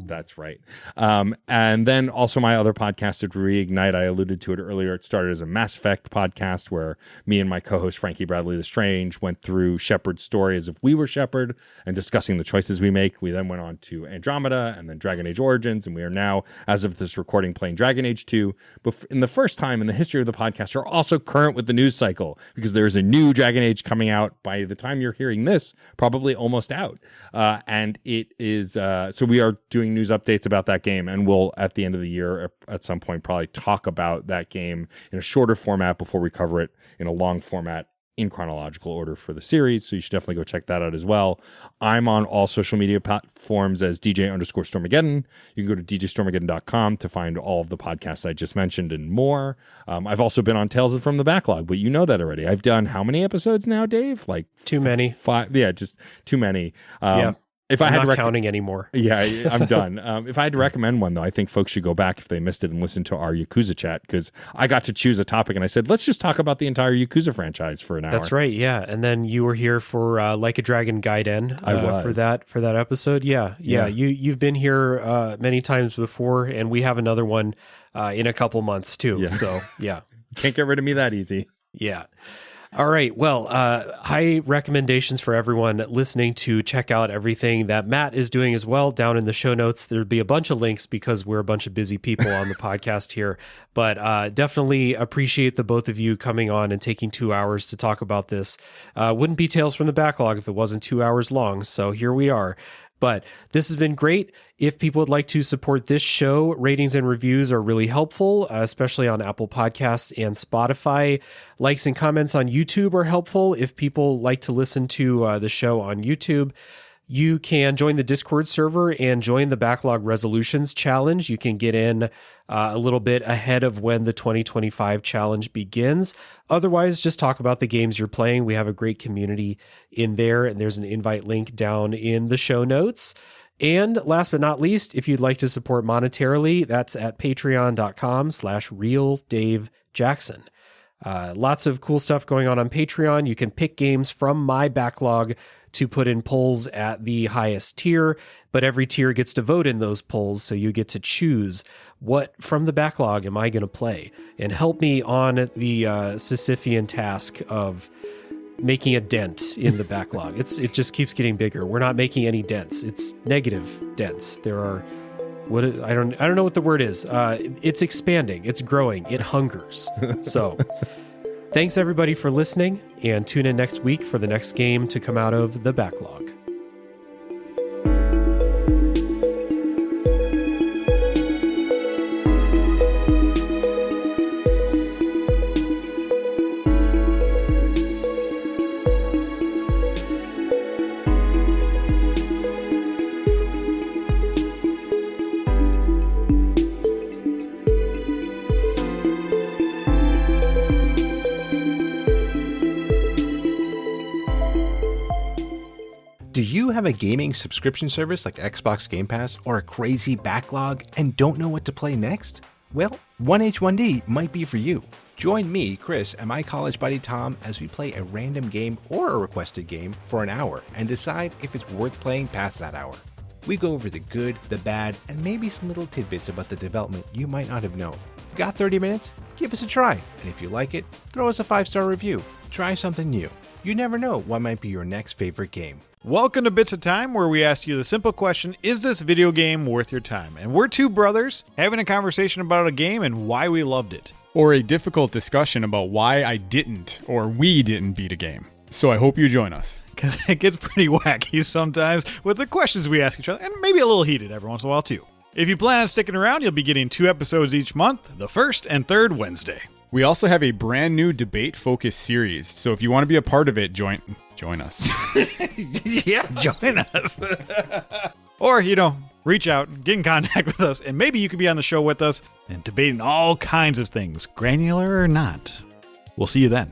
That's right. And then also my other podcast at Reignite, I alluded to it earlier. It started as a Mass Effect podcast where me and my co-host Frankie Bradley Lestrange went through Shepard's story as if we were Shepard and discussing the choices we make. We then went on to Andromeda and then Dragon Age Origins, and we are now, as of this recording, playing Dragon Age 2. But in the first time in the history of the podcast, are also current with the news cycle, because there is a new Dragon Age coming out by the time you're hearing this, probably almost out. And it is, so we are doing news updates about that game, and we'll, at the end of the year, at some point, probably talk about that game in a shorter format before we cover it in a long format in chronological order for the series. So you should definitely go check that out as well. I'm on all social media platforms as DJ_Stormageddon. You can go to DJStormageddon.com to find all of the podcasts I just mentioned and more. I've also been on Tales from the Backlog, but you know that already. I've done how many episodes now, Dave? Like too many. 5. Yeah, just too many. If I'm not counting anymore. Yeah, I'm done. If I had to recommend one, though, I think folks should go back if they missed it and listen to our Yakuza chat, because I got to choose a topic and I said, let's just talk about the entire Yakuza franchise for an hour. That's right. Yeah. And then you were here for Like a Dragon Gaiden for that episode. Yeah. You've been here many times before, and we have another one in a couple months too. Yeah. So yeah. Can't get rid of me that easy. Yeah. All right. Well, high recommendations for everyone listening to check out everything that Matt is doing as well down in the show notes. There'll be a bunch of links because we're a bunch of busy people on the podcast here. But definitely appreciate the both of you coming on and taking 2 hours to talk about this. Wouldn't be Tales from the Backlog if it wasn't 2 hours long. So here we are. But this has been great. If people would like to support this show, ratings and reviews are really helpful, especially on Apple Podcasts and Spotify. Likes and comments on YouTube are helpful. If people like to listen to the show on YouTube, you can join the Discord server and join the Backlog Resolutions Challenge. You can get in a little bit ahead of when the 2025 challenge begins. Otherwise, just talk about the games you're playing. We have a great community in there, and there's an invite link down in the show notes. And last but not least, if you'd like to support monetarily, that's at patreon.com/RealDaveJackson. Lots of cool stuff going on Patreon. You can pick games from my backlog to put in polls at the highest tier, but every tier gets to vote in those polls, so you get to choose what from the backlog am I going to play, and help me on the Sisyphean task of making a dent in the backlog. It just keeps getting bigger. We're not making any dents. It's negative dents. There are I don't know what the word is. It's expanding. It's growing. It hungers. So thanks everybody for listening, and tune in next week for the next game to come out of the backlog. Do you have a gaming subscription service like Xbox Game Pass or a crazy backlog and don't know what to play next? Well, 1H1D might be for you. Join me, Chris, and my college buddy Tom as we play a random game or a requested game for an hour and decide if it's worth playing past that hour. We go over the good, the bad, and maybe some little tidbits about the development you might not have known. Got 30 minutes? Give us a try, and if you like it, throw us a 5-star review. Try something new. You never know what might be your next favorite game. Welcome to Bits of Time, where we ask you the simple question, is this video game worth your time? And we're two brothers having a conversation about a game and why we loved it. Or a difficult discussion about why I didn't or we didn't beat a game. So I hope you join us. Because it gets pretty wacky sometimes with the questions we ask each other, and maybe a little heated every once in a while too. If you plan on sticking around, you'll be getting 2 episodes each month, the first and third Wednesday. We also have a brand new debate-focused series, so if you want to be a part of it, join us. Yeah, join us. Or, reach out, get in contact with us, and maybe you could be on the show with us and debating all kinds of things, granular or not. We'll see you then.